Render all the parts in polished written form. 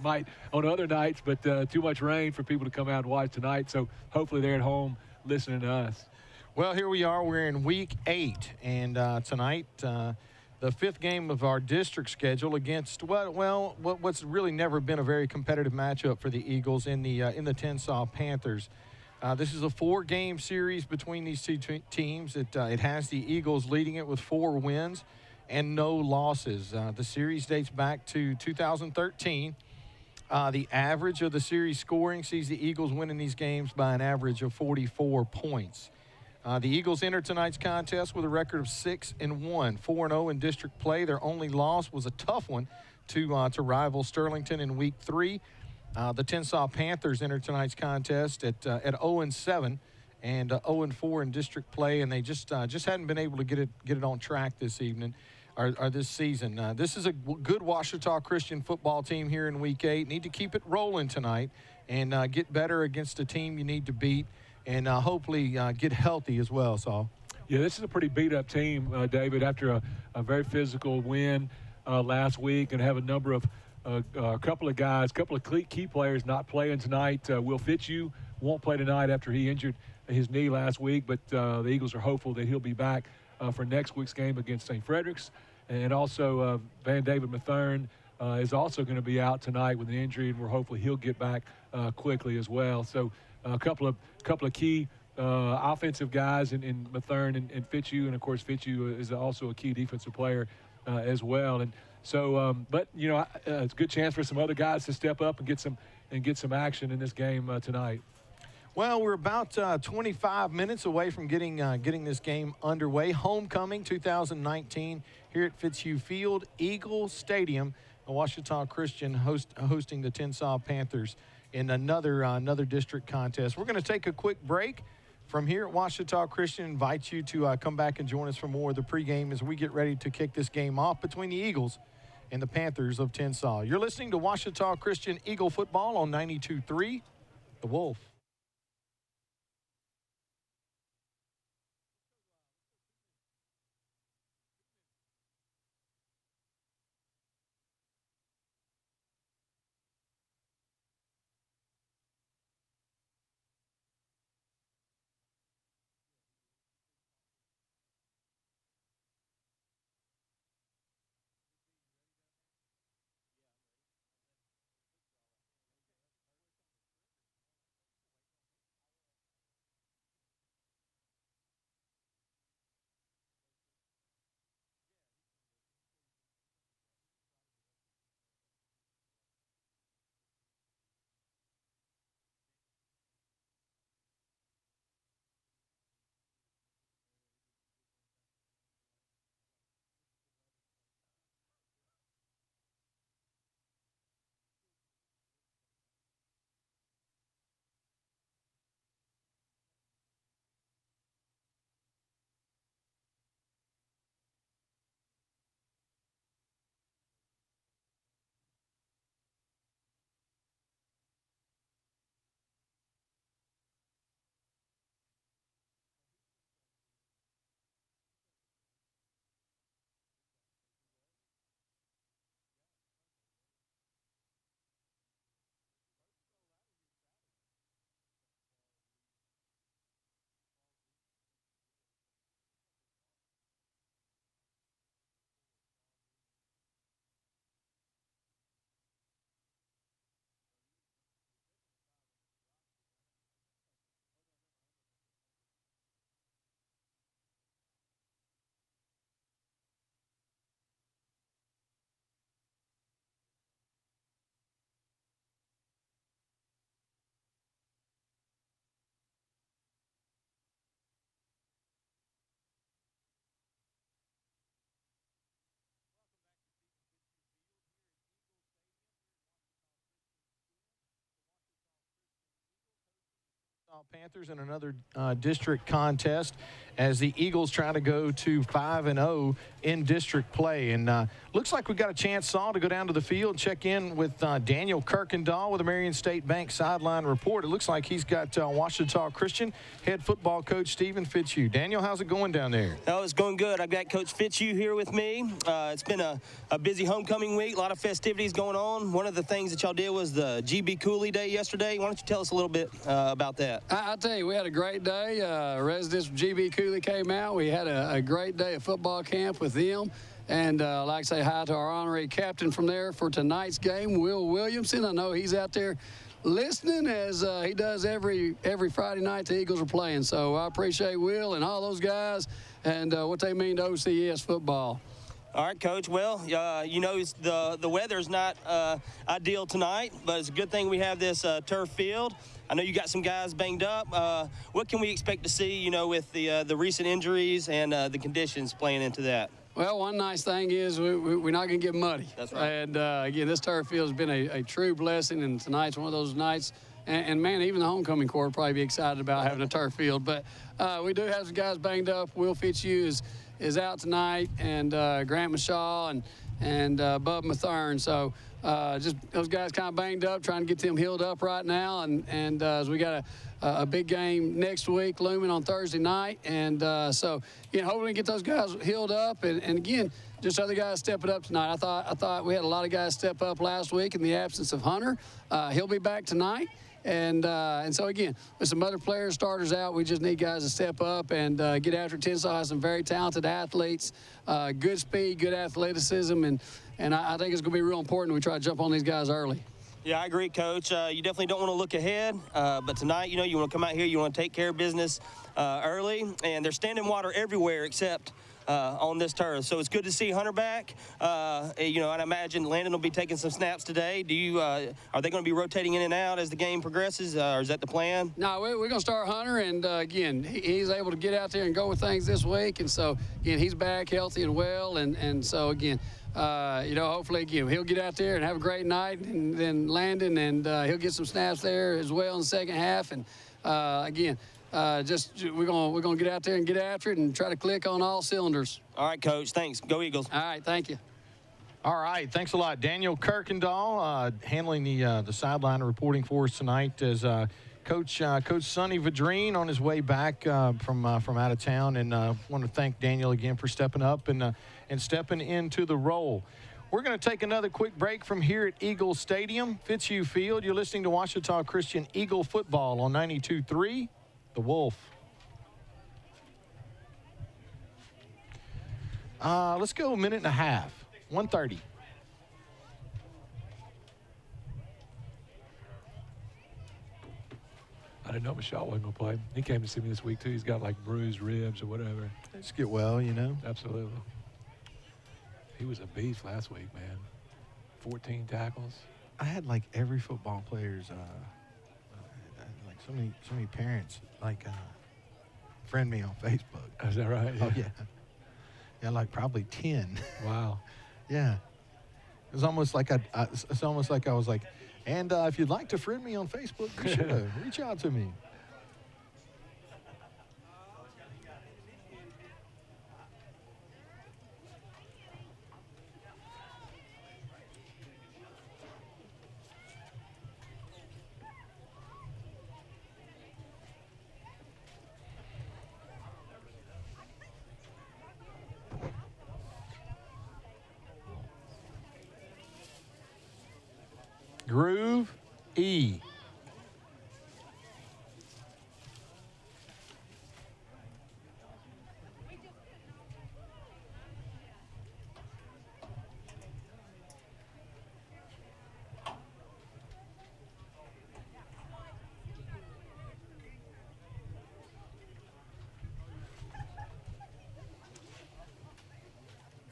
might on other nights, but too much rain for people to come out and watch tonight. So hopefully they're at home listening to us. Well, here we are. We're in week 8, and tonight, the 5th game of our district schedule against what's really never been a very competitive matchup for the Eagles in the Tensas Panthers. This is a 4-game series between these two teams. It has the Eagles leading it with 4 wins and no losses. The series dates back to 2013. The average of the series scoring sees the Eagles winning these games by an average of 44 points. The Eagles enter tonight's contest with a record of 6-1, 4-0 in district play. Their only loss was a tough one to rival Sterlington in Week 3. The Tensas Panthers enter tonight's contest at 0-7 and 0-4 in district play, and they just hadn't been able to get it on track this evening or this season. This is a good Ouachita Christian football team here in Week 8. Need to keep it rolling tonight and get better against a team you need to beat. And hopefully get healthy as well, Saul. Yeah, this is a pretty beat-up team, David, after a very physical win last week, and have a number of a couple of guys, a couple of key players not playing tonight. Will Fitzhugh won't play tonight after he injured his knee last week, but the Eagles are hopeful that he'll be back for next week's game against St. Frederick's. And also Van David Mathern is also going to be out tonight with an injury, and we're hopeful he'll get back quickly as well. So a couple of key offensive guys in Mathern and Fitzhugh, and of course Fitzhugh is also a key defensive player as well. And so, but you know, it's a good chance for some other guys to step up and get some action in this game tonight. Well, we're about 25 minutes away from getting this game underway. Homecoming 2019 here at Fitzhugh Field, Eagle Stadium. Ouachita Christian hosting the Tensas Panthers in another district contest. We're going to take a quick break from here at Ouachita Christian. Invite you to come back and join us for more of the pregame as we get ready to kick this game off between the Eagles and the Panthers of Tensas. You're listening to Ouachita Christian Eagle football on 92.3 The Wolf. Panthers in another district contest as the Eagles try to go to 5-0 in district play. And Looks like we've got a chance, Saul, to go down to the field and check in with Daniel Kirkendall with the Marion State Bank sideline report. It looks like he's got Ouachita Christian head football coach Stephen Fitzhugh. Daniel, how's it going down there? Oh, it's going good. I've got Coach Fitzhugh here with me. It's been a busy homecoming week, a lot of festivities going on. One of the things that y'all did was the GB Cooley Day yesterday. Why don't you tell us a little bit about that? I'll tell you, we had a great day. Residents from GB Cooley came out. We had a great day of football camp with them. And I'd like to say hi to our honorary captain from there for tonight's game, Will Williamson. I know he's out there listening as he does every Friday night the Eagles are playing. So I appreciate Will and all those guys and what they mean to OCS football. All right, Coach. Well, you know, the weather's not ideal tonight, but it's a good thing we have this turf field. I know you got some guys banged up. What can we expect to see, you know, with the recent injuries and the conditions playing into that? Well, one nice thing is we're not going to get muddy. That's right. And, again, this turf field has been a true blessing, and tonight's one of those nights. And man, even the homecoming corps will probably be excited about having a turf field. But we do have some guys banged up. Will Fitzhugh is out tonight, and Grant Mashaw and Bub Mathern. So just those guys kind of banged up, trying to get them healed up right now. And as we got a big game next week looming on Thursday night. And so, you know, hopefully get those guys healed up. And again, just other guys stepping up tonight. I thought we had a lot of guys step up last week in the absence of Hunter. He'll be back tonight. And so, again, with some other players, starters out, we just need guys to step up and get after it. Tensas has some very talented athletes, good speed, good athleticism, and I think it's going to be real important we try to jump on these guys early. Yeah, I agree, Coach. You definitely don't want to look ahead, but tonight, you know, you want to come out here, you want to take care of business early, and there's standing water everywhere except on this turf. So it's good to see Hunter back. You know, and I imagine Landon will be taking some snaps today. Are they going to be rotating in and out as the game progresses, or is that the plan? No, we're going to start Hunter, and again, he's able to get out there and go with things this week, and so, again, he's back healthy and well, and so, again, you know, hopefully, again, he'll get out there and have a great night, and then Landon, and he'll get some snaps there as well in the second half, and again, we're gonna get out there and get after it and try to click on all cylinders. All right, Coach. Thanks. Go Eagles. All right, thank you. All right, thanks a lot, Daniel Kirkendall, handling the sideline reporting for us tonight as Coach Sonny Vadrine on his way back from out of town, and want to thank Daniel again for stepping up and stepping into the role. We're going to take another quick break from here at Eagle Stadium, Fitzhugh Field. You're listening to Ouachita Christian Eagle football on 92.3, The Wolf. Let's go a minute and a half. 1:30. I didn't know Michelle wasn't going to play. He came to see me this week, too. He's got, like, bruised ribs or whatever. Just get well, you know. Absolutely. He was a beast last week, man. 14 tackles. I had, like, every football player's, like, so many parents, like, friend me on Facebook. Is that right? Oh, yeah. Yeah, like, probably 10. Wow. Yeah. It was almost like it's almost like I was like, and if you'd like to friend me on Facebook, be sure to reach out to me. Groove E.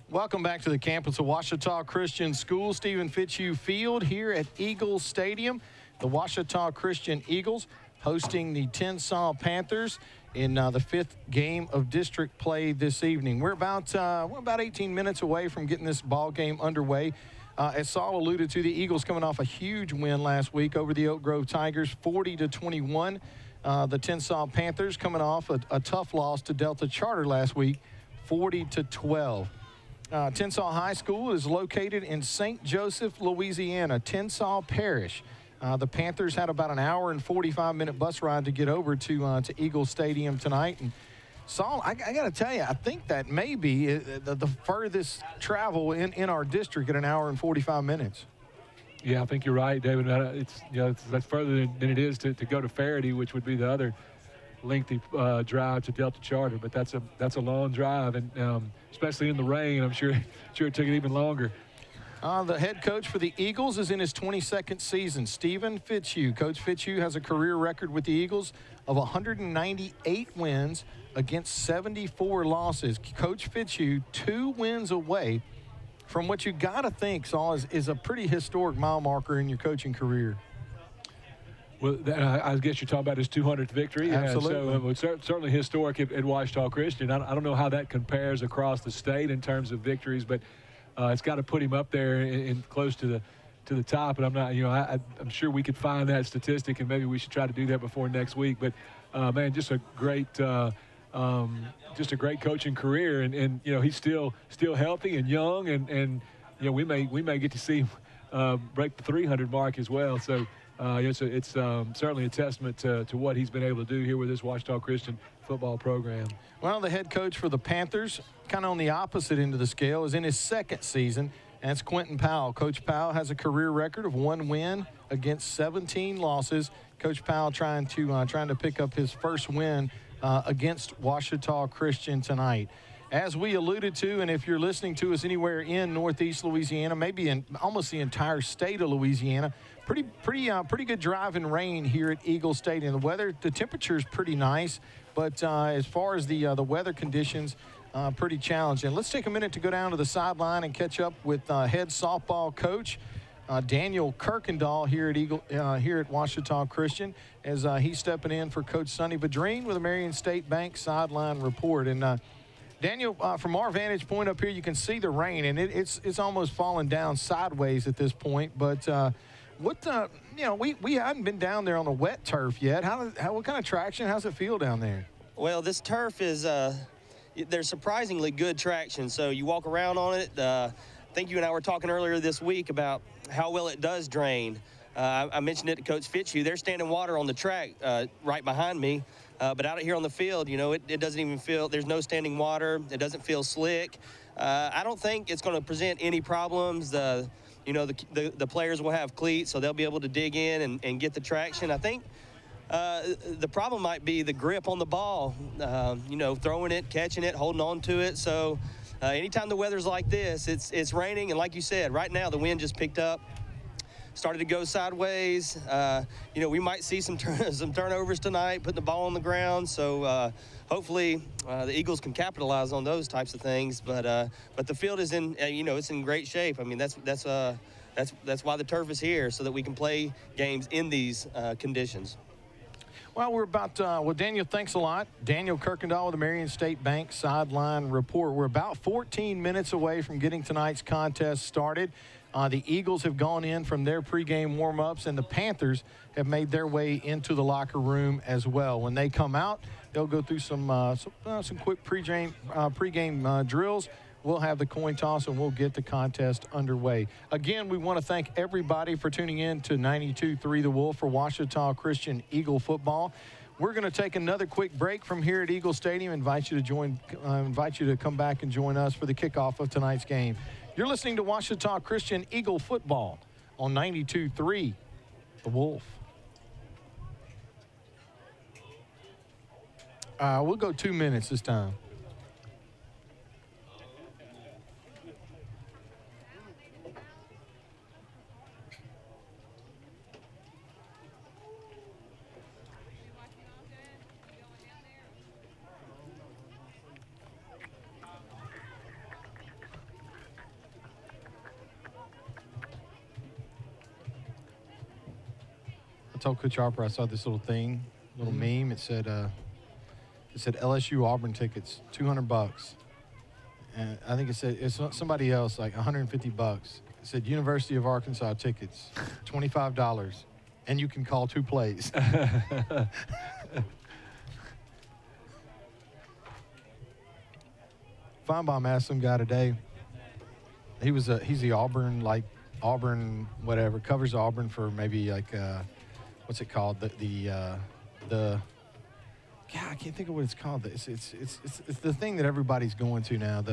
Welcome back to the campus of Ouachita Christian School, Stephen Fitzhugh Field here at Eagles Stadium. The Ouachita Christian Eagles hosting the Tensas Panthers in the fifth game of district play this evening. We're about 18 minutes away from getting this ball game underway. As Saul alluded to, the Eagles coming off a huge win last week over the Oak Grove Tigers, 40-21. The Tensas Panthers coming off a tough loss to Delta Charter last week, 40-12. Tensas High School is located in St. Joseph, Louisiana, Tensas Parish. The Panthers had about an hour and 45-minute bus ride to get over to Eagle Stadium tonight. And Saul, I got to tell you, I think that may be the furthest travel in our district at an hour and 45 minutes. Yeah, I think you're right, David. That's further than it is to go to Faraday, which would be the other lengthy drive to Delta Charter. But that's a long drive, and especially in the rain, I'm sure it took it even longer. The head coach for the Eagles is in his 22nd season, Stephen Fitzhugh. Coach Fitzhugh has a career record with the Eagles of 198 wins against 74 losses. Coach Fitzhugh 2 wins away from what you got to think, Saul, is a pretty historic mile marker in your coaching career. Well, I guess you're talking about his 200th victory. Absolutely. So it's certainly historic at Ouachita Christian. I don't know how that compares across the state in terms of victories, but it's got to put him up there in close to the top. And I'm not, I'm sure we could find that statistic, and maybe we should try to do that before next week. But man, just a great coaching career, and he's still healthy and young, and we may get to see him break the 300 mark as well. So it's certainly a testament to what he's been able to do here with this Ouachita Christian football program. Well, the head coach for the Panthers, kind of on the opposite end of the scale, is in his 2nd season, and it's Quentin Powell. Coach Powell has a career record of 1 win against 17 losses. Coach Powell trying to pick up his first win against Ouachita Christian tonight. As we alluded to, and if you're listening to us anywhere in Northeast Louisiana, maybe in almost the entire state of Louisiana, pretty good drive and rain here at Eagle Stadium. The temperature is pretty nice, but as far as the weather conditions, pretty challenging. Let's take a minute to go down to the sideline and catch up with head softball coach Daniel Kirkendall here at Ouachita Christian, as he's stepping in for Coach Sonny Vadrine with a Marion State Bank sideline report. And Daniel, from our vantage point up here, you can see the rain, and it's almost falling down sideways at this point. But we hadn't been down there on the wet turf yet. What kind of traction? How's it feel down there? Well, this turf is there's surprisingly good traction. So you walk around on it. I think you and I were talking earlier this week about how well it does drain. I mentioned it to Coach Fitzhugh. There's standing water on the track right behind me. But out here on the field, it doesn't even feel, there's no standing water. It doesn't feel slick. I don't think it's going to present any problems. The players will have cleats, so they'll be able to dig in and get the traction. I think the problem might be the grip on the ball, throwing it, catching it, holding on to it. So anytime the weather's like this, it's raining. And like you said, right now the wind just picked up, started to go sideways. We might see some turnovers tonight, putting the ball on the ground. So hopefully the Eagles can capitalize on those types of things. But the field is in, it's in great shape. I mean, that's why the turf is here, so that we can play games in these conditions. Well, we're about, Daniel, thanks a lot. Daniel Kirkendall with the Marion State Bank sideline report. We're about 14 minutes away from getting tonight's contest started. The Eagles have gone in from their pregame warm-ups, and the Panthers have made their way into the locker room as well. When they come out, they'll go through some quick pregame drills. We'll have the coin toss, and we'll get the contest underway. Again, we want to thank everybody for tuning in to 92.3 The Wolf for Ouachita Christian Eagle football. We're going to take another quick break from here at Eagle Stadium. Invite you to come back and join us for the kickoff of tonight's game. You're listening to Ouachita Christian Eagle football on 92.3 The Wolf. We'll go 2 minutes this time. I told Coach Harper I saw this little thing, meme. It said LSU Auburn tickets, $200. And I think it's somebody else, like $150. It said University of Arkansas tickets, $25, and you can call 2 plays. Feinbaum asked some guy today, he's the Auburn, like Auburn whatever, covers Auburn for maybe like what's it called, the yeah, I can't think of what it's called. It's the thing that everybody's going to now.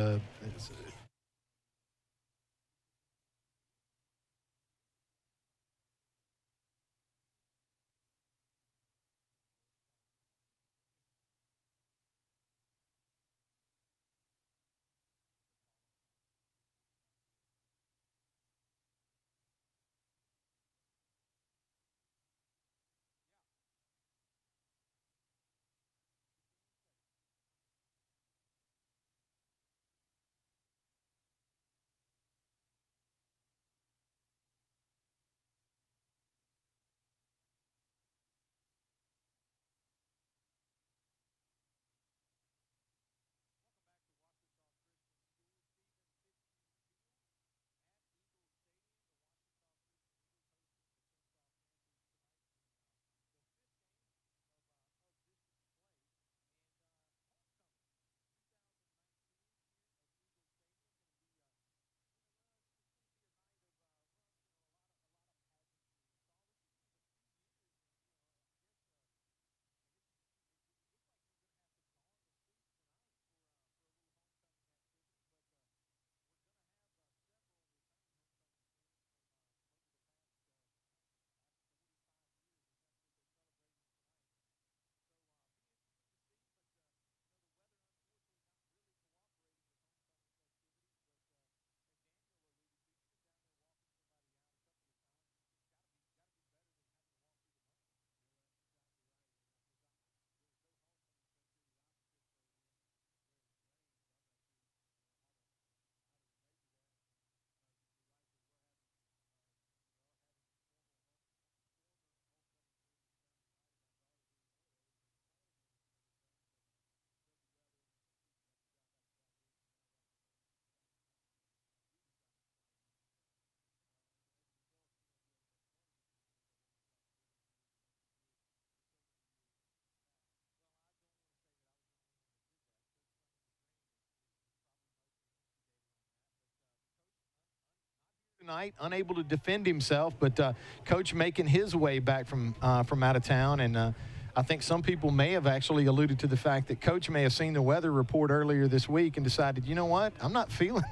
Tonight, unable to defend himself, but coach making his way back from out of town, and I think some people may have actually alluded to the fact that coach may have seen the weather report earlier this week and decided, you know what, I'm not feeling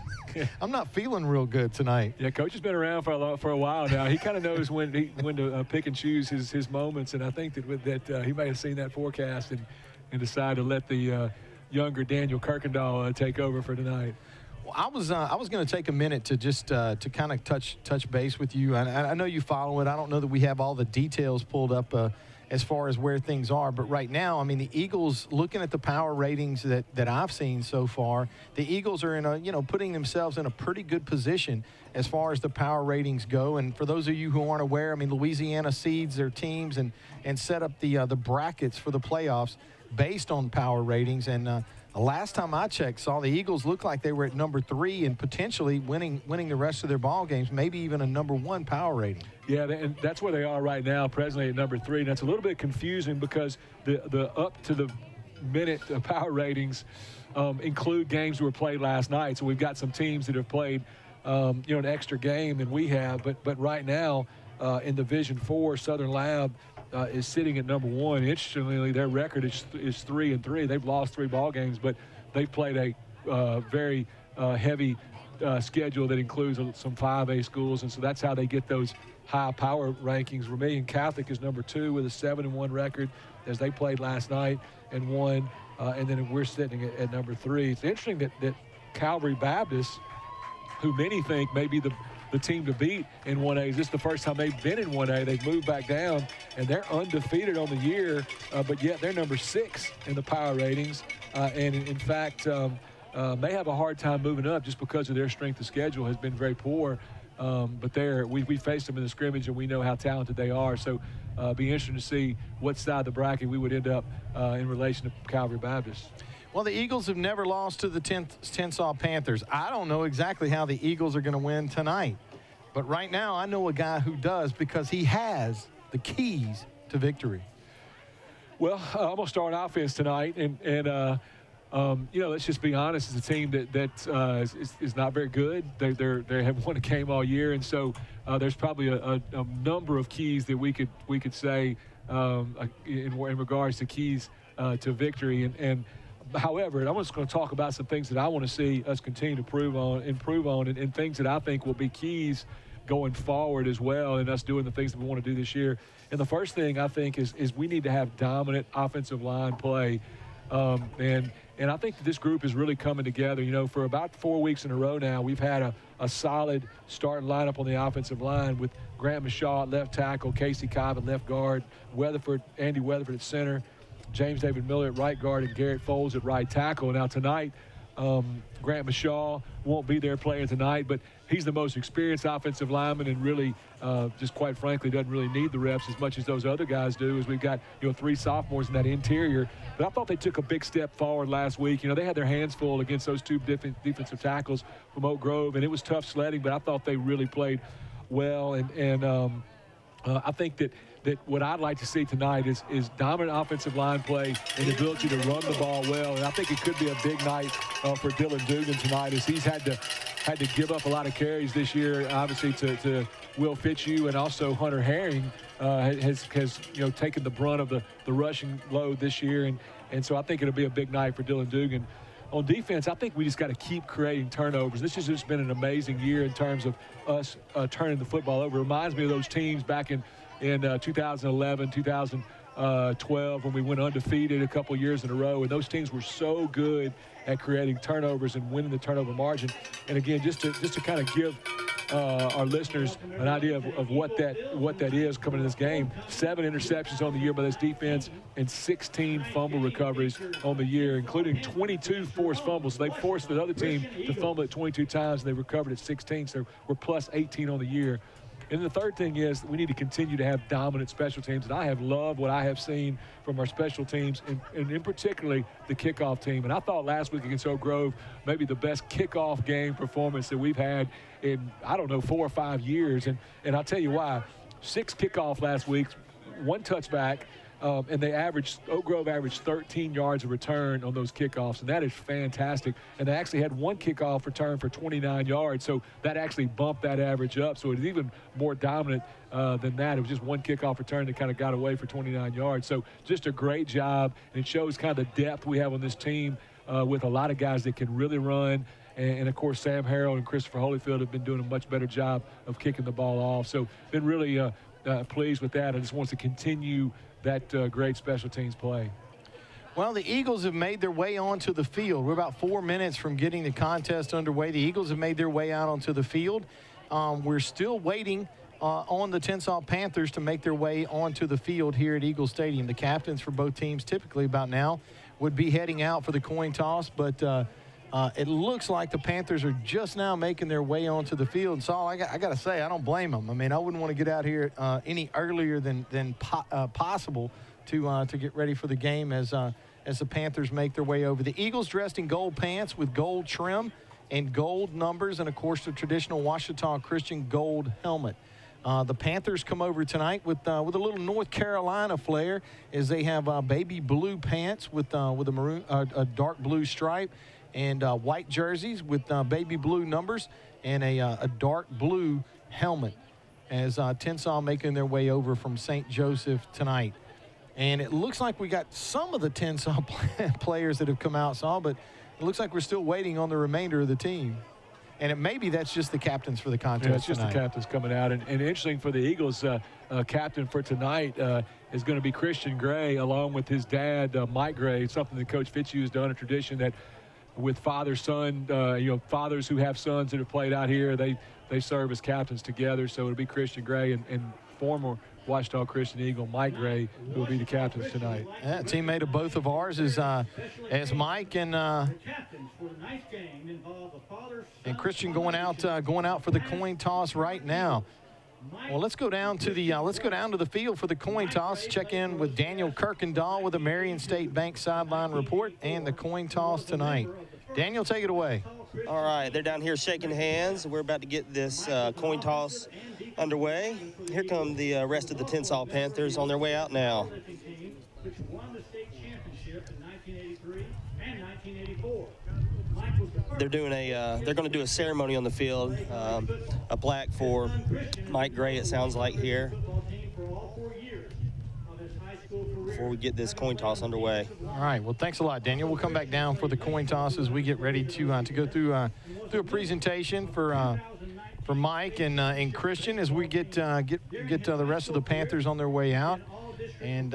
real good tonight. Yeah, coach has been around for a while now. He kind of knows when to pick and choose his moments, and I think that he may have seen that forecast and decided to let the younger Daniel Kirkendall take over for tonight. Well, I was going to take a minute to just to kind of touch base with you. I know you follow it. I don't know that we have all the details pulled up as far as where things are. But right now, I mean, the Eagles, looking at the power ratings that I've seen so far, the Eagles are putting themselves in a pretty good position as far as the power ratings go. And for those of you who aren't aware, I mean, Louisiana seeds their teams and set up the brackets for the playoffs based on power ratings. And last time I checked, saw the Eagles look like they were at number 3 and potentially winning the rest of their ball games, maybe even a number 1 power rating. Yeah, and that's where they are right now, presently at number 3. And that's a little bit confusing because the up to the minute power ratings include games that were played last night. So we've got some teams that have played an extra game than we have. But right now in Division 4, Southern Lab is sitting at number 1. Interestingly, their record is 3-3. They've lost 3 ball games, but they've played a very heavy schedule that includes some 5A schools, and so that's how they get those high power rankings. Vermilion Catholic is number 2 with a 7-1 record as they played last night and won, and then we're sitting at number 3. It's interesting that Calvary Baptist, who many think may be the team to beat in 1A. This is the first time they've been in 1A. They've moved back down, and they're undefeated on the year, but yet they're number 6 in the power ratings, and in fact may have a hard time moving up just because of their strength of schedule has been very poor. But we faced them in the scrimmage, and we know how talented they are. So be interesting to see what side of the bracket we would end up in relation to Calvary Baptist. Well, the Eagles have never lost to the Tensas Panthers. I don't know exactly how the Eagles are going to win tonight. But right now, I know a guy who does because he has the keys to victory. Well, I'm going to start on offense tonight. And let's just be honest. It's a team that is not very good. They have won a game all year, and so there's probably a number of keys that we could say in regards to keys to victory. And however, I'm just going to talk about some things that I want to see us continue to improve on, and things that I think will be keys going forward as well, and us doing the things that we want to do this year. And the first thing I think is we need to have dominant offensive line play. And I think that this group is really coming together. For about 4 weeks in a row now, we've had a solid starting lineup on the offensive line with Grant Mishaw at left tackle, Casey Cobb at left guard, Andy Weatherford at center, James David Miller at right guard, and Garrett Foles at right tackle. Now tonight, Grant Mishaw won't be there playing tonight, but he's the most experienced offensive lineman and really, just quite frankly, doesn't really need the reps as much as those other guys do, as we've got, 3 sophomores in that interior. But I thought they took a big step forward last week. They had their hands full against those 2 different defensive tackles from Oak Grove, and it was tough sledding, but I thought they really played well. And I think that what I'd like to see tonight is dominant offensive line play and the ability to run the ball well. And I think it could be a big night for Dylan Dugan tonight, as he's had to give up a lot of carries this year, obviously to Will Fitzhugh, and also Hunter Herring has taken the brunt of the rushing load this year. And so I think it'll be a big night for Dylan Dugan. On defense, I think we just got to keep creating turnovers. This has just been an amazing year in terms of us turning the football over. It reminds me of those teams back in 2011, 2012, when we went undefeated a couple years in a row, and those teams were so good at creating turnovers and winning the turnover margin. And again, just to kind of give our listeners an idea of what that is coming in this game. 7 interceptions on the year by this defense and 16 fumble recoveries on the year, including 22 forced fumbles. So they forced the other team to fumble it 22 times, and they recovered at 16. So we're plus 18 on the year. And the third thing is we need to continue to have dominant special teams. And I have loved what I have seen from our special teams, and in particularly the kickoff team. And I thought last week against Oak Grove, maybe the best kickoff game performance that we've had in, 4 or 5 years. And I'll tell you why. 6 kickoff last week, 1 touchback, and Oak Grove averaged 13 yards of return on those kickoffs, and that is fantastic. And they actually had 1 kickoff return for 29 yards, so that actually bumped that average up. So it was even more dominant than that. It was just 1 kickoff return that kind of got away for 29 yards. So just a great job, and it shows kind of the depth we have on this team with a lot of guys that can really run. And of course, Sam Harrell and Christopher Holyfield have been doing a much better job of kicking the ball off. So been really pleased with that. I just want to continue that great special teams play. Well, the Eagles have made their way onto the field. We're about 4 minutes from getting the contest underway. The Eagles have made their way out onto the field. We're still waiting on the Tensas Panthers to make their way onto the field here at Eagle Stadium. The captains for both teams typically about now would be heading out for the coin toss, but it looks like the Panthers are just now making their way onto the field. And Saul, I got to say, I don't blame them. I mean, I wouldn't want to get out here any earlier than possible to get ready for the game as the Panthers make their way over. The Eagles dressed in gold pants with gold trim and gold numbers, and of course the traditional Ouachita Christian gold helmet. The Panthers come over tonight with a little North Carolina flair, as they have baby blue pants with a maroon, a dark blue stripe, and white jerseys with baby blue numbers, and a dark blue helmet, as Tensas making their way over from St. Joseph tonight. And it looks like we got some of the Tensas players that have come out, Saul, but it looks like we're still waiting on the remainder of the team. And maybe that's just the captains for the contest. Yeah, it's just tonight. the captains coming out. And interesting for the Eagles, captain for tonight is going to be Christian Gray, along with his dad, Mike Gray. It's something that Coach Fitzhugh has done, a tradition that with father-son, fathers who have sons that have played out here, they serve as captains together. So it'll be Christian Gray and former Ouachita Christian Eagle Mike Gray who will be the captains tonight. Yeah, teammate of both of ours is as Mike and Christian going out for the coin toss right now. Well, let's go down to the field for the coin toss. Check in with Daniel Kirkendall with the Marion State Bank sideline report and the coin toss tonight. Daniel, take it away. All right, they're down here shaking hands. We're about to get this coin toss underway. Here come the rest of the Tensas Panthers on their way out now. Which won the state championship in 1983 and they're doing they're going to do a ceremony on the field, a plaque for Mike Gray, it sounds like here, before we get this coin toss underway. All right. Well, thanks a lot, Daniel. We'll come back down for the coin toss as we get ready to go through a presentation for Mike and Christian as we get the rest of the Panthers on their way out. And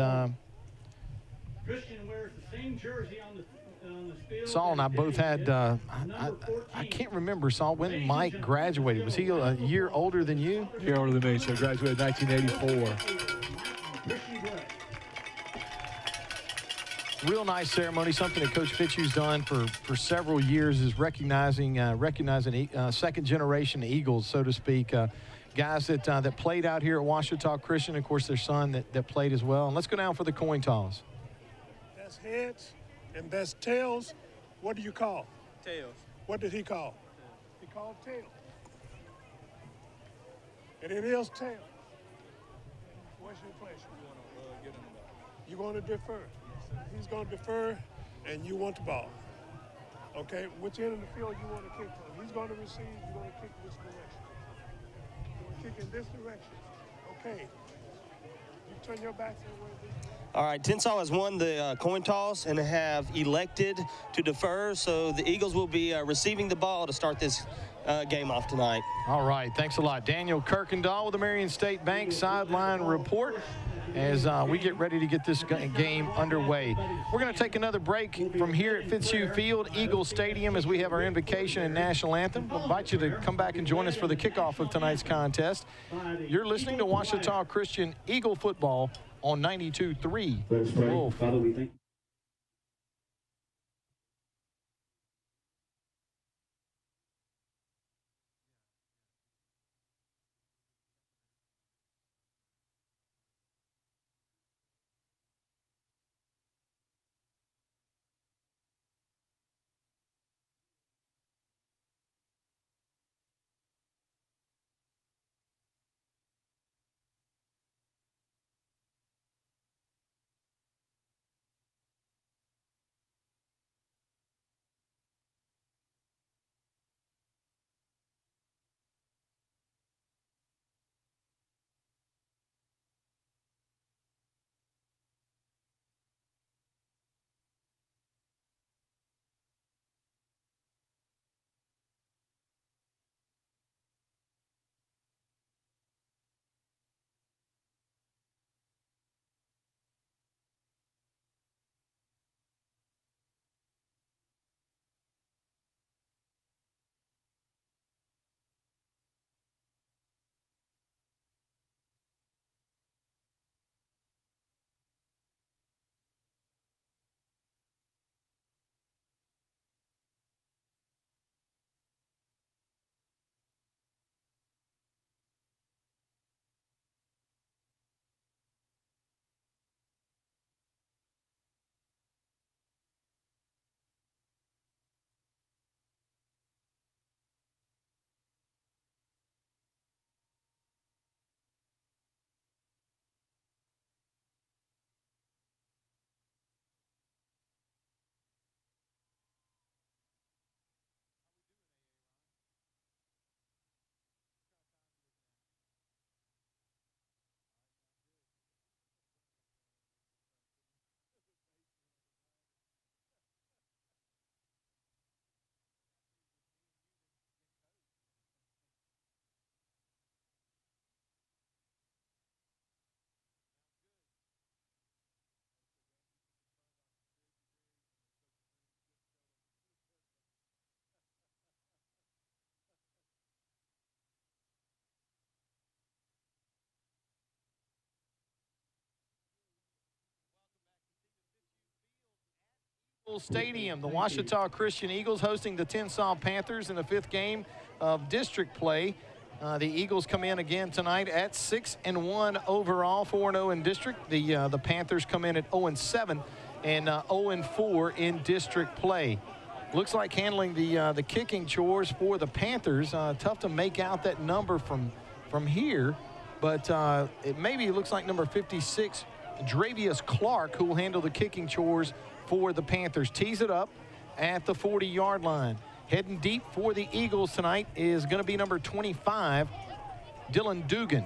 Christian wears the same jersey on the field. Saul and I both had, I can't remember, Saul, when Mike graduated. Was he a year older than you? A year older than me, so graduated in 1984. Real nice ceremony, something that Coach Fitzhugh's done for several years is recognizing second-generation Eagles, so to speak, guys that played out here at Ouachita Christian. Of course, their son that played as well. And let's go down for the coin toss. Best heads and best tails. What do you call? Tails. What did he call? He called tails. And it is tails. What's your pleasure? You want to defer. He's going to defer, and you want the ball. Okay, which end of the field you want to kick from? He's going to receive, you're going to kick which direction? You want to kick in this direction. Okay. You turn your back to the way this. All right, Tensas has won the coin toss and have elected to defer, so the Eagles will be receiving the ball to start this game off tonight. All right, thanks a lot. Daniel Kirkendall with the Marion State Bank sideline report as we get ready to get this game underway. We're going to take another break from here at Fitzhugh Field, Eagle Stadium, as we have our invocation and national anthem. We'll invite you to come back and join us for the kickoff of tonight's contest. You're listening to Ouachita Christian Eagle football on 92.3 Wolf. Father, we thank you. Stadium, the Ouachita Christian Eagles hosting the Tensas Panthers in the 5th game of district play. The Eagles come in again tonight at 6-1 overall, 4-0 in district. The Panthers come in at 0-7 and 0-4 in district play. Looks like handling the kicking chores for the Panthers. Tough to make out that number from here, but it maybe looks like number 56, Dravius Clark, who will handle the kicking chores for the Panthers. Tees it up. at the 40-yard line. Heading deep for the Eagles tonight is going to be number 25, Dylan Dugan.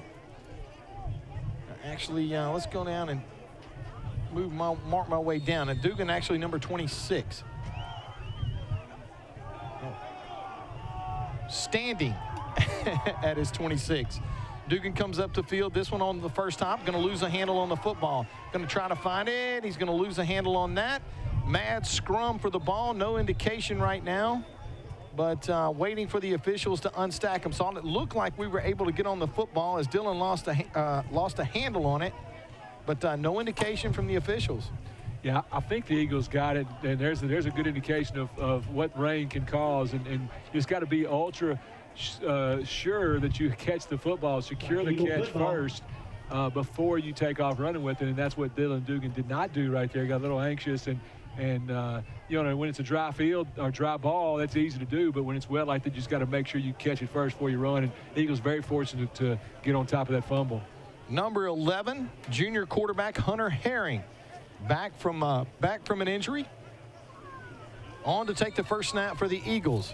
Actually, let's go down and mark my way down. And Dugan actually number 26. Standing at his 26. Dugan comes up the field. This one on the first hop. Going to lose a handle on the football. Going to try to find it. He's going to lose a handle on that. Mad scrum for the ball. No indication right now. But waiting for the officials to unstack him. So it looked like we were able to get on the football as Dylan lost a handle on it. But no indication from the officials. Yeah, I think the Eagles got it, and there's a good indication of what rain can cause, and you just got to be ultra sure that you catch the football, secure the catch first before you take off running with it, and that's what Dylan Dugan did not do right there. He got a little anxious, and you know, when it's a dry field or dry ball, that's easy to do, but when it's wet like that, you just got to make sure you catch it first before you run, and the Eagles very fortunate to get on top of that fumble. Number 11, junior quarterback Hunter Herring. Back from an injury. On to take the first snap for the Eagles.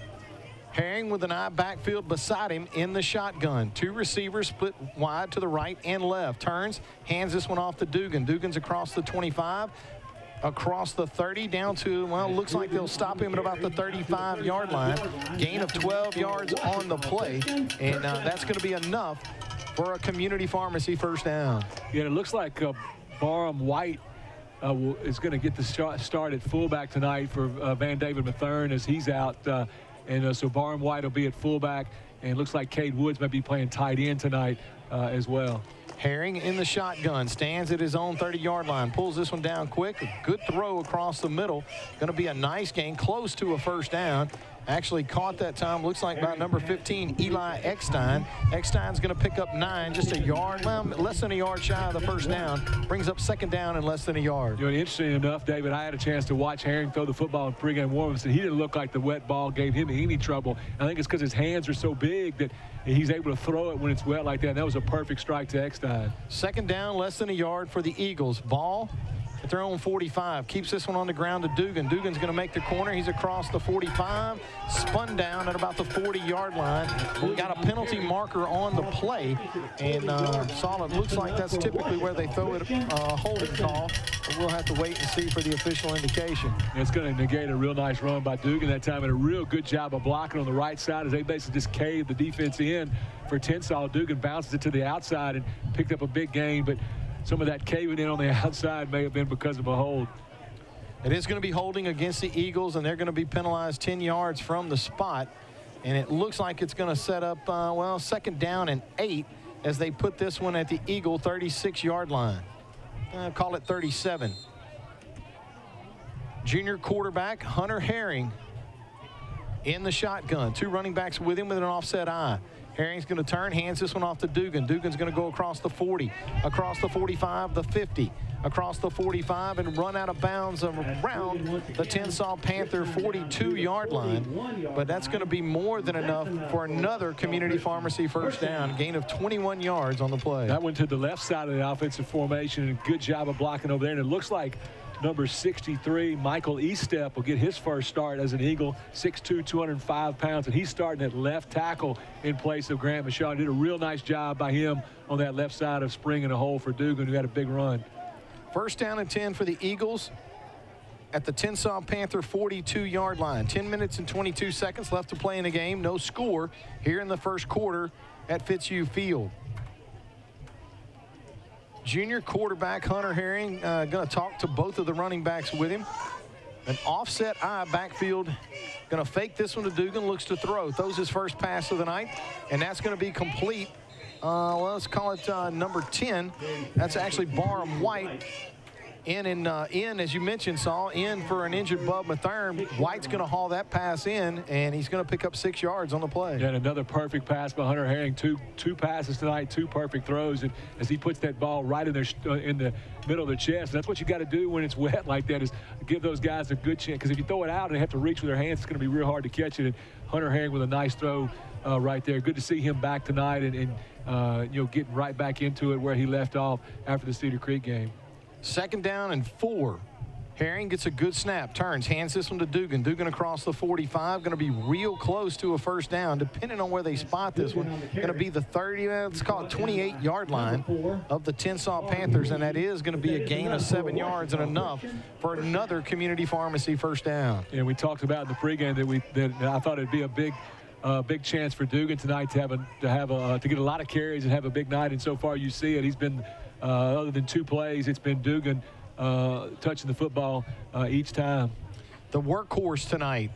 Herring with an eye backfield beside him in the shotgun. Two receivers split wide to the right and left. Turns, hands this one off to Dugan. Dugan's across the 25, across the 30, down to, well, looks like they'll stop him at about the 35-yard line. Gain of 12 yards on the play, and that's going to be enough for a community pharmacy first down. Yeah, it looks like Barham White is going to get the start at fullback tonight for Van David Mathern as he's out. So Barham White will be at fullback, and it looks like Cade Woods might be playing tight end tonight as well. Herring in the shotgun, stands at his own 30-yard line, pulls this one down quick. A good throw across the middle. Going to be a nice gain, close to a first down. Actually caught that time, looks like about number 15, Eli Eckstein. Eckstein's going to pick up 9, just a yard, well, less than a yard shy of the first down. Brings up second down and less than a yard. You know, interesting enough, David, I had a chance to watch Herring throw the football in pregame warm-ups, and he didn't look like the wet ball gave him any trouble. I think it's because his hands are so big that he's able to throw it when it's wet like that, and that was a perfect strike to Eckstein. Second down, less than a yard for the Eagles. Ball at their own 45. Keeps this one on the ground to Dugan. Dugan's going to make the corner. He's across the 45. Spun down at about the 40-yard line. We got a penalty marker on the play. And Solid looks like that's typically where they throw it, holding call. But we'll have to wait and see for the official indication. It's going to negate a real nice run by Dugan that time, and a real good job of blocking on the right side as they basically just caved the defense in for Tensas. Dugan bounces it to the outside and picked up a big gain, but some of that caving in on the outside may have been because of a hold. It is going to be holding against the Eagles, and they're going to be penalized 10 yards from the spot. And it looks like it's going to set up, well, second down and 8 as they put this one at the Eagle 36-yard line. Call it 37. Junior quarterback Hunter Herring in the shotgun. Two running backs with him with an offset eye. Herring's going to turn, hands this one off to Dugan. Dugan's going to go across the 40, across the 45, the 50, across the 45, and run out of bounds around the Tensas Panther 42-yard line. But that's going to be more than enough for another community pharmacy first down. Gain of 21 yards on the play. That went to the left side of the offensive formation, and a good job of blocking over there. And it looks like number 63, Michael Estep, will get his first start as an Eagle, 6'2", 205 pounds, and he's starting at left tackle in place of Grant Michaud. Did a real nice job by him on that left side of springing a hole for Dugan, who had a big run. First down and 10 for the Eagles at the Tensas Panther 42-yard line. 10 minutes and 22 seconds left to play in the game. No score here in the first quarter at Fitzhugh Field. Junior quarterback Hunter Herring going to talk to both of the running backs with him. An offset eye backfield. Going to fake this one to Dugan. Looks to throw. Throws his first pass of the night. And that's going to be complete. Well, let's call it number 10. That's actually Barham White. In, as you mentioned, Saul, in for an injured Bub Mathern. White's going to haul that pass in, and he's going to pick up 6 yards on the play. Yeah, and another perfect pass by Hunter Herring. Two passes tonight, 2 perfect throws, and as he puts that ball right in the middle of their chest. That's what you got to do when it's wet like that, is give those guys a good chance. Because if you throw it out and they have to reach with their hands, it's going to be real hard to catch it. And Hunter Herring with a nice throw right there. Good to see him back tonight and you know, getting right back into it where he left off after the Cedar Creek game. Second down and 4 Herring gets a good snap, turns, hands this one to Dugan. Dugan across the 45, going to be real close to a first down, depending on where they spot this one. Going to be the 30, let's call it 28-yard line of the Tensas Panthers, and that is going to be a gain of 7 yards and enough for another community pharmacy first down. And we talked about in the pregame that I thought it'd be a big chance for Dugan tonight to get a lot of carries and have a big night. And so far, you see it. He's been other than 2 plays, it's been Dugan touching the football each time. The workhorse tonight,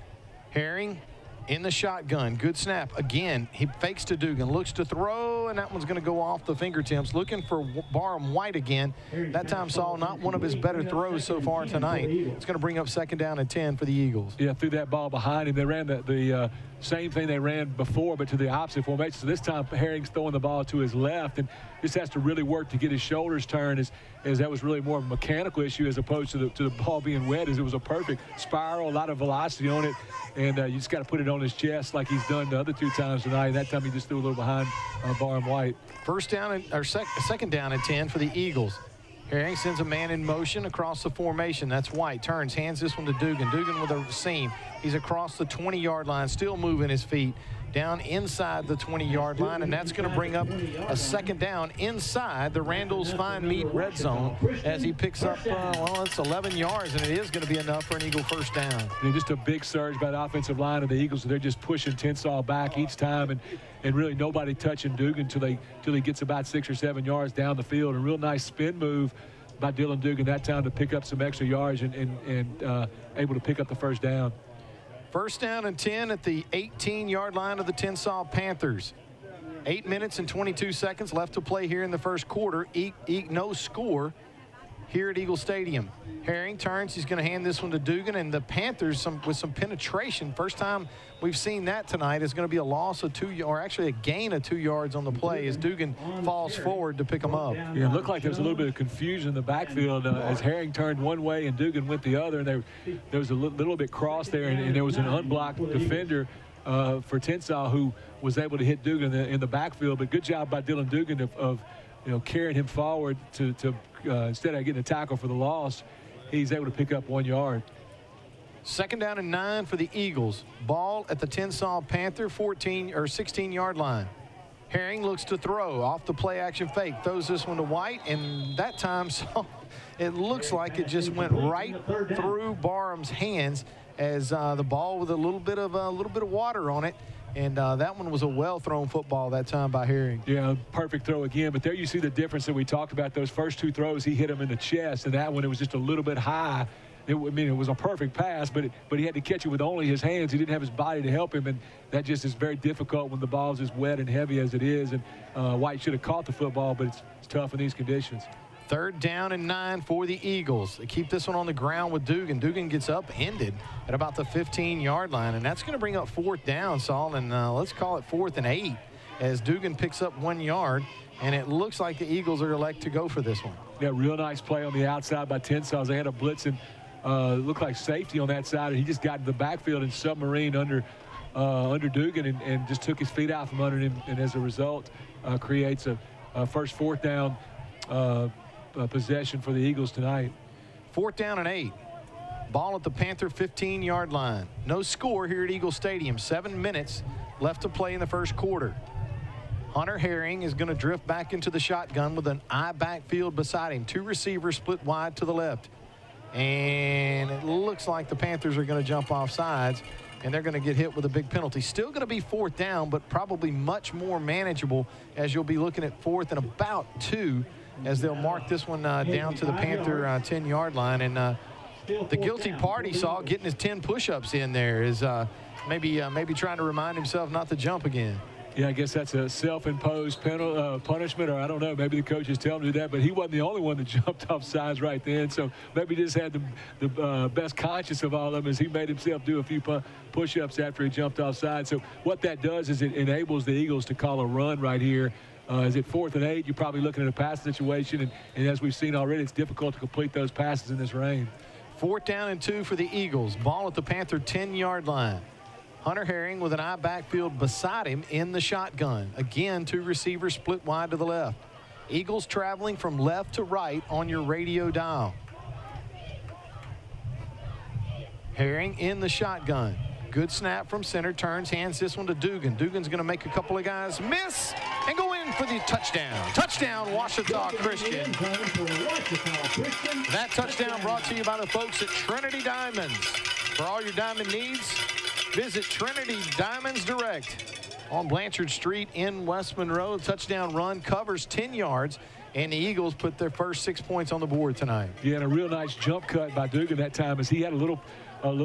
Herring in the shotgun. Good snap. Again, he fakes to Dugan, looks to throw, and that one's going to go off the fingertips. Looking for Barham White again. That time saw not one of his better throws so far tonight. It's going to bring up 2nd down and 10 for the Eagles. Yeah, threw that ball behind him. They ran the same thing they ran before, but to the opposite formation. So this time, Herring's throwing the ball to his left, and just has to really work to get his shoulders turned, as that was really more of a mechanical issue as opposed to the ball being wet, as it was a perfect spiral, a lot of velocity on it, and you just got to put it on his chest like he's done the other 2 times tonight. That time he just threw a little behind Barham White. Second down and 10 for the Eagles. Herring sends a man in motion across the formation. That's White. Turns, hands this one to Dugan. Dugan with a seam. He's across the 20-yard line, still moving his feet down inside the 20-yard line, and that's going to bring up a 2nd down inside the Randall's Fine Meat red zone as he picks up, it's 11 yards, and it is going to be enough for an Eagle first down. And just a big surge by the offensive line of the Eagles. They're just pushing Tensas back each time, and really nobody touching Dugan till he gets about 6 or 7 yards down the field. A real nice spin move by Dylan Dugan that time to pick up some extra yards and able to pick up the first down. First down and 10 at the 18-yard line of the Tensas Panthers. 8 minutes and 22 seconds left to play here in the first quarter. No score here at Eagle Stadium. Herring turns. He's going to hand this one to Dugan, and the Panthers with some penetration. First time we've seen that tonight is going to be a loss of 2, or actually a gain of 2 yards on the play as Dugan falls forward to pick him up. Yeah, it looked like there was a little bit of confusion in the backfield as Herring turned one way and Dugan went the other, and there was a little bit cross there, and there was an unblocked defender for Tensas who was able to hit Dugan in the backfield. But good job by Dylan Dugan of carrying him forward to instead of getting a tackle for the loss, he's able to pick up 1 yard. 2nd down and 9 for the Eagles. Ball at the Tensas Panther 16-yard line. Herring looks to throw off the play action fake, throws this one to White, and that time it looks like it just went right through Barham's hands as the ball with a little bit of water on it. And that one was a well-thrown football that time by Herring. Yeah, perfect throw again. But there you see the difference that we talked about. Those first 2 throws, he hit him in the chest, and that one, it was just a little bit high. It was a perfect pass, but he had to catch it with only his hands. He didn't have his body to help him, and that just is very difficult when the ball's as wet and heavy as it is. And White should have caught the football, but it's tough in these conditions. 3rd down and 9 for the Eagles. They keep this one on the ground with Dugan. Dugan gets upended at about the 15-yard line, and that's going to bring up 4th down, Saul, and let's call it 4th and 8 as Dugan picks up 1 yard, and it looks like the Eagles are elect to go for this one. Yeah, real nice play on the outside by Tensas. They had a blitz and looked like safety on that side, and he just got in the backfield and submarined under Dugan and just took his feet out from under him, and as a result creates a first 4th down possession for the Eagles tonight. 4th down and 8. Ball at the Panther 15-yard line. No score here at Eagle Stadium. 7 minutes left to play in the first quarter. Hunter Herring is going to drift back into the shotgun with an eye backfield beside him. 2 receivers split wide to the left. And it looks like the Panthers are going to jump off sides, and they're going to get hit with a big penalty. Still going to be 4th down, but probably much more manageable as you'll be looking at 4th and about 2 as they'll mark this one down to the Panther 10-yard line. And the guilty party, Saul, getting his 10 push-ups in there is maybe trying to remind himself not to jump again. Yeah, I guess that's a self-imposed punishment, or I don't know, maybe the coaches tell him to do that, but he wasn't the only one that jumped off sides right then, so maybe he just had the best conscience of all of them as he made himself do a few push-ups after he jumped off sides. So what that does is it enables the Eagles to call a run right here. Is it 4th and 8? You're probably looking at a pass situation, and as we've seen already, it's difficult to complete those passes in this rain. 4th down and 2 for the Eagles. Ball at the Panther 10-yard line. Hunter Herring with an eye backfield beside him in the shotgun. Again, 2 receivers split wide to the left. Eagles traveling from left to right on your radio dial. Herring in the shotgun. Good snap from center, turns, hands this one to Dugan. Dugan's going to make a couple of guys miss and go in for the touchdown. Touchdown, Ouachita Christian. That touchdown brought to you by the folks at Trinity Diamonds. For all your diamond needs, visit Trinity Diamonds Direct on Blanchard Street in West Monroe. Touchdown run covers 10 yards, and the Eagles put their first 6 points on the board tonight. Yeah, and a real nice jump cut by Dugan that time as he had a little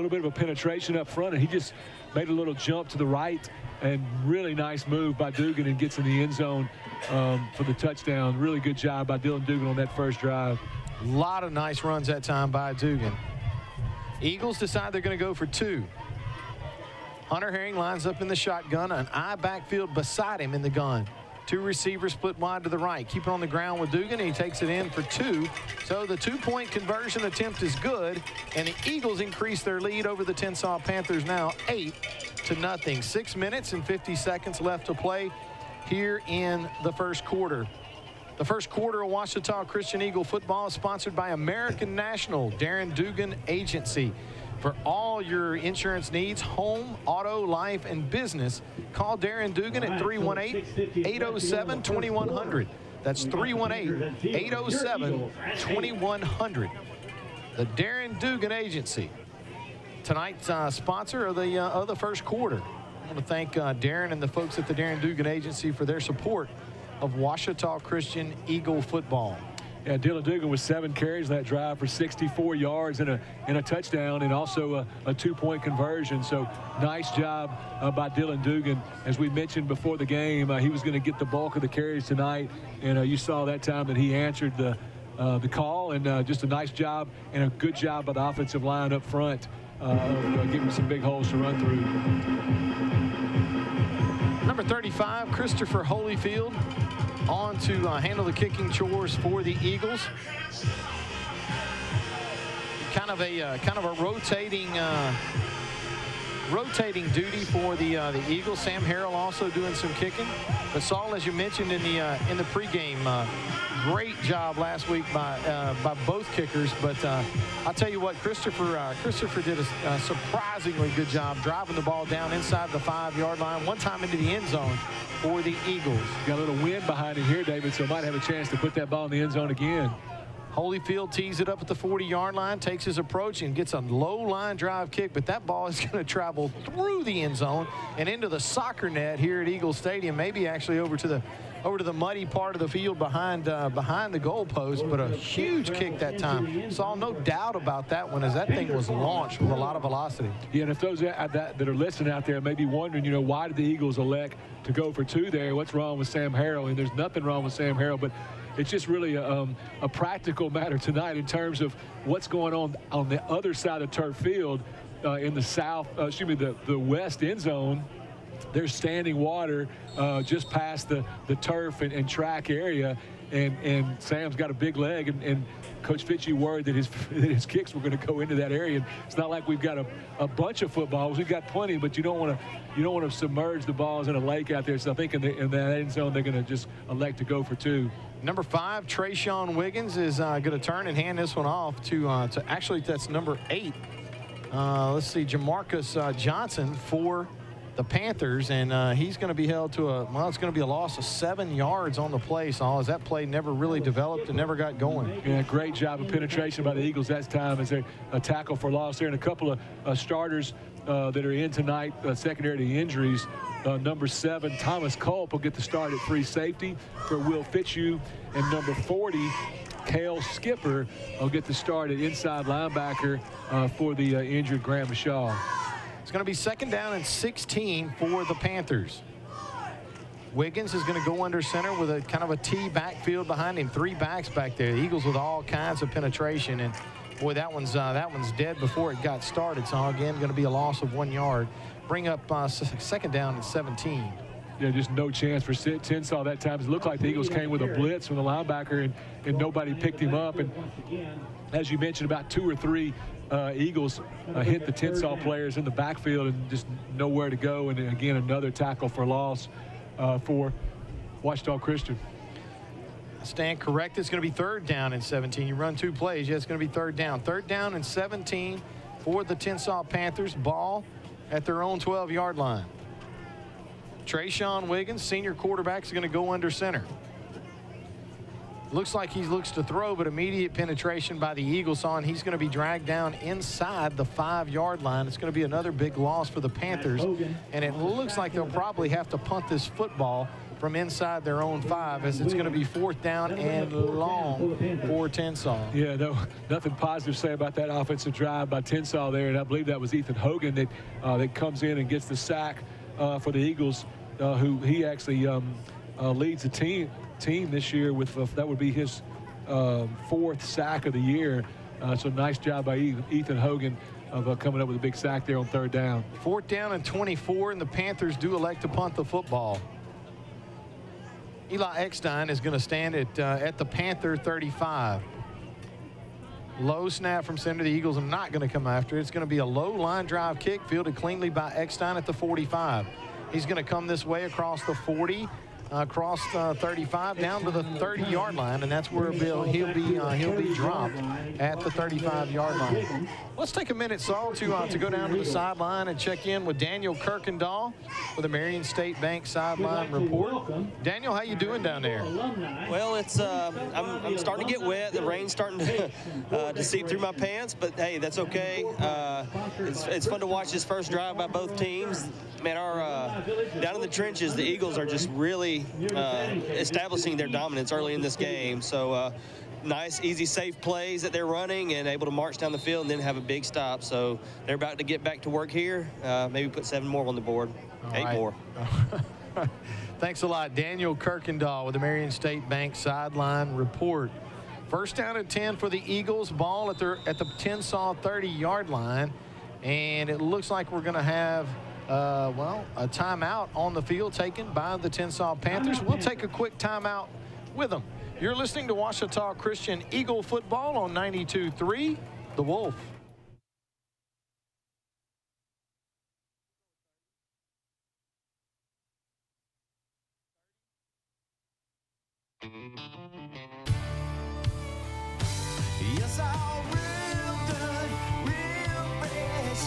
bit of a penetration up front, and he just made a little jump to the right, and really nice move by Dugan and gets in the end zone for the touchdown. Really good job by Dylan Dugan on that first drive. A lot of nice runs that time by Dugan. Eagles decide they're going to go for 2. Hunter Herring lines up in the shotgun, an eye backfield beside him in the gun. 2 receivers split wide to the right. Keep it on the ground with Dugan. He takes it in for 2. So the 2-point conversion attempt is good, and the Eagles increase their lead over the Tensas Panthers now 8-0. 6 minutes and 50 seconds left to play here in the first quarter. The first quarter of Ouachita Christian Eagle football is sponsored by American National Darren Dugan Agency. For all your insurance needs, home, auto, life, and business, call Darren Dugan at 318-807-2100. That's 318-807-2100. The Darren Dugan Agency. Tonight's sponsor of the first quarter. I want to thank Darren and the folks at the Darren Dugan Agency for their support of Ouachita Christian Eagle football. Yeah, Dylan Dugan with 7 carries in that drive for 64 yards and a touchdown, and also a 2-point conversion. So nice job by Dylan Dugan. As we mentioned before the game, he was going to get the bulk of the carries tonight, and you saw that time that he answered the call, and just a nice job and a good job by the offensive line up front of giving some big holes to run through. Number 35, Christopher Holyfield, on to handle the kicking chores for the Eagles. Kind of a rotating duty for the Eagles. Sam Harrell also doing some kicking. But Saul, as you mentioned in the pregame, great job last week by both kickers. But I'll tell you what, Christopher did a surprisingly good job driving the ball down inside the 5-yard line, one time into the end zone for the Eagles. Got a little wind behind him here, David, so might have a chance to put that ball in the end zone again. Holyfield tees it up at the 40-yard line, takes his approach, and gets a low-line drive kick, but that ball is going to travel through the end zone and into the soccer net here at Eagle Stadium, maybe actually over to the muddy part of the field behind the goalpost, but a huge kick that time. Saw no doubt about that one as that thing was launched with a lot of velocity. Yeah, and if those that are listening out there may be wondering, why did the Eagles elect to go for 2 there? What's wrong with Sam Harrell? And there's nothing wrong with Sam Harrell, but it's just really a practical matter tonight in terms of what's going on the other side of turf field in the west end zone. There's standing water just past the turf and track area, and Sam's got a big leg, and Coach Fitchie worried that his kicks were going to go into that area. And it's not like we've got a bunch of footballs. We've got plenty, but you don't want to submerge the balls in a lake out there. So I think in that end zone they're going to just elect to go for 2. Number 5, Trayshawn Wiggins is going to turn and hand this one off to actually that's number 8. Let's see, Jamarcus Johnson for the Panthers, and he's going to be held to it's going to be a loss of 7 yards on the play, Saul, as that play never really developed and never got going. Yeah, great job of penetration by the Eagles that time as a tackle for loss there, and a couple of starters that are in tonight, secondary to injuries. Number 7, Thomas Culp will get the start at free safety for Will Fitzhugh, and number 40, Cale Skipper will get the start at inside linebacker for the injured Graham Shaw. It's going to be 2nd down and 16 for the Panthers. Wiggins is going to go under center with a kind of a T backfield behind him. 3 backs back there. The Eagles with all kinds of penetration, and boy, that one's dead before it got started. So again, going to be a loss of 1 yard. Bring up 2nd down and 17. Yeah, just no chance for Tensas that time. It looked like the Eagles came with a blitz from the linebacker, and nobody picked him up. And as you mentioned, about 2 or 3 Eagles hit the Tensas players in the backfield and just nowhere to go. And again, another tackle for loss for Ouachita Christian. Stand correct. It's going to be 3rd down and 17. You run 2 plays. Yeah, it's going to be 3rd down. 3rd down and 17. for the Tensas Panthers. Ball at their own 12-yard line. Trayshawn Wiggins, senior quarterback, is going to go under center. Looks like he looks to throw, but immediate penetration by the Eagles on. He's going to be dragged down inside the 5-yard line. It's going to be another big loss for the Panthers. And it looks like they'll probably have to punt this football from inside their own 5, as it's going to be 4th down and long for Tensas. Yeah, no, nothing positive to say about that offensive drive by Tensas there. And I believe that was Ethan Hogan that comes in and gets the sack for the Eagles, who he actually leads the team this year with that would be his 4th sack of the year. So nice job by Ethan Hogan of coming up with a big sack there on 3rd down. 4th down and 24, and the Panthers do elect to punt the football. Eli Eckstein is going to stand at the Panther 35. Low snap from center. The Eagles are not going to come after it. It's going to be a low line drive kick fielded cleanly by Eckstein at the 45. He's going to come this way across the 40, across 35 down to the 30-yard line, and that's where he'll be dropped at the 35-yard line. Let's take a minute, Saul, to go down to the sideline and check in with Daniel Kirkendall with the Marion State Bank sideline report. Daniel, how you doing down there? Well, it's I'm starting to get wet. The rain's starting to seep through my pants, but hey, that's okay. It's fun to watch this first drive by both teams. Man, our down in the trenches, the Eagles are just really establishing their dominance early in this game. So nice, easy, safe plays that they're running and able to march down the field and then have a big stop. So they're about to get back to work here. Maybe put 7 more on the board, 8 more. Thanks a lot, Daniel Kirkendall with the Marion State Bank sideline report. 1st down and 10 for the Eagles. Ball at the Tensas 30-yard line, and it looks like we're going to have a timeout on the field taken by the Tensas Panthers. We'll take a quick timeout with them. You're listening to Ouachita Christian Eagle football on 92.3 The Wolf. Yes, all real good, real fresh.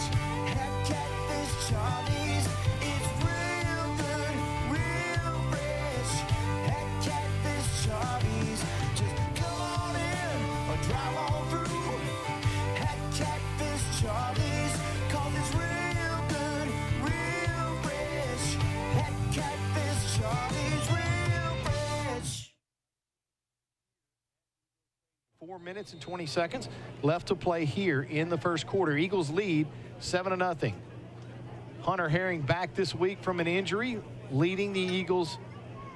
Had catfish Charlie's. It's real good, real fresh. Had catfish Charlie's. Just come on in or drive on through. Had catfish Charlie's. 'Cause it's real good, real fresh. Had catfish Charlie's, real fresh. 4 minutes and 20 seconds left to play here in the first quarter. Eagles lead 7-0. Hunter Herring back this week from an injury, leading the Eagles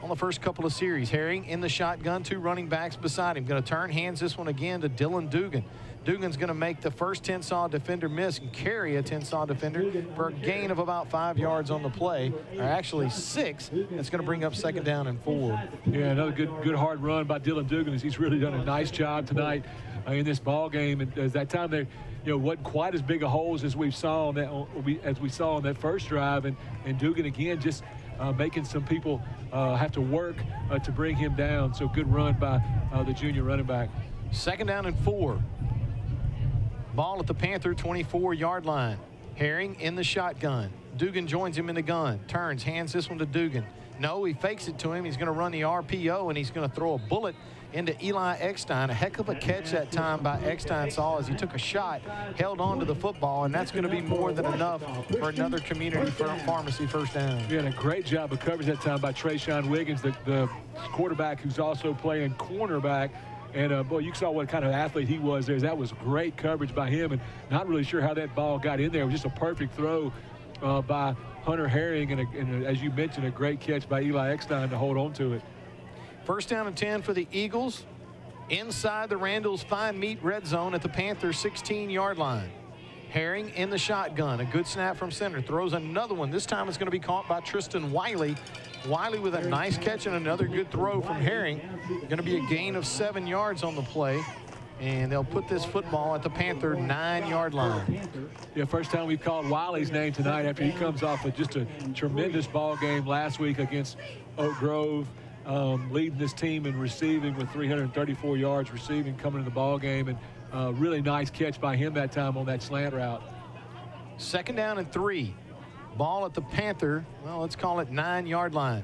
on the first couple of series. Herring in the shotgun, 2 running backs beside him. Going to turn, hands this one again to Dylan Dugan. Dugan's going to make the first Tensas defender miss and carry a Tensas defender for a gain of about 5 yards on the play, or actually 6. That's going to bring up 2nd down and 4. Yeah, another good hard run by Dylan Dugan. He's really done a nice job tonight in this ball game. And at that time, there wasn't quite as big a holes as we saw on that first drive. And Dugan again just making some people have to work to bring him down. So good run by the junior running back. 2nd down and 4. Ball at the Panther 24-yard line. Herring in the shotgun. Dugan joins him in the gun. Turns, hands this one to Dugan. No, he fakes it to him. He's going to run the RPO, and he's going to throw a bullet into Eli Eckstein. A heck of a catch that time by Eckstein, Saul, as he took a shot, held on to the football, and that's going to be more than enough for another community pharmacy first down. Yeah, and a great job of coverage that time by Trayshawn Wiggins, the quarterback who's also playing cornerback. And, boy, you saw what kind of athlete he was there. That was great coverage by him, and not really sure how that ball got in there. It was just a perfect throw by Hunter Herring, and as you mentioned, a great catch by Eli Eckstein to hold on to it. 1st down and 10 for the Eagles. Inside the Randall's Fine Meat red zone at the Panthers' 16-yard line. Herring in the shotgun. A good snap from center. Throws another one. This time it's going to be caught by Tristan Wiley. Wiley with a nice catch and another good throw from Herring. Going to be a gain of 7 yards on the play. And they'll put this football at the Panther 9-yard line. Yeah, first time we've called Wiley's name tonight after he comes off of just a tremendous ball game last week against Oak Grove. leading this team in receiving with 334 yards receiving coming into the ball game, and really nice catch by him that time on that slant route. 2nd down and 3. Ball at the Panther, well, let's call it 9-yard line.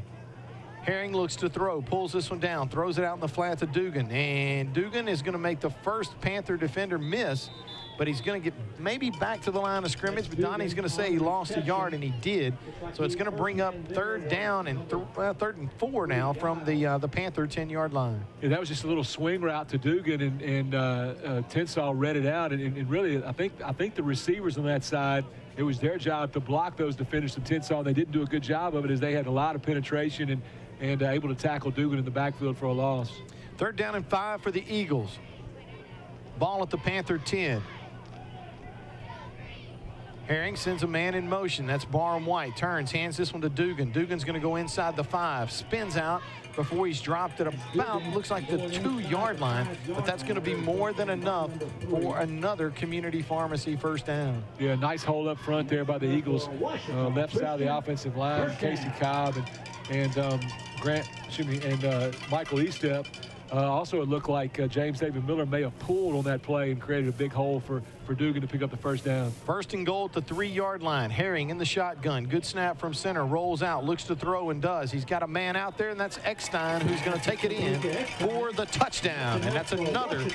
Herring looks to throw, pulls this one down, throws it out in the flat to Dugan. And Dugan is going to make the first Panther defender miss, but he's going to get maybe back to the line of scrimmage. But Donnie's going to say he lost a yard, and he did. So it's going to bring up 3rd down and 3rd and 4 now from the Panther 10-yard line. Yeah, that was just a little swing route to Dugan, and Tensas read it out. And really, I think the receivers on that side, it was their job to block those defenders from Tensas. They didn't do a good job of it, as they had a lot of penetration and able to tackle Dugan in the backfield for a loss. 3rd down and 5 for the Eagles. Ball at the Panther 10. Herring sends a man in motion. That's Barham White. Turns, hands this one to Dugan. Dugan's going to go inside the 5. Spins out before he's dropped at about, looks like the 2-yard line. But that's going to be more than enough for another Community Pharmacy first down. Yeah, nice hole up front there by the Eagles. Left side of the offensive line, Casey Cobb and Michael Estep. Also, it looked like James David Miller may have pulled on that play and created a big hole for Dugan to pick up the first down. 1st and goal at the 3-yard line. Herring in the shotgun. Good snap from center. Rolls out. Looks to throw and does. He's got a man out there, and that's Eckstein, who's going to take it in for the touchdown. And that's another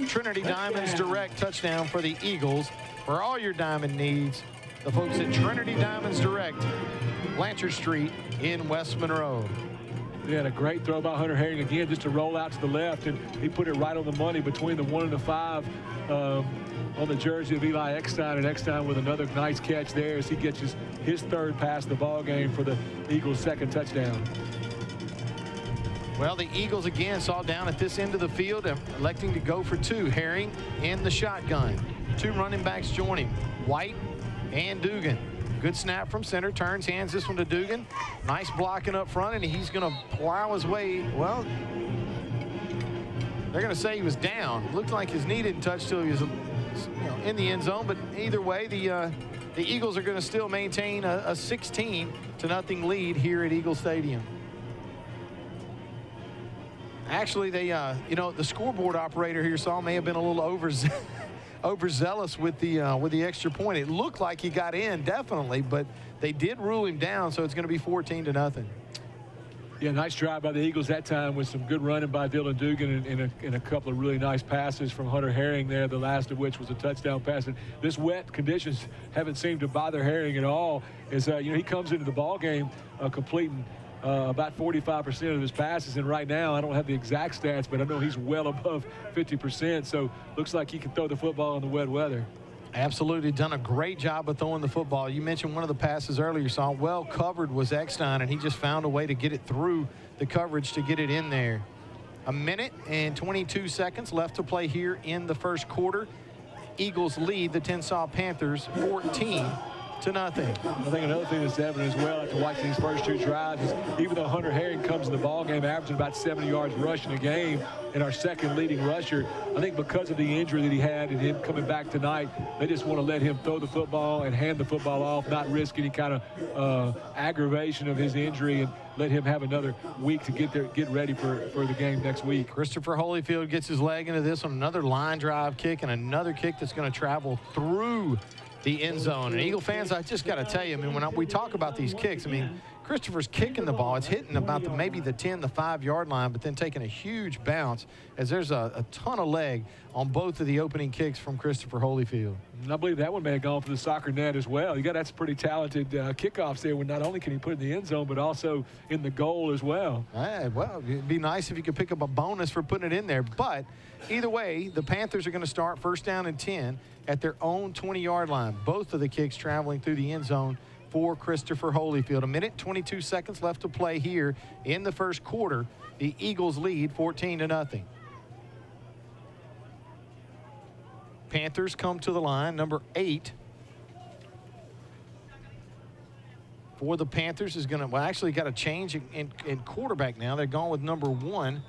Trinity Diamonds Direct touchdown for the Eagles. For all your diamond needs, the folks at Trinity Diamonds Direct, Blanchard Street in West Monroe. He had a great throw by Hunter Herring again, just to roll out to the left, and he put it right on the money between the 1 and the 5 on the jersey of Eli Eckstein, and Eckstein with another nice catch there as he gets his 3rd pass of the ball game for the Eagles' 2nd touchdown. Well, the Eagles again saw down at this end of the field, electing to go for 2. Herring in the shotgun. 2 running backs join him, White and Dugan. Good snap from center, turns, hands this one to Dugan. Nice blocking up front, and he's going to plow his way. Well, they're going to say he was down. Looked like his knee didn't touch till he was in the end zone, but either way, the Eagles are going to still maintain a 16-0 lead here at Eagle Stadium. Actually, they, the scoreboard operator here saw may have been a little overzealous with the extra point. It looked like he got in, definitely, but they did rule him down, so it's going to be 14-0. Yeah, nice drive by the Eagles that time with some good running by Dylan Dugan and a couple of really nice passes from Hunter Herring there, the last of which was a touchdown pass. And this wet conditions haven't seemed to bother Herring at all. As he comes into the ball game completing about 45% of his passes, and right now I don't have the exact stats, but I know he's well above 50%. So looks like he can throw the football in the wet weather. Absolutely done a great job of throwing the football. You mentioned one of the passes earlier, saw well covered was Eckstein, and he just found a way to get it through the coverage to get it in there. 1 minute and 22 seconds left to play here in the first quarter. Eagles lead the Tensas Panthers 14-0. I think another thing that's evident as well after watching these first 2 drives is even though Hunter Herring comes in the ball game averaging about 70 yards rushing a game and our 2nd leading rusher, I think because of the injury that he had and him coming back tonight, they just want to let him throw the football and hand the football off, not risk any kind of aggravation of his injury, and let him have another week to get ready for the game next week. Christopher Holyfield gets his leg into this on another line drive kick and another kick that's going to travel through the end zone. And Eagle fans, I just got to tell you, I mean, when we talk about these kicks, I mean, Christopher's kicking the ball. It's hitting about maybe the 10, the 5-yard line, but then taking a huge bounce as there's a ton of leg on both of the opening kicks from Christopher Holyfield. And I believe that one may have gone for the soccer net as well. That's pretty talented kickoffs there, when not only can he put it in the end zone, but also in the goal as well. Well, it'd be nice if you could pick up a bonus for putting it in there. But either way, the Panthers are going to start 1st down and 10 at their own 20-yard line. Both of the kicks traveling through the end zone for Christopher Holyfield. 1 minute, 22 seconds left to play here in the first quarter. The Eagles lead 14-0. Panthers come to the line, number 8. For the Panthers is going to, actually got a change in quarterback now. They're going with number 1,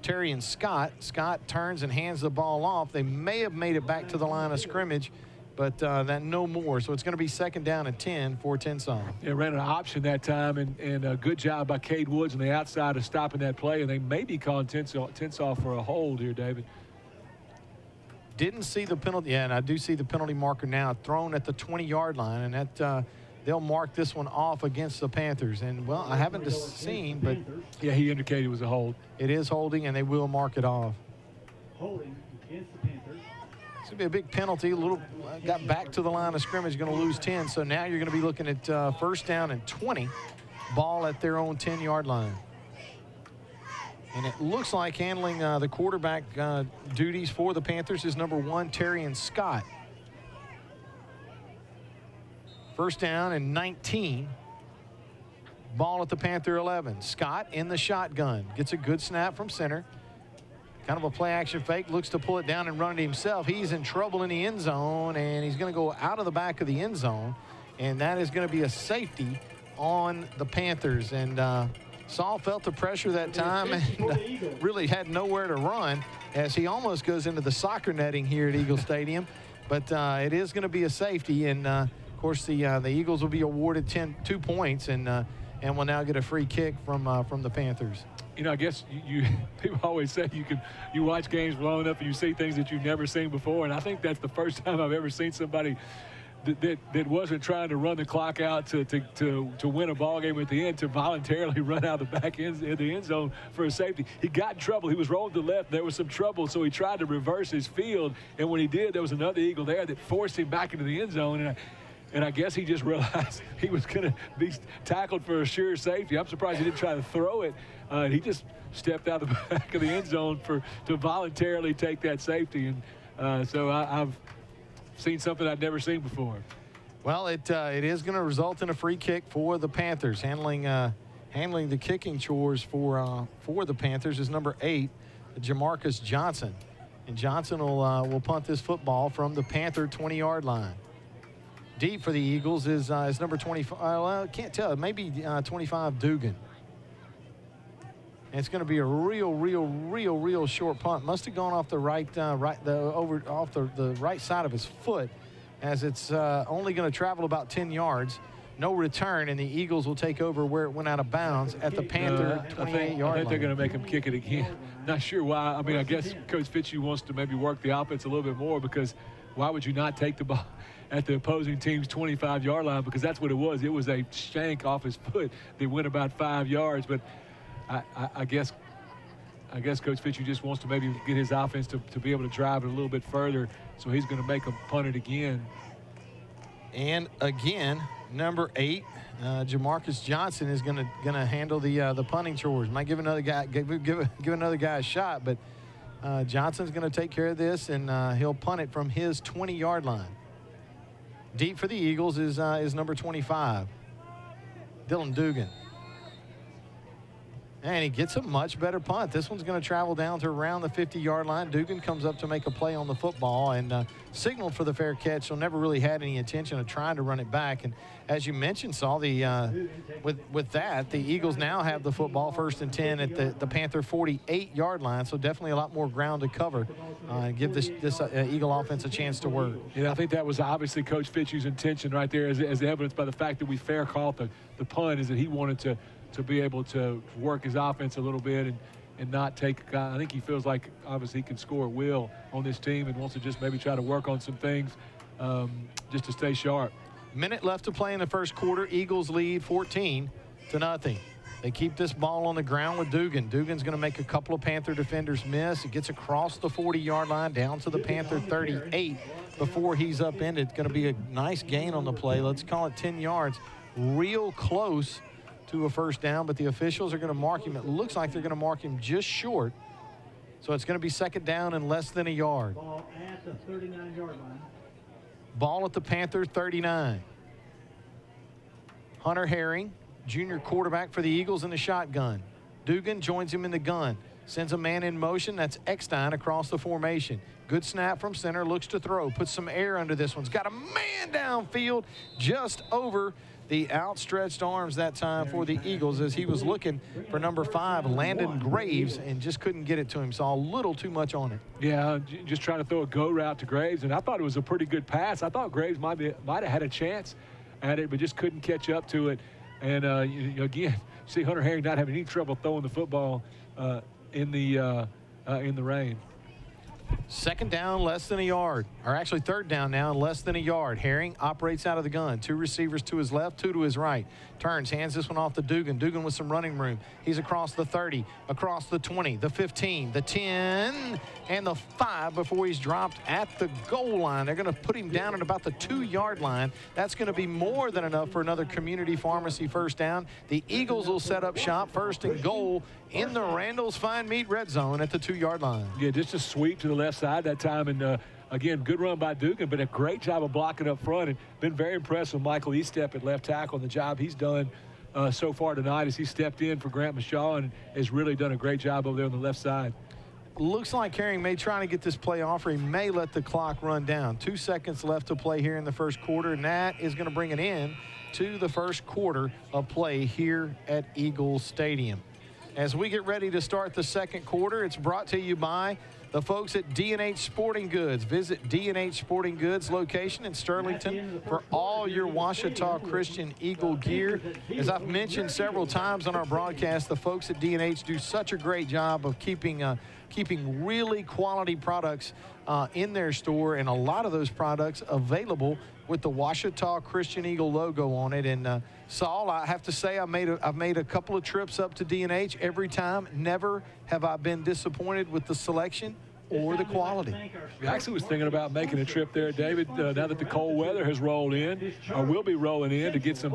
Terrian Scott. Scott turns and hands the ball off. They may have made it back to the line of scrimmage but that no more. So it's going to be 2nd down and 10 for Tensas. They ran an option that time, and a good job by Cade Woods on the outside of stopping that play, and they may be calling Tensas for a hold here, David. Didn't see the penalty. Yeah, and I do see the penalty marker now thrown at the 20-yard line, and that they'll mark this one off against the Panthers. And, well, I haven't seen, but yeah, he indicated it was a hold. It is holding, and they will mark it off. Holding against the Panthers. It's going to be a big penalty. A little got back to the line of scrimmage, going to lose 10. So now you're going to be looking at 1st down and 20, ball at their own 10-yard line. And it looks like handling the quarterback duties for the Panthers is number 1, Terrian Scott. 1st down and 19. Ball at the Panther 11. Scott in the shotgun. Gets a good snap from center. Kind of a play-action fake. Looks to pull it down and run it himself. He's in trouble in the end zone, and he's going to go out of the back of the end zone. And that is going to be a safety on the Panthers. And Saul felt the pressure that time and really had nowhere to run as he almost goes into the soccer netting here at Eagle Stadium. But it is going to be a safety. And, of course, the Eagles will be awarded 2 points and will now get a free kick from the Panthers. You know, I guess people always say you watch games long enough and you see things that you've never seen before, and I think that's the first time I've ever seen somebody that wasn't trying to run the clock out to win a ball game at the end to voluntarily run out the back end of the end zone for a safety. He got in trouble. He was rolled to the left. There was some trouble, so he tried to reverse his field, and when he did, there was another Eagle there that forced him back into the end zone. And I guess he just realized he was going to be tackled for a sure safety. I'm surprised he didn't try to throw it. He just stepped out the back of the end zone to voluntarily take that safety. And so I've seen something I'd never seen before. Well, it is going to result in a free kick for the Panthers. Handling the kicking chores for the Panthers is number 8, Jamarcus Johnson. And Johnson will punt this football from the Panther 20-yard line. Deep for the Eagles is number 25. I can't tell. Maybe 25 Dugan. And it's going to be a real short punt. Must have gone off the right side of his foot, as it's only going to travel about 10 yards. No return, and the Eagles will take over where it went out of bounds at the Panther 28-yard line. I think they're going to make him kick it again. Not sure why. I mean, I guess Coach Fitzhugh wants to maybe work the offense a little bit more, because why would you not take the ball at the opposing team's 25-yard line? Because that's what it was. It was a shank off his foot that went about 5 yards. But I guess Coach Fitzhugh just wants to maybe get his offense to be able to drive it a little bit further. So he's going to make him punt it again. And again, number 8, Jamarcus Johnson is going to handle the punting chores. Might give another guy a shot, but Johnson's going to take care of this, and he'll punt it from his 20-yard line. Deep for the Eagles is number 25, Dylan Dugan. And he gets a much better punt. This one's going to travel down to around the 50-yard line. Dugan comes up to make a play on the football and signaled for the fair catch, so never really had any intention of trying to run it back. And as you mentioned, Saul, with that, the Eagles now have the football 1st and 10 at the Panther 48-yard line, so definitely a lot more ground to cover and give this Eagle offense a chance to work. Yeah, I think that was obviously Coach Fitzhugh's intention right there, as evidenced by the fact that we fair called the punt, is that he wanted to be able to work his offense a little bit and not take a guy. I think he feels like obviously he can score at will on this team and wants to just maybe try to work on some things just to stay sharp. Minute left to play in the first quarter. Eagles lead 14-0. They keep this ball on the ground with Dugan. Dugan's going to make a couple of Panther defenders miss. It gets across the 40-yard line down to the Panther 38 before he's upended. It's going to be a nice gain on the play. Let's call it 10 yards. Real close to a first down, but the officials are going to mark him. It looks like they're going to mark him just short. So it's going to be 2nd down and less than a yard. Ball at the 39-yard line. Ball at the Panther 39. Hunter Herring, junior quarterback for the Eagles, in the shotgun. Dugan joins him in the gun. Sends a man in motion. That's Eckstein across the formation. Good snap from center. Looks to throw. Puts some air under this one. He's got a man downfield just over the outstretched arms that time for the Eagles as he was looking for number 5, Landon Graves, and just couldn't get it to him. Saw a little too much on it. Yeah, just trying to throw a go route to Graves, and I thought it was a pretty good pass. I thought Graves might have had a chance at it, but just couldn't catch up to it. And again, see Hunter Herring not having any trouble throwing the football in the rain. Second down, less than a yard. Or actually third down now, less than a yard. Herring operates out of the gun. 2 receivers to his left, 2 to his right. Turns, hands this one off to Dugan. Dugan with some running room. He's across the 30, across the 20, the 15, the 10, and the 5 before he's dropped at the goal line. They're going to put him down at about the 2-yard line. That's going to be more than enough for another community pharmacy first down. The Eagles will set up shop, first and goal in the Randall's Fine Meat red zone at the 2-yard line. Yeah, just a sweep to the left side that time. And again, good run by Dugan, but a great job of blocking up front. And been very impressed with Michael Eastep at left tackle and the job he's done so far tonight as he stepped in for Grant Mishaw and has really done a great job over there on the left side. Looks like Herring may try to get this play off, or he may let the clock run down. 2 seconds left to play here in the first quarter, and that is going to bring it in to the first quarter of play here at Eagles Stadium. As we get ready to start the second quarter, it's brought to you by the folks at D&H Sporting Goods. Visit D&H Sporting Goods location in Sterlington for all your Ouachita Christian Eagle gear. As I've mentioned several times on our broadcast, the folks at D&H do such a great job of keeping really quality products in their store, and a lot of those products available with the Ouachita Christian Eagle logo on it. And Saul, I have to say I've made a couple of trips up to D&H. Every time, never have I been disappointed with the selection or the quality. I actually was thinking about making a trip there, David, now that the cold weather has rolled in, or will be rolling in, to get some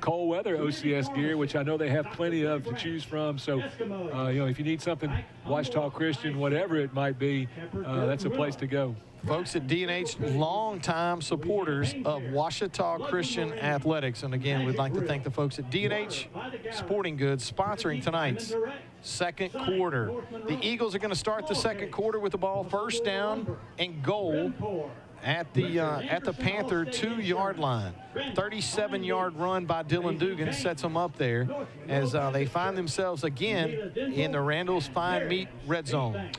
cold weather OCS gear, which I know they have plenty of to choose from. So, if you need something, Ouachita Christian, whatever it might be, that's a place to go. Folks at D&H, longtime supporters of Ouachita Christian Athletics. And again, we'd like to thank the folks at D&H Sporting Goods sponsoring tonight's second quarter. The Eagles are going to start the second quarter with the ball first down and goal at the Panther 2-yard line. 37-yard run by Dylan Dugan sets them up there as they find themselves again in the Randall's Fine Meat red zone.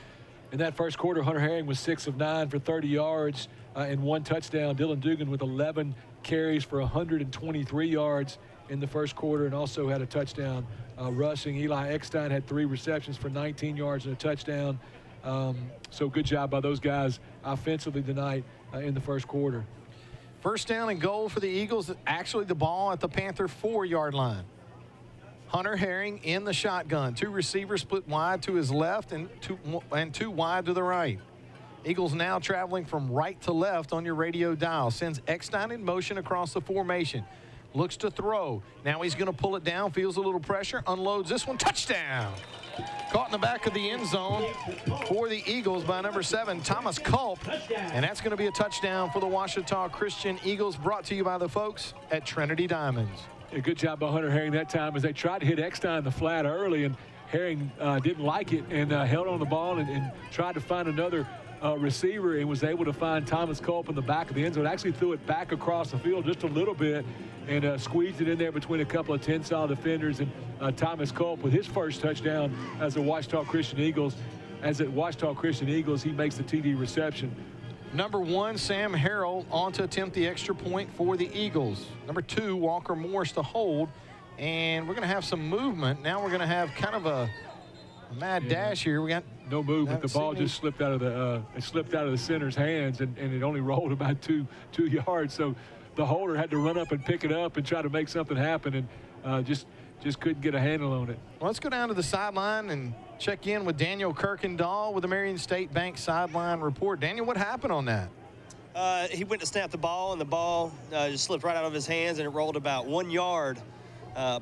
In that first quarter, Hunter Herring was 6 of 9 for 30 yards and 1 touchdown. Dylan Dugan with 11 carries for 123 yards in the first quarter, and also had a touchdown rushing. Eli Eckstein had 3 receptions for 19 yards and a touchdown. So good job by those guys offensively tonight in the first quarter. First down and goal for the Eagles. Actually, the ball at the Panther 4-yard line. Hunter Herring in the shotgun. 2 receivers split wide to his left and two wide to the right. Eagles now traveling from right to left on your radio dial. Sends Eckstein in motion across the formation. Looks to throw. Now he's going to pull it down. Feels a little pressure. Unloads this one. Touchdown. Caught in the back of the end zone for the Eagles by number 7, Thomas Culp. And that's going to be a touchdown for the Ouachita Christian Eagles, brought to you by the folks at Trinity Diamonds. A good job by Hunter Herring that time as they tried to hit Eckstein in the flat early, and Herring didn't like it and held on the ball and tried to find another receiver, and was able to find Thomas Culp in the back of the end zone. Actually threw it back across the field just a little bit and squeezed it in there between a couple of Tensas defenders, and Thomas Culp with his first touchdown as the Ouachita Christian Eagles. As at Ouachita Christian Eagles, he makes the TD reception. Number 1, Sam Harrell on to attempt the extra point for the Eagles. Number 2, Walker Morris to hold. And we're going to have some movement. Now we're going to have kind of a mad dash here. We got no movement. The ball just slipped out of the center's hands, and it only rolled about two yards. So the holder had to run up and pick it up and try to make something happen, and just couldn't get a handle on it. Well, let's go down to the sideline and check in with Daniel Kirkendall with the Marion State Bank sideline report. Daniel, what happened on that? He went to snap the ball, and the ball just slipped right out of his hands, and it rolled about 1 yard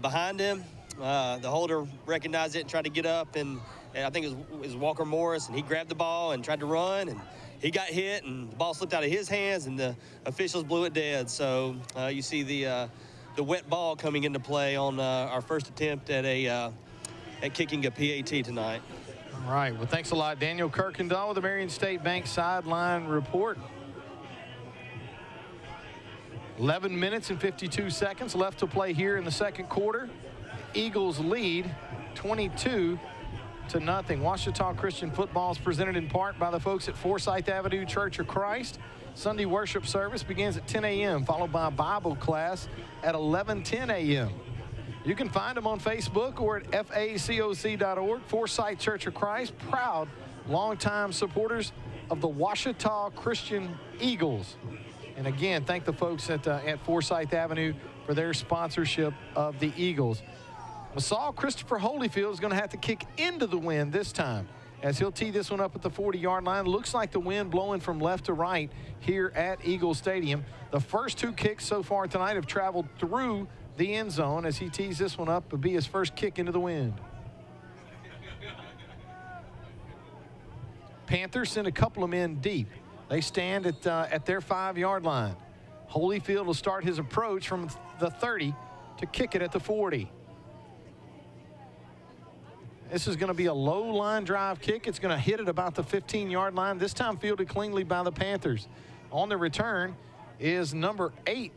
behind him. The holder recognized it and tried to get up, and I think it was Walker Morris, and he grabbed the ball and tried to run, and he got hit, and the ball slipped out of his hands, and the officials blew it dead. So you see the wet ball coming into play on our first attempt at kicking a PAT tonight. All right. Well, thanks a lot, Daniel Kirkendall with the Marion State Bank sideline report. 11 minutes and 52 seconds left to play here in the second quarter. Eagles lead 22-0. Ouachita Christian football is presented in part by the folks at Forsyth Avenue Church of Christ. Sunday worship service begins at 10 a.m., followed by a Bible class at 11:10 a.m. You can find them on Facebook or at facoc.org. Forsyth Church of Christ, proud longtime supporters of the Ouachita Christian Eagles. And again, thank the folks at Forsyth Avenue for their sponsorship of the Eagles. Massaw Christopher Holyfield is going to have to kick into the wind this time as he'll tee this one up at the 40-yard line. Looks like the wind blowing from left to right here at Eagle Stadium. The first two kicks so far tonight have traveled through the end zone as he tees this one up. It'll be his first kick into the wind. Panthers send a couple of men deep. They stand at their 5-yard line. Holyfield will start his approach from the 30 to kick it at the 40. This is going to be a low line drive kick. It's going to hit at about the 15-yard line. This time fielded cleanly by the Panthers. On the return is number 8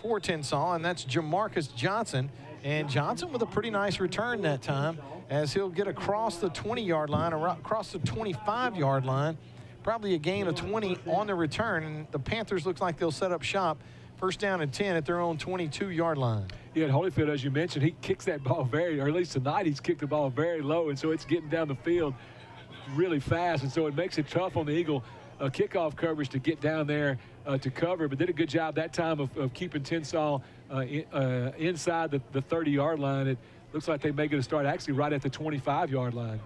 for Tensas, and that's Jamarcus Johnson. And Johnson with a pretty nice return that time as he'll get across the 20-yard line, or across the 25-yard line. Probably a gain of 20 on the return, and the Panthers looks like they'll set up shop. First down and 10 at their own 22-yard line. Yeah, and Holyfield, as you mentioned, he kicks that ball or at least tonight he's kicked the ball very low, and so it's getting down the field really fast, and so it makes it tough on the Eagle kickoff coverage to get down there to cover, but did a good job that time of keeping Tensas inside the 30-yard line. It looks like they may get a start actually right at the 25-yard line.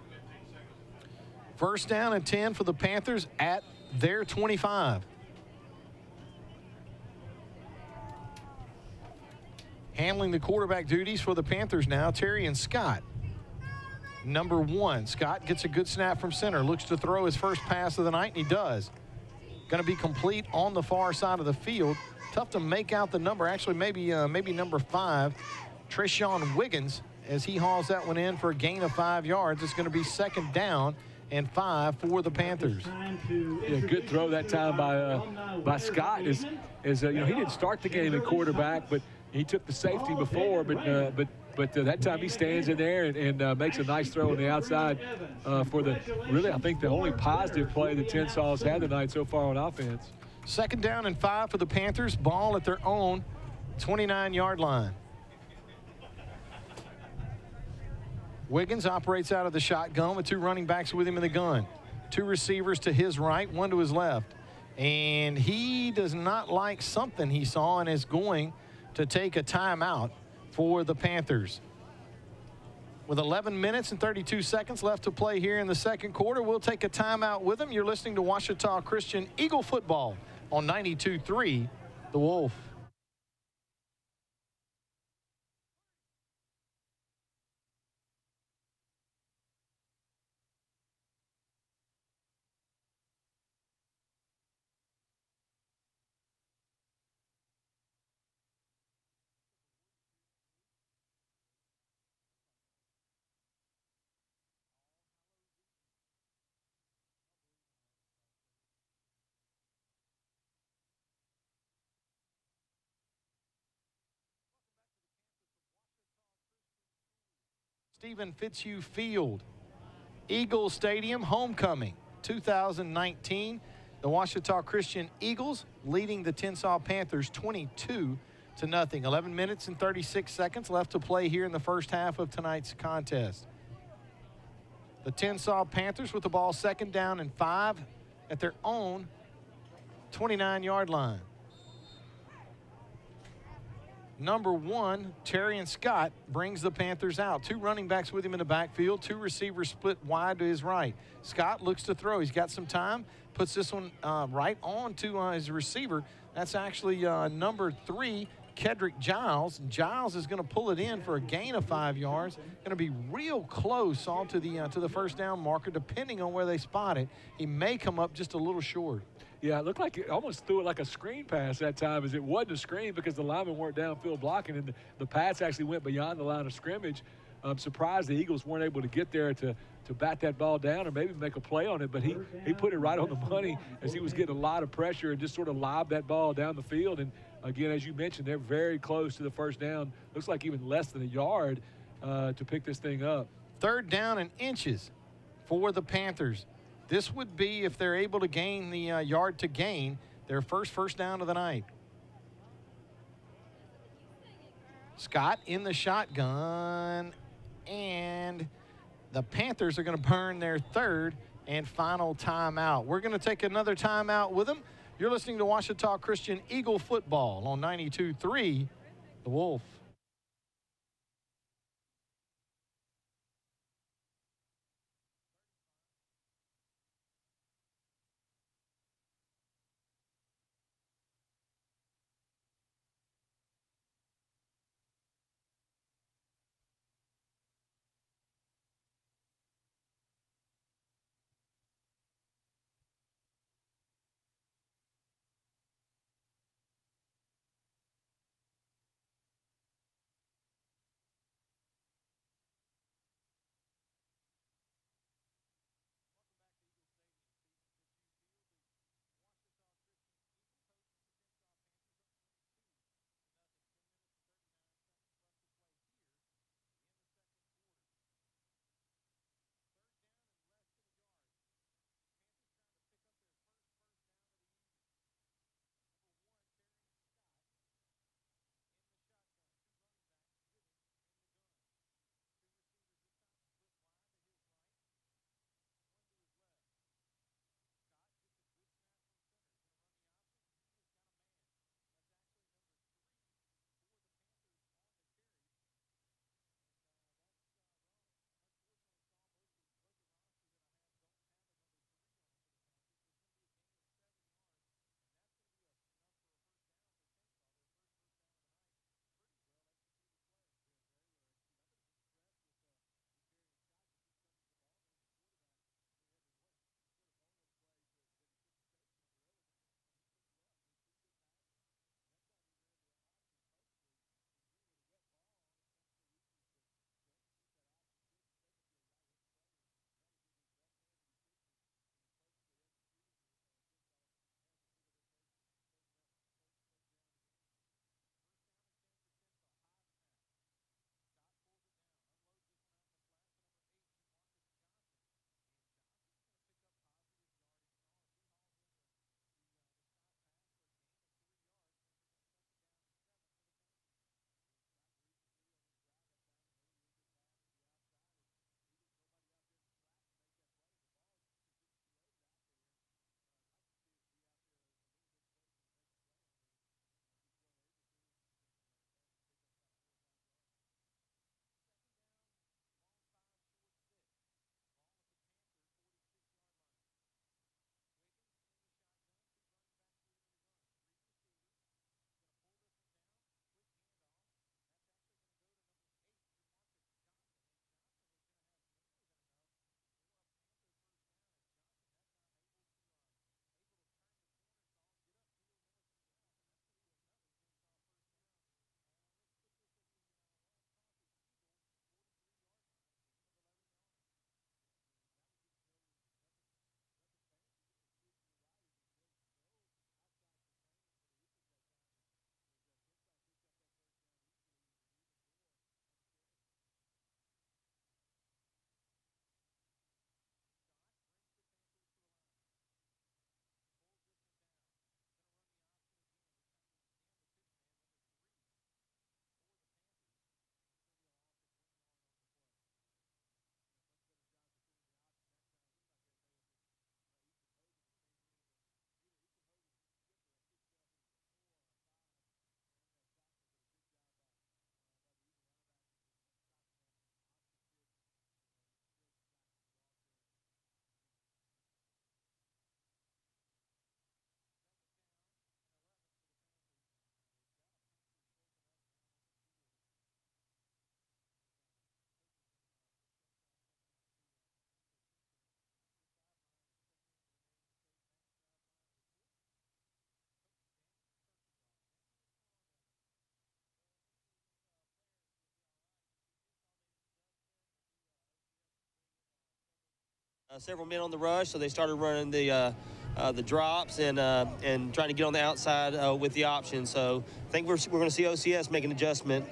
First down and 10 for the Panthers at their 25. Handling the quarterback duties for the Panthers now, Terry and Scott. Number 1, Scott gets a good snap from center, looks to throw his first pass of the night, and he does. Going to be complete on the far side of the field. Tough to make out the number. Actually, maybe number 5, Treshawn Wiggins, as he hauls that one in for a gain of 5 yards. It's going to be second down and 5 for the Panthers. Yeah, good throw that time by Scott. Is he didn't start the game at quarterback, but he took the safety before, but that time he stands in there and makes a nice throw on the outside for I think the only positive play that Tensas had tonight so far on offense. Second down and 5 for the Panthers. Ball at their own 29-yard line. Wiggins operates out of the shotgun with 2 running backs with him in the gun. 2 receivers to his right, 1 to his left. And he does not like something he saw and is going to take a timeout for the Panthers. With 11 minutes and 32 seconds left to play here in the second quarter, we'll take a timeout with them. You're listening to Ouachita Christian Eagle football on 92.3 The Wolf. Stephen Fitzhugh Field, Eagle Stadium, homecoming 2019. The Ouachita Christian Eagles leading the Tensas Panthers 22-0. 11 minutes and 36 seconds left to play here in the first half of tonight's contest. The Tensas Panthers with the ball second down and 5 at their own 29-yard line. Number 1, Terry and Scott, brings the Panthers out. 2 running backs with him in the backfield, 2 receivers split wide to his right. Scott looks to throw. He's got some time, puts this one right on to his receiver. That's actually number 3, Kedrick Giles. Giles is going to pull it in for a gain of 5 yards. Going to be real close on to the first down marker, depending on where they spot it. He may come up just a little short. Yeah, it looked like it almost threw it like a screen pass that time, as it wasn't a screen because the linemen weren't downfield blocking, and the pass actually went beyond the line of scrimmage. I'm surprised the Eagles weren't able to get there to bat that ball down or maybe make a play on it, but he put it right on the money as he was getting a lot of pressure and just sort of lobbed that ball down the field. And again, as you mentioned, they're very close to the first down. Looks like even less than a yard to pick this thing up. 3rd down and inches for the Panthers. This would be, if they're able to gain the yard to gain, their first down of the night. Scott in the shotgun, and the Panthers are going to burn their 3rd and final timeout. We're going to take another timeout with them. You're listening to Ouachita Christian Eagle Football on 92.3 The Wolf. Several men on the rush, so they started running the drops and trying to get on the outside with the option. So I think we're going to see OCS make an adjustment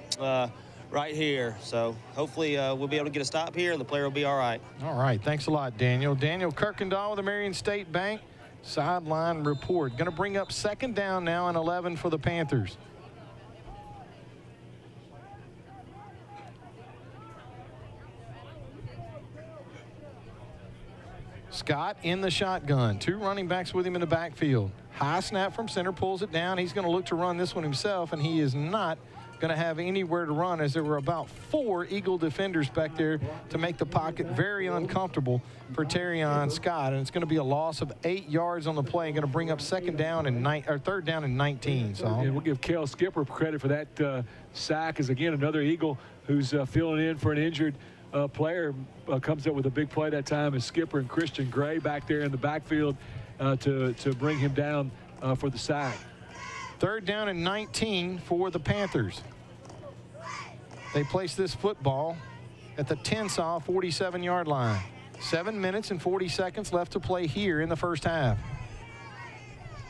right here. So hopefully we'll be able to get a stop here and the player will be all right. All right, thanks a lot, Daniel. Daniel Kirkendall with the Marion State Bank sideline report. Going to bring up 2nd down now and 11 for the Panthers. Scott in the shotgun. 2 running backs with him in the backfield. High snap from center, pulls it down. He's going to look to run this one himself, and he is not going to have anywhere to run, as there were about 4 Eagle defenders back there to make the pocket very uncomfortable for Terrion Scott. And it's going to be a loss of 8 yards on the play, and going to bring up 3rd down and 19. So and we'll give Kel Skipper credit for that sack, as again another Eagle who's filling in for an injured player comes up with a big play that time is Skipper and Christian Gray back there in the backfield to bring him down for the sack. 3rd down and 19 for the Panthers. They place this football at the Tensas 47-yard line. 7 minutes and 40 seconds left to play here in the first half.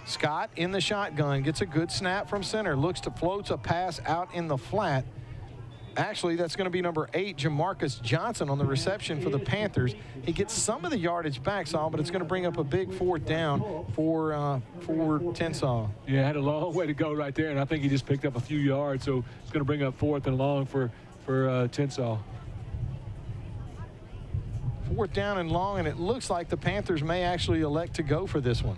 Scott in the shotgun, gets a good snap from center, looks to floats a pass out in the flat. Actually, that's going to be number 8, Jamarcus Johnson, on the reception for the Panthers. He gets some of the yardage back, Saul, but it's going to bring up a big 4th down for Tensas. Yeah, had a long way to go right there, and I think he just picked up a few yards, so it's going to bring up 4th and long for Tensas. 4th down and long, and it looks like the Panthers may actually elect to go for this one.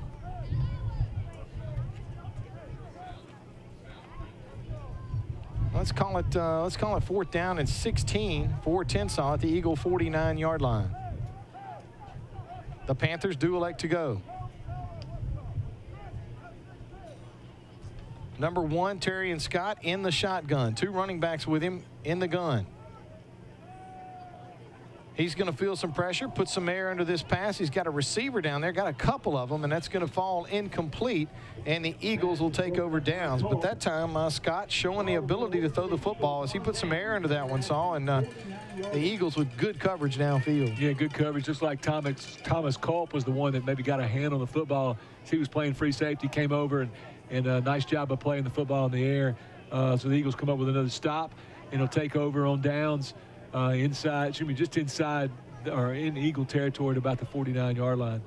Let's call it 4th down and 16 for Tensas at the Eagle 49-yard line. The Panthers do elect to go. Number 1, Terrion Scott in the shotgun. 2 running backs with him in the gun. He's going to feel some pressure, put some air under this pass. He's got a receiver down there, got a couple of them, and that's going to fall incomplete, and the Eagles will take over downs. But that time, Scott showing the ability to throw the football as he put some air into that one, Saul, and the Eagles with good coverage downfield. Yeah, good coverage, just like Thomas Culp was the one that maybe got a hand on the football. He was playing free safety, came over, and a nice job of playing the football in the air. So the Eagles come up with another stop, and he'll take over on downs. Just inside or in Eagle territory at about the 49-yard line.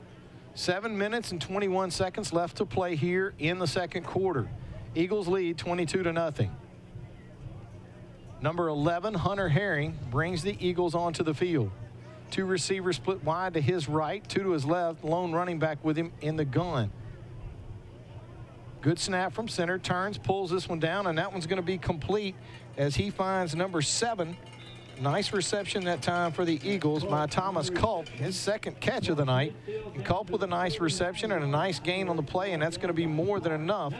7 minutes and 21 seconds left to play here in the second quarter. Eagles lead 22-0. Number 11, Hunter Herring, brings the Eagles onto the field. 2 receivers split wide to his right, 2 to his left, lone running back with him in the gun. Good snap from center, turns, pulls this one down, and that one's going to be complete as he finds number 7. Nice reception that time for the Eagles by Thomas Culp, his 2nd catch of the night. And Culp with a nice reception and a nice gain on the play, and that's going to be more than enough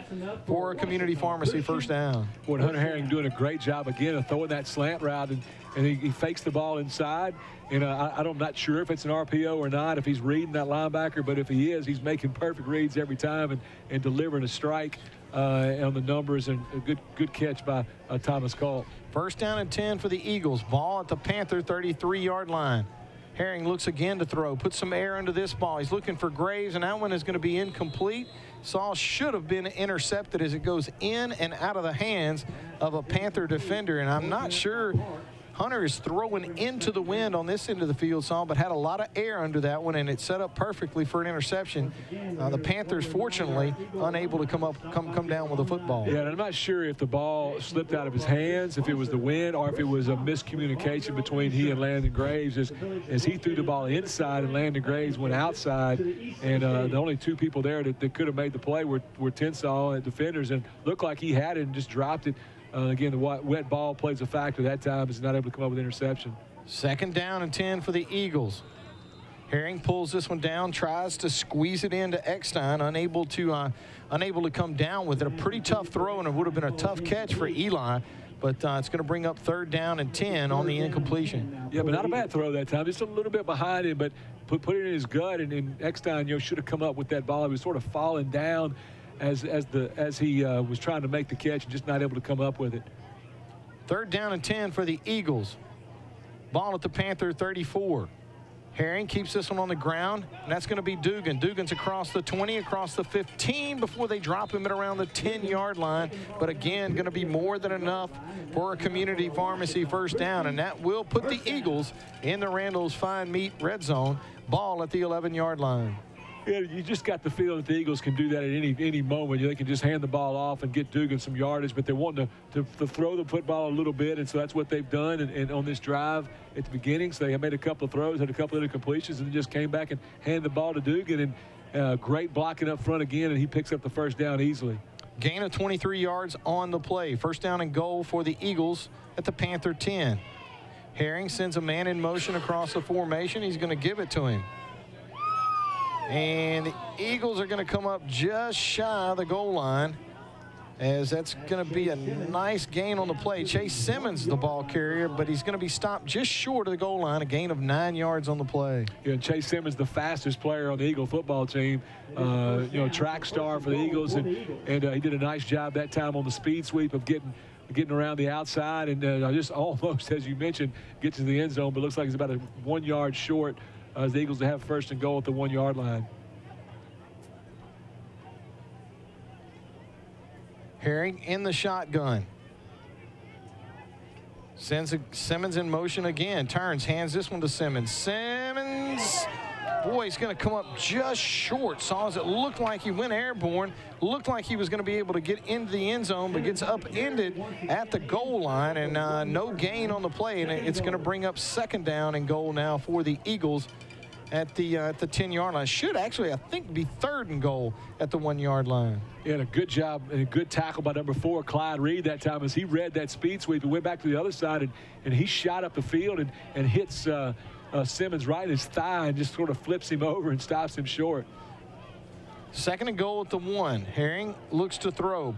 for a community pharmacy first down. Boy, Hunter Herring doing a great job again of throwing that slant route, and he fakes the ball inside. And I'm not sure if it's an RPO or not, if he's reading that linebacker, but if he is, he's making perfect reads every time and delivering a strike on the numbers, and a good catch by Thomas Culp. First down and 10 for the Eagles. Ball at the Panther 33-yard line. Herring looks again to throw. Puts some air into this ball. He's looking for Graves, and that one is going to be incomplete. Saul should have been intercepted as it goes in and out of the hands of a Panther defender, and I'm not sure Hunter is throwing into the wind on this end of the field, Saul, but had a lot of air under that one, and it set up perfectly for an interception. The Panthers, fortunately, unable to come down with the football. Yeah, and I'm not sure if the ball slipped out of his hands, if it was the wind, or if it was a miscommunication between he and Landon Graves as he threw the ball inside and Landon Graves went outside. And the only 2 people there that could have made the play were Tensas defenders, and looked like he had it and just dropped it. Again, the wet ball plays a factor that time. Is not able to come up with interception. 2nd down and 10 for the Eagles. Herring pulls this one down, tries to squeeze it into Eckstein, unable to come down with it. A pretty tough throw, and it would have been a tough catch for Eli, but it's going to bring up 3rd down and 10 on the incompletion. Yeah, but not a bad throw that time. Just a little bit behind him, but put it in his gut, and Eckstein should have come up with that ball. He was sort of falling down as he was trying to make the catch and just not able to come up with it. 3rd down and 10 for the Eagles. Ball at the Panther 34. Herring keeps this one on the ground, and that's going to be Dugan. Dugan's across the 20, across the 15 before they drop him at around the 10-yard line. But again, going to be more than enough for a community pharmacy first down, and that will put the Eagles in the Randall's Fine Meat red zone. Ball at the 11-yard line. Yeah, you just got the feel that the Eagles can do that at any moment. They can just hand the ball off and get Dugan some yardage, but they're wanting to throw the football a little bit, and so that's what they've done and on this drive at the beginning. So they made a couple of throws, had a couple of other completions, and just came back and handed the ball to Dugan, and great blocking up front again, and he picks up the first down easily. Gain of 23 yards on the play. First down and goal for the Eagles at the Panther 10. Herring sends a man in motion across the formation. He's going to give it to him. And the Eagles are going to come up just shy of the goal line, as that's going to be a nice gain on the play. Chase Simmons, the ball carrier, but he's going to be stopped just short of the goal line, a gain of 9 yards on the play. Yeah, and Chase Simmons, the fastest player on the Eagle football team, track star for the Eagles, and he did a nice job that time on the speed sweep of getting around the outside, and just almost, as you mentioned, get to the end zone, but looks like he's about a 1 yard short. As the Eagles to have first and goal at the 1 yard line. Herring in the shotgun. Sends Simmons in motion again. Turns, hands this one to Simmons. Simmons, boy, he's going to come up just short. Saw as it looked like he went airborne. Looked like he was going to be able to get into the end zone, but gets upended at the goal line, and no gain on the play. And it's going to bring up second down and goal now for the Eagles at the 10-yard line. Should actually, I think, be third and goal at the 1 yard line. Yeah, and a good job and a good tackle by number 4, Clyde Reed, that time, as he read that speed sweep and went back to the other side, and he shot up the field and hits Simmons right in his thigh and just sort of flips him over and stops him short. Second and goal at the 1. Herring looks to throw.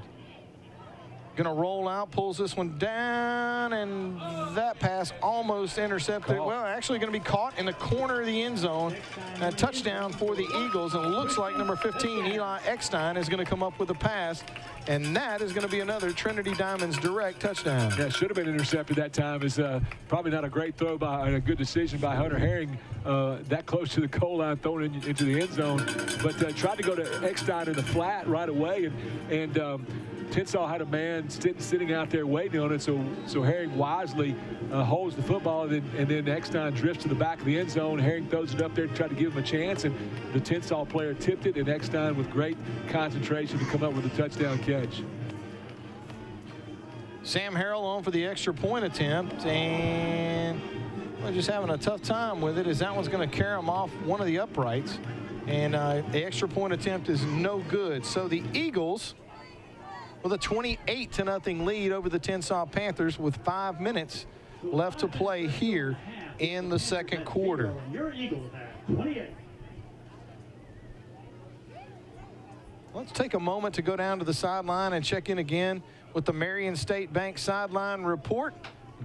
Going to roll out, pulls this one down, and that pass almost intercepted. Well, actually going to be caught in the corner of the end zone. A touchdown for the Eagles, and it looks like number 15, Eli Eckstein, is going to come up with a pass, and that is going to be another Trinity Diamonds direct touchdown. Yeah, should have been intercepted that time. Is probably not a great throw and a good decision by Hunter Herring, that close to the goal line, thrown into the end zone, but tried to go to Eckstein in the flat right away, and Tensas had a man sitting out there waiting on it, so Herring wisely holds the football, and then Eckstein drifts to the back of the end zone. Herring throws it up there to try to give him a chance, and the Tensas player tipped it, and Eckstein with great concentration to come up with a touchdown catch. Sam Harrell on for the extra point attempt, and we're just having a tough time with it, as that one's going to carry him off one of the uprights, and the extra point attempt is no good. So the Eagles with a 28-0 lead over the Tensas Panthers with 5 minutes left to play here in the second quarter. Your Eagles have 28. Let's take a moment to go down to the sideline and check in again with the Marion State Bank sideline report.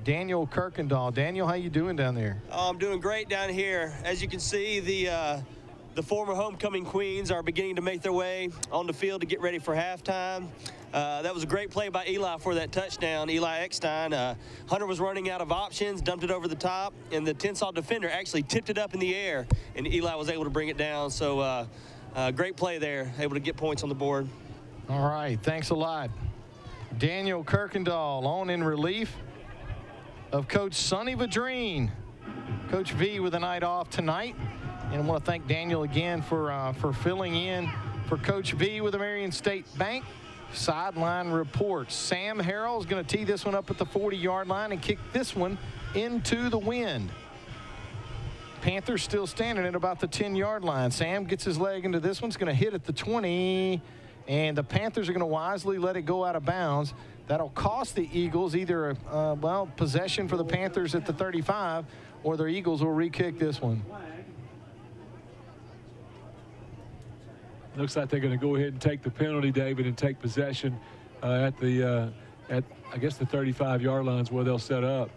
Daniel Kirkendall. Daniel, how you doing down there? Oh, I'm doing great down here. As you can see, the former homecoming Queens are beginning to make their way on the field to get ready for halftime. That was a great play by Eli for that touchdown, Eli Eckstein. Hunter was running out of options, dumped it over the top, and the Tensas defender actually tipped it up in the air, and Eli was able to bring it down. So great play there, able to get points on the board. All right, thanks a lot. Daniel Kirkendall on in relief of Coach Sonny Vadrine. Coach V with a night off tonight. And I want to thank Daniel again for filling in for Coach V with the Marion State Bank sideline report. Sam Harrell is going to tee this one up at the 40-yard line and kick this one into the wind. Panthers still standing at about the 10-yard line. Sam gets his leg into this one. It's going to hit at the 20, and the Panthers are going to wisely let it go out of bounds. That'll cost the Eagles either possession for the Panthers at the 35, or the Eagles will re-kick this one. Looks like they're going to go ahead and take the penalty, David, and take possession at I guess the 35-yard lines where they'll set up.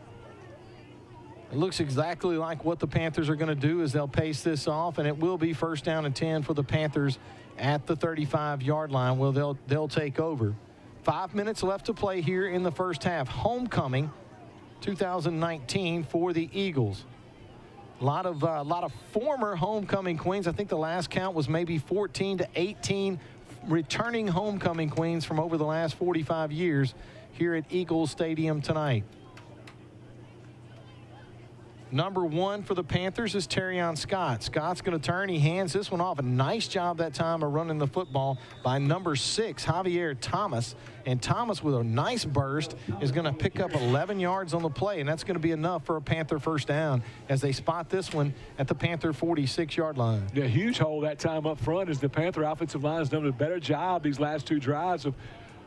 It looks exactly like what the Panthers are going to do, is they'll pace this off, and it will be first down and 10 for the Panthers at the 35-yard line. Well, they'll take over. 5 minutes left to play here in the first half. Homecoming 2019 for the Eagles. A lot of former homecoming queens. I think the last count was maybe 14 to 18 returning homecoming queens from over the last 45 years here at Eagles Stadium tonight. Number 1 for the Panthers is Terrion Scott. Scott's going to turn. He hands this one off. A nice job that time of running the football by number 6, Javier Thomas. And Thomas, with a nice burst, is going to pick up 11 yards on the play, and that's going to be enough for a Panther first down as they spot this one at the Panther 46-yard line. Yeah, huge hole that time up front as the Panther offensive line has done a better job these last 2 drives of,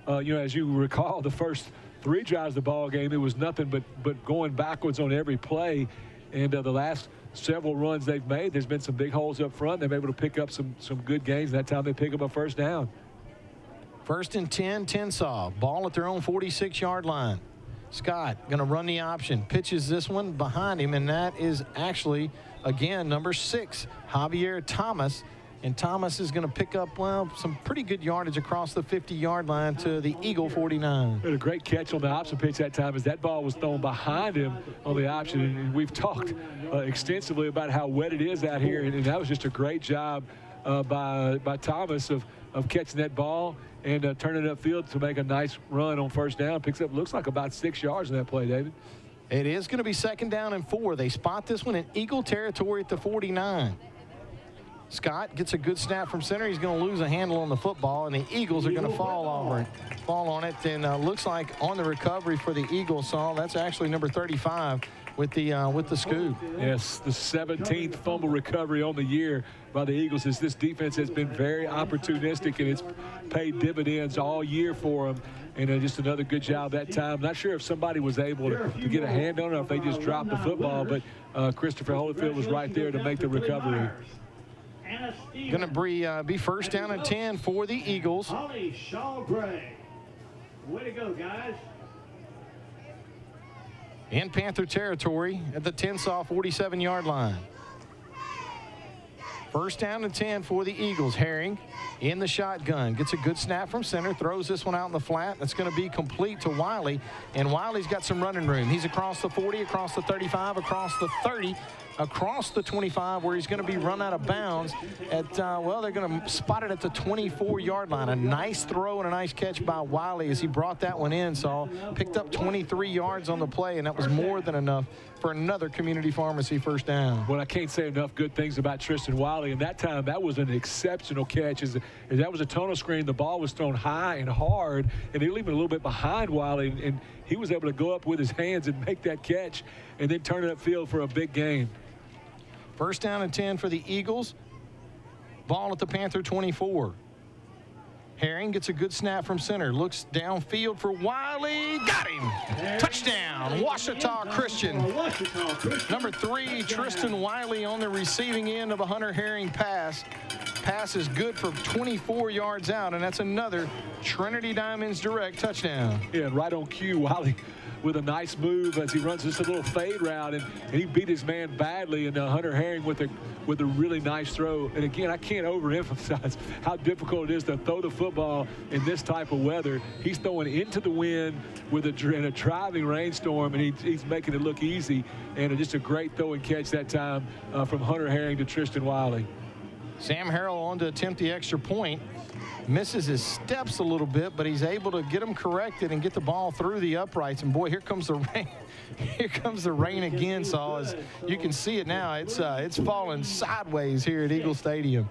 as you recall, the first 3 drives of the ball game, it was nothing but going backwards on every play. And the last several runs they've made, there's been some big holes up front. They've been able to pick up some good gains. That time they pick up a first down. 1st and 10, Tensas. Ball at their own 46-yard line. Scott going to run the option. Pitches this one behind him, and that is actually, again, number 6, Javier Thomas. And Thomas is going to pick up, well, some pretty good yardage across the 50-yard line to the Eagle 49. Had a great catch on the option pitch that time as that ball was thrown behind him on the option. And we've talked extensively about how wet it is out here. And that was just a great job by Thomas of catching that ball and turning it upfield to make a nice run on first down. Picks up, looks like about 6 yards in that play, David. It is going to be 2nd down and 4. They spot this one in Eagle territory at the 49. Scott gets a good snap from center. He's going to lose a handle on the football, and the Eagles are going to fall on it. And looks like on the recovery for the Eagles, Saul, that's actually number 35 with the scoop. Yes, the 17th fumble recovery on the year by the Eagles as this defense has been very opportunistic, and it's paid dividends all year for them. And just another good job that time. Not sure if somebody was able to get a hand on it or if they just dropped the football, but Christopher Holyfield was right there to make the recovery. Going to be 1st down and 10 for the Eagles. Holly Shaw Gray. Way to go, guys. In Panther territory at the Tensas 47-yard line. 1st down and 10 for the Eagles. Herring in the shotgun. Gets a good snap from center. Throws this one out in the flat. That's going to be complete to Wiley. And Wiley's got some running room. He's across the 40, across the 35, across the 30, across the 25, where he's going to be run out of bounds at, they're going to spot it at the 24-yard line. A nice throw and a nice catch by Wiley as he brought that one in. So picked up 23 yards on the play, and that was more than enough for another community pharmacy first down. Well, I can't say enough good things about Tristan Wiley. And that time, that was an exceptional catch. As that was a tunnel screen, the ball was thrown high and hard, and they were even a little bit behind Wiley, and he was able to go up with his hands and make that catch and then turn it upfield for a big gain. 1st down and 10 for the Eagles. Ball at the Panther 24. Herring gets a good snap from center. Looks downfield for Wiley. Got him. Touchdown, Ouachita Christian. Number 3, Tristan Wiley on the receiving end of a Hunter Herring pass. Pass is good for 24 yards out, and that's another Trinity Diamonds Direct touchdown. Yeah, and right on cue, Wiley with a nice move as he runs just a little fade route, and he beat his man badly, and Hunter Herring with a really nice throw. And again, I can't overemphasize how difficult it is to throw the football in this type of weather. He's throwing into the wind in a driving rainstorm, and he's making it look easy. And just a great throw and catch that time from Hunter Herring to Tristan Wiley. Sam Harrell on to attempt the extra point. Misses his steps a little bit, but he's able to get them corrected and get the ball through the uprights. And boy, here comes the rain. Here comes the rain again, Saul. As you can see it now, it's falling sideways here at Eagle Stadium.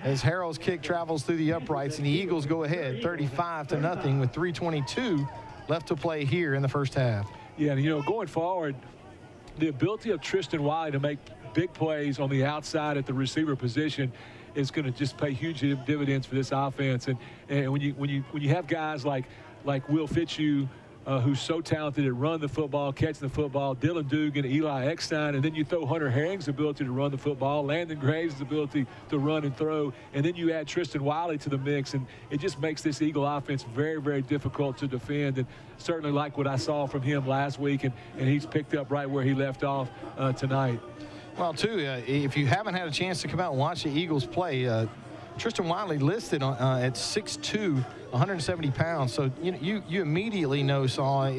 As Harrell's kick travels through the uprights, and the Eagles go ahead 35-0 with 3:22 left to play here in the first half. Yeah, and going forward, the ability of Tristan Wiley to make big plays on the outside at the receiver position is going to just pay huge dividends for this offense. And when you have guys like Will Fitzhugh, who's so talented at running the football, catching the football, Dylan Dugan, Eli Eckstein, and then you throw Hunter Herring's ability to run the football, Landon Graves' ability to run and throw, and then you add Tristan Wiley to the mix, and it just makes this Eagle offense very, very difficult to defend. And certainly like what I saw from him last week, and he's picked up right where he left off tonight. Well, too, if you haven't had a chance to come out and watch the Eagles play, Tristan Wiley listed at 6'2", 170 pounds. So you immediately know, Saul,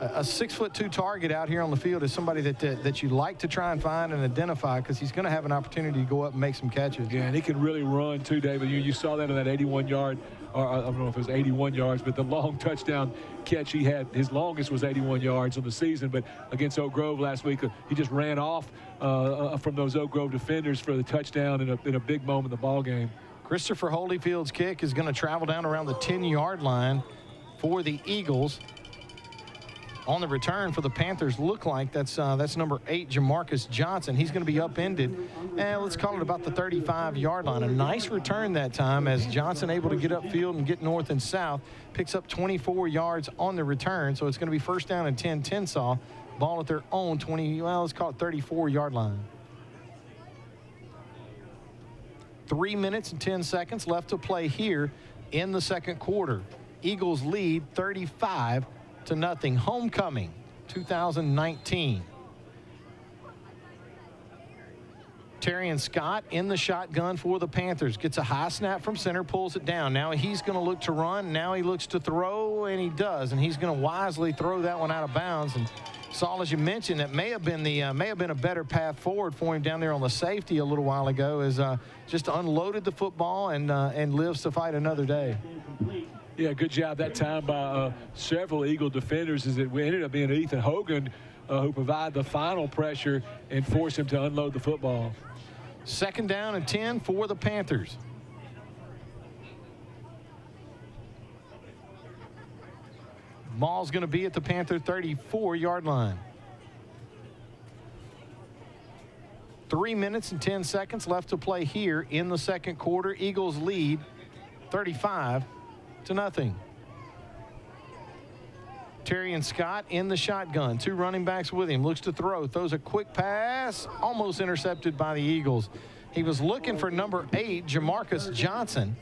a 6'2" target out here on the field is somebody that you like to try and find and identify, because he's going to have an opportunity to go up and make some catches. Yeah, and he can really run too, David. You saw that on that 81-yard, or I don't know if it was 81 yards, but the long touchdown catch he had, his longest was 81 yards on the season. But against Oak Grove last week, he just ran off from those Oak Grove defenders for the touchdown in a big moment in the ball game. Christopher Holyfield's kick is going to travel down around the 10-yard line for the Eagles. On the return for the Panthers, look like that's number 8, Jamarcus Johnson. He's going to be upended, and let's call it about the 35-yard line. A nice return that time, as Johnson able to get upfield and get north and south. Picks up 24 yards on the return, so it's going to be first down and 10, Tensas. Ball at their own 20, well, let's call it 34-yard line. 3 minutes and 10 seconds left to play here in the second quarter. Eagles lead 35-0. Homecoming 2019. Terrian Scott in the shotgun for the Panthers. Gets a high snap from center, pulls it down. Now he's going to look to run. Now he looks to throw, and he does. And he's going to wisely throw that one out of bounds. And Saul, as you mentioned, that may have been a better path forward for him down there on the safety a little while ago, as just unloaded the football and lives to fight another day. Yeah, good job that time by several Eagle defenders. As it ended up being Ethan Hogan who provided the final pressure and forced him to unload the football. Second down and 10 for the Panthers. Ball's going to be at the Panther 34-yard line. 3 minutes and 10 seconds left to play here in the second quarter. Eagles lead 35-0. Terrian Scott in the shotgun. 2 running backs with him. Looks to throw. Throws a quick pass. Almost intercepted by the Eagles. He was looking for number 8, Jamarcus Johnson,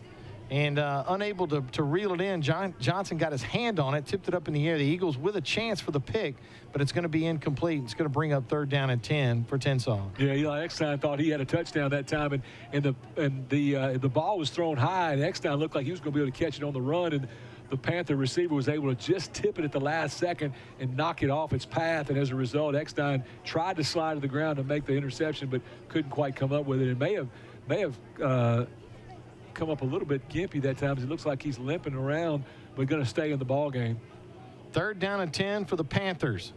and unable to reel it in. Johnson got his hand on it, tipped it up in the air. The Eagles with a chance for the pick, but it's going to be incomplete. It's going to bring up third down and 10 for Tensas. Yeah, Eli Eckstein thought he had a touchdown that time, and the ball was thrown high, and Eckstein looked like he was going to be able to catch it on the run, and the Panther receiver was able to just tip it at the last second and knock it off its path. And as a result, Eckstein tried to slide to the ground to make the interception, but couldn't quite come up with it. It may have come up a little bit gimpy that time, because it looks like he's limping around, but going to stay in the ball game. Third down and 10 for the Panthers.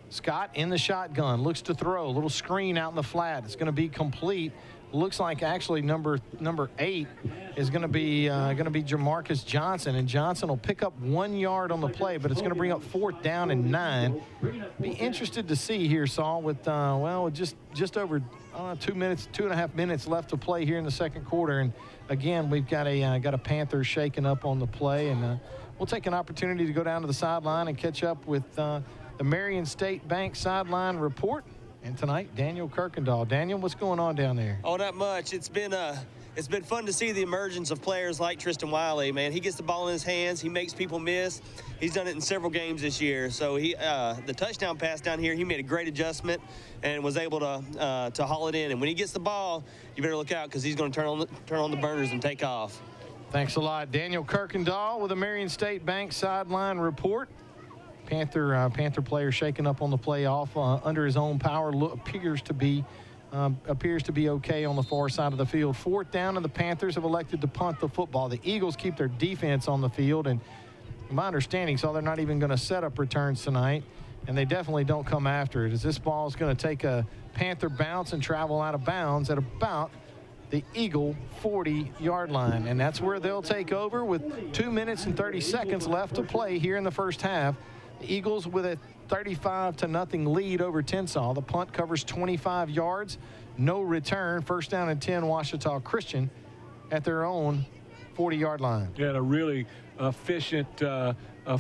Scott in the shotgun, looks to throw. A little screen out in the flat. It's going to be complete. Looks like actually number 8 is going to be Jamarcus Johnson, and Johnson will pick up 1 yard on the play, but it's going to bring up fourth down and 9. Be interested to see here, Saul, with just over 2.5 minutes left to play here in the second quarter, and again we've got a Panther shaking up on the play, and we'll take an opportunity to go down to the sideline and catch up with the Marion State Bank sideline report. And tonight, Daniel Kirkendall. Daniel, what's going on down there? Oh, not much. It's been fun to see the emergence of players like Tristan Wiley, man. He gets the ball in his hands. He makes people miss. He's done it in several games this year. So the touchdown pass down here, he made a great adjustment and was able to haul it in. And when he gets the ball, you better look out, because he's going to turn on the burners and take off. Thanks a lot, Daniel Kirkendall, with the Marion State Bank sideline report. Panther player shaking up on the play off under his own power. Appears to be okay on the far side of the field. Fourth down, and the Panthers have elected to punt the football. The Eagles keep their defense on the field, and my understanding, so they're not even going to set up returns tonight, and they definitely don't come after it, as this ball is going to take a Panther bounce and travel out of bounds at about the Eagle 40-yard line, and that's where they'll take over with 2 minutes and 30 seconds left to play here in the first half. The Eagles with a 35-0 lead over Tensas. The punt covers 25 yards, no return. First down and 10, Ouachita Christian at their own 40-yard line. Yeah, and a really efficient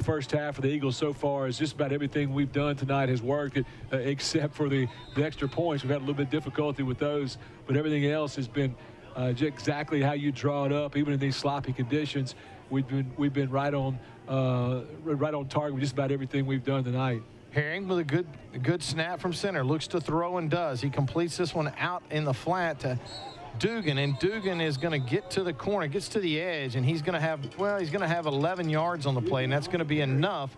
first half for the Eagles so far. Is just about everything we've done tonight has worked, except for the extra points. We've had a little bit of difficulty with those, but everything else has been exactly how you draw it up, even in these sloppy conditions. We've been right on target with just about everything we've done tonight. Herring with a good snap from center, looks to throw and does. He completes this one out in the flat to Dugan, and Dugan is going to get to the corner, gets to the edge, and he's going to have 11 yards on the play, and that's going to be enough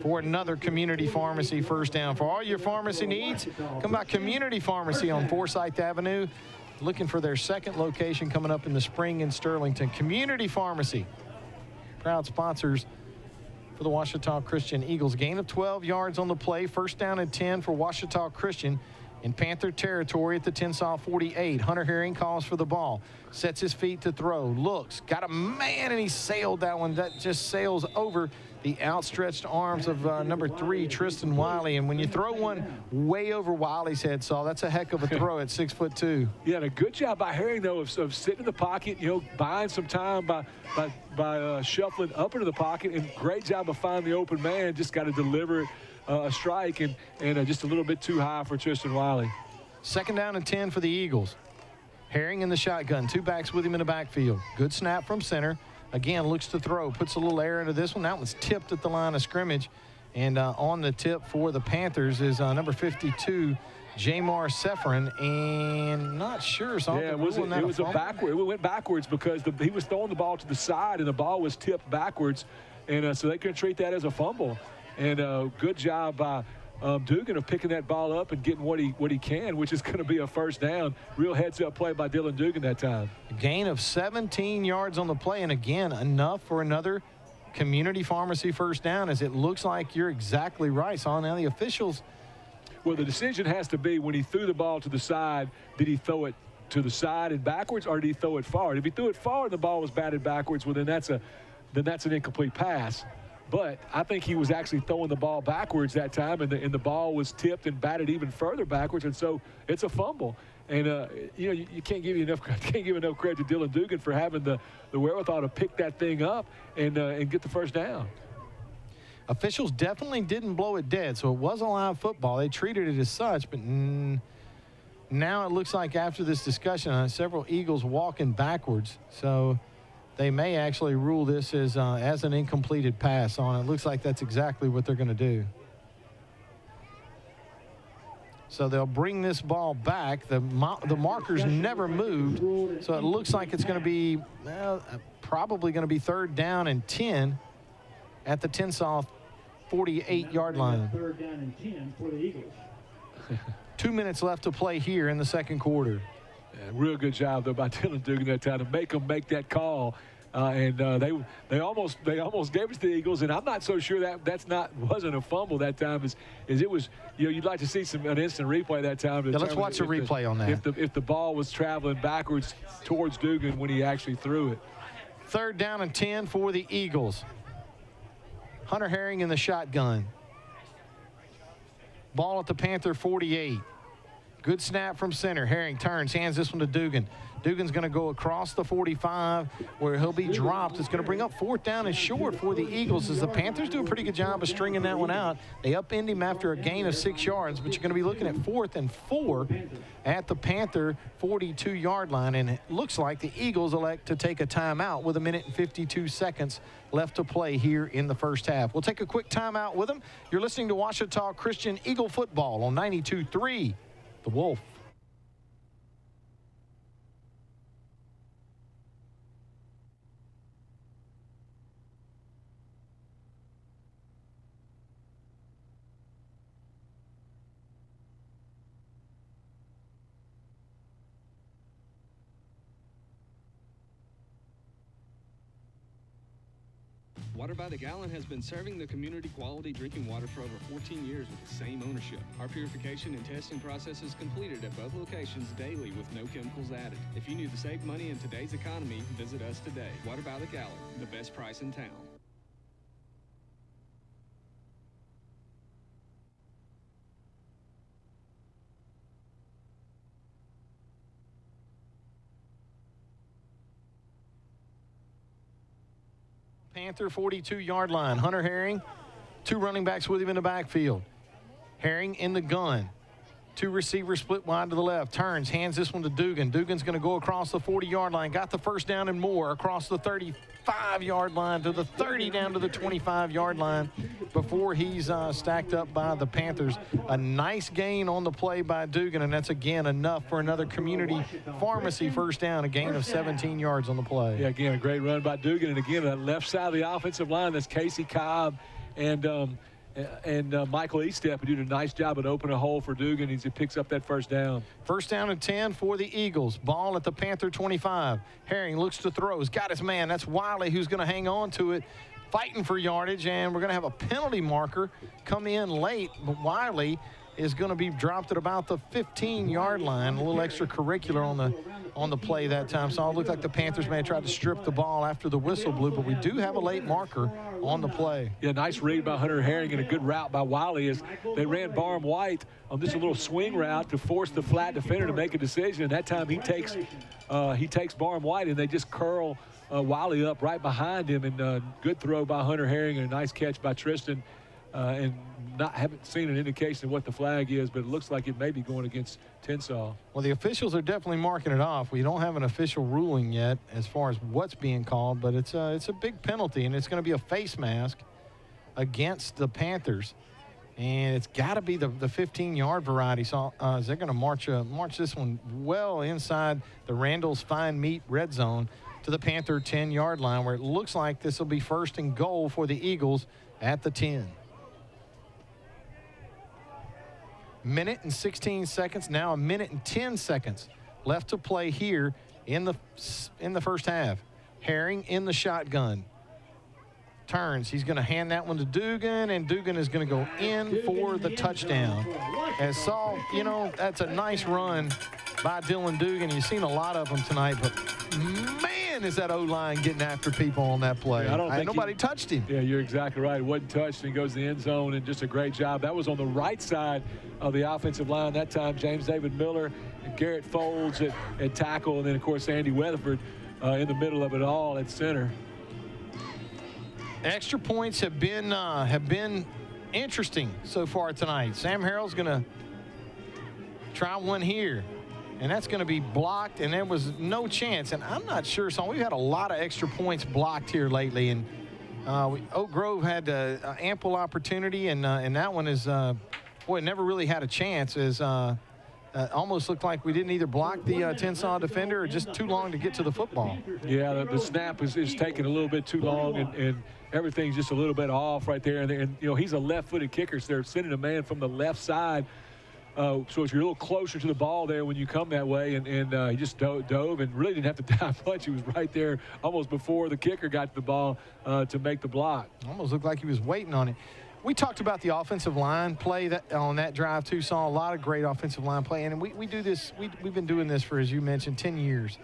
for another Community Pharmacy first down. For all your pharmacy needs, come by Community Pharmacy on Forsyth Avenue, looking for their second location coming up in the spring in Sterlington. Community Pharmacy, proud sponsors for the Ouachita Christian Eagles. Gain of 12 yards on the play, first down and 10 for Ouachita Christian in Panther territory at the Tensas 48. Hunter Herring calls for the ball, sets his feet to throw, looks, got a man, and he sailed that one. That just sails over the outstretched arms of number 3, Tristan Wiley. And when you throw one way over Wiley's head, Saul, that's a heck of a throw at 6'2". Yeah, and a good job by Herring, though, of sitting in the pocket, buying some time by shuffling up into the pocket, and great job of finding the open man. Just got to deliver it. A strike and just a little bit too high for Tristan Wiley. Second down and 10 for the Eagles. Herring in the shotgun, 2 backs with him in the backfield. Good snap from center. Again, looks to throw, puts a little air into this one. That one's tipped at the line of scrimmage. And on the tip for the Panthers is number 52, Jamar Sefrin, and not sure. So yeah, it was a backward. It went backwards because he was throwing the ball to the side, and the ball was tipped backwards. And so they could treat that as a fumble. And good job by Dugan of picking that ball up and getting what he can, which is going to be a first down. Real heads-up play by Dylan Dugan that time. A gain of 17 yards on the play, and again, enough for another Community Pharmacy first down, as it looks like you're exactly right. So now the officials. Well, the decision has to be when he threw the ball to the side, did he throw it to the side and backwards, or did he throw it forward? If he threw it forward and the ball was batted backwards, well, then that's an incomplete pass. But I think he was actually throwing the ball backwards that time, and the ball was tipped and batted even further backwards, and so it's a fumble. And you can't give enough credit to Dylan Dugan for having the wherewithal to pick that thing up and get the first down. Officials definitely didn't blow it dead, so it was a live football. They treated it as such, but now it looks like after this discussion, several Eagles walking backwards, so they may actually rule this as an incompleted pass on it. Looks like that's exactly what they're going to do. So they'll bring this ball back. The markers never moved, so it looks like it's going to be probably going to be third down and 10 at the Tensas 48-yard line. Third down and 10 for the Eagles. 2 minutes left to play here in the second quarter. Yeah, real good job though by Dylan Dugan that time to make them make that call, and they almost gave it to the Eagles, and I'm not so sure that wasn't a fumble that time as it was. You'd like to see an instant replay that time. Yeah, let's watch a replay on that. If the ball was traveling backwards towards Dugan when he actually threw it. Third down and 10 for the Eagles. Hunter Herring in the shotgun. Ball at the Panther 48. Good snap from center. Herring turns, hands this one to Dugan. Dugan's going to go across the 45 where he'll be dropped. It's going to bring up fourth down and short for the Eagles as the Panthers do a pretty good job of stringing that one out. They upend him after a gain of 6 yards, but you're going to be looking at 4th and 4 at the Panther 42-yard line. And it looks like the Eagles elect to take a timeout with 1 minute and 52 seconds left to play here in the first half. We'll take a quick timeout with them. You're listening to Ouachita Christian Eagle football on 92.3 The Wolf. Water by the Gallon has been serving the community quality drinking water for over 14 years with the same ownership. Our purification and testing process is completed at both locations daily with no chemicals added. If you need to save money in today's economy, visit us today. Water by the Gallon, the best price in town. Panther 42-yard line. Hunter Herring, 2 running backs with him in the backfield. Herring in the gun. Two receivers split wide to the left. Turns, hands this one to Dugan. Dugan's going to go across the 40-yard line. Got the first down and more across the 35-yard line to the 30, down to the 25-yard line before he's stacked up by the Panthers. A nice gain on the play by Dugan, and that's, again, enough for another community pharmacy first down, a gain of 17 yards on the play. Yeah, again, a great run by Dugan. And, again, that left side of the offensive line, that's Casey Cobb and Michael Eastep, who did a nice job at opening a hole for Dugan. He picks up that first down. First down and 10 for the Eagles. Ball at the Panther 25. Herring looks to throw. He's got his man. That's Wiley, who's going to hang on to it, fighting for yardage, and we're going to have a penalty marker come in late, but Wiley is going to be dropped at about the 15-yard line. A little extracurricular on the play that time. So it looked like the Panthers may have tried to strip the ball after the whistle blew, but we do have a late marker on the play. Yeah, nice read by Hunter Herring and a good route by Wiley as they ran Barham White on just a little swing route to force the flat defender to make a decision. And that time he takes Barham White, and they just curl Wiley up right behind him. And good throw by Hunter Herring and a nice catch by Tristan. And haven't seen an indication of what the flag is, but it looks like it may be going against Tensas. Well, the officials are definitely marking it off. We don't have an official ruling yet as far as what's being called, but it's a big penalty, and it's going to be a face mask against the Panthers. And it's got to be the 15-yard variety. So they're going to march this one well inside the Randall's Fine Meat red zone to the Panther 10-yard line, where it looks like this will be first and goal for the Eagles at the 10. Minute and 16 seconds, now a minute and 10 seconds left to play here in the first half. Herring in the shotgun. Turns, he's going to hand that one to Dugan, and Dugan is going to go in for the touchdown. As Saul, that's a nice run by Dylan Dugan. You've seen a lot of them tonight, but man, is that O-line getting after people on that play. Yeah, nobody touched him. Yeah, you're exactly right. It wasn't touched, and he goes to the end zone, and just a great job. That was on the right side of the offensive line that time. James David Miller and Garrett Folds at tackle, and then, of course, Andy Weatherford in the middle of it all at center. Extra points have been interesting so far tonight. Sam Harrell's going to try one here, and that's going to be blocked, and there was no chance. And I'm not sure, so we've had a lot of extra points blocked here lately, and Oak Grove had ample opportunity, and that one is, it never really had a chance. As almost looked like we didn't either block the Tensas defender or just too long to get to the football. Yeah, the snap is taking a little bit too long, and everything's just a little bit off right there. And he's a left-footed kicker, so they're sending a man from the left side. So if you're a little closer to the ball there when you come that way, and he just dove and really didn't have to dive much. He was right there almost before the kicker got to the ball to make the block. Almost looked like he was waiting on it. We talked about the offensive line play on that drive too. Saw a lot of great offensive line play, and we do this. We've been doing this for, as you mentioned, 10 years.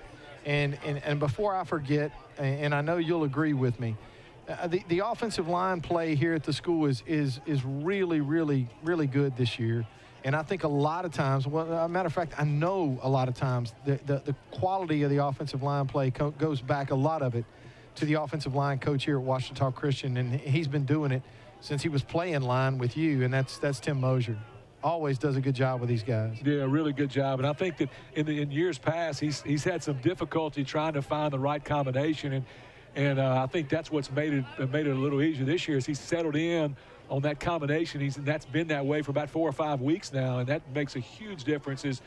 And before I forget, and I know you'll agree with me, the offensive line play here at the school is really, really, really good this year. And I think a lot of times, well, as a matter of fact, I know a lot of times the quality of the offensive line play goes back, a lot of it, to the offensive line coach here at Ouachita Christian, and he's been doing it since he was playing line with you, and that's Tim Mosier. Always does a good job with these guys. Yeah, really good job. And I think that in years past, he's had some difficulty trying to find the right combination, and I think that's what's made it a little easier this year. Is he's settled in on that combination. That's been that way for about 4 or 5 weeks now, and that makes a huge difference. Is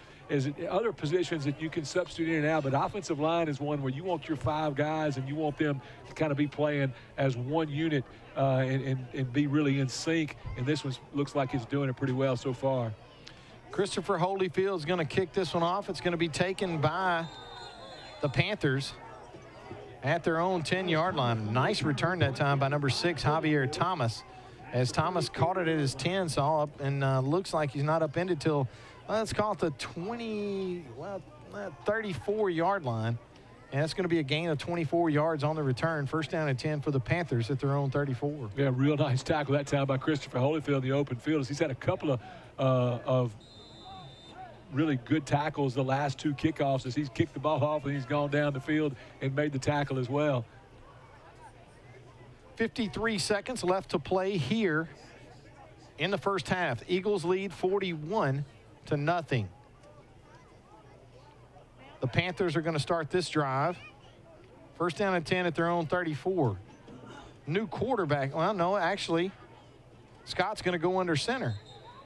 other positions that you can substitute in and out, but offensive line is one where you want your 5 guys and you want them to kind of be playing as one unit and be really in sync, and this one looks like he's doing it pretty well so far. Christopher Holyfield is going to kick this one off. It's going to be taken by the Panthers at their own 10-yard line. Nice return that time by number 6, Javier Thomas, as Thomas caught it at his 10, saw up, and looks like he's not upended till, let's call it the 34-yard line. And that's going to be a gain of 24 yards on the return. First down and 10 for the Panthers at their own 34. Yeah, real nice tackle that time by Christopher Holyfield in the open field. He's had a couple of really good tackles the last 2 kickoffs as he's kicked the ball off and he's gone down the field and made the tackle as well. 53 seconds left to play here in the first half. Eagles lead 41-14. 0. The Panthers are going to start this drive. First down and 10 at their own 34. New quarterback. Well, no, actually, Scott's going to go under center.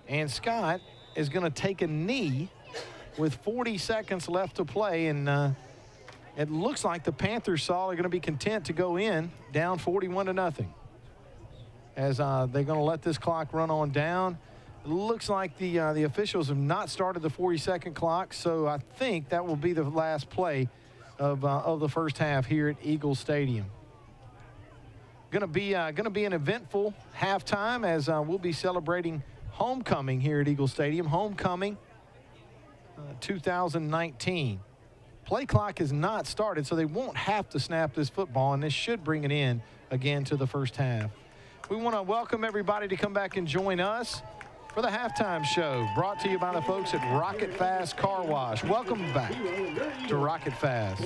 And Scott is going to take a knee with 40 seconds left to play. And it looks like the Panthers are going to be content to go in down 41-0. As they're going to let this clock run on down. It looks like the officials have not started the 40-second clock, so I think that will be the last play of the first half here at Eagle Stadium. Going to be an eventful halftime as we'll be celebrating homecoming here at Eagle Stadium. Homecoming 2019. Play clock is not started, so they won't have to snap this football, and this should bring it in again to the first half. We want to welcome everybody to come back and join us for the halftime show, brought to you by the folks at Rocket Fast Car Wash. Welcome back to Rocket Fast.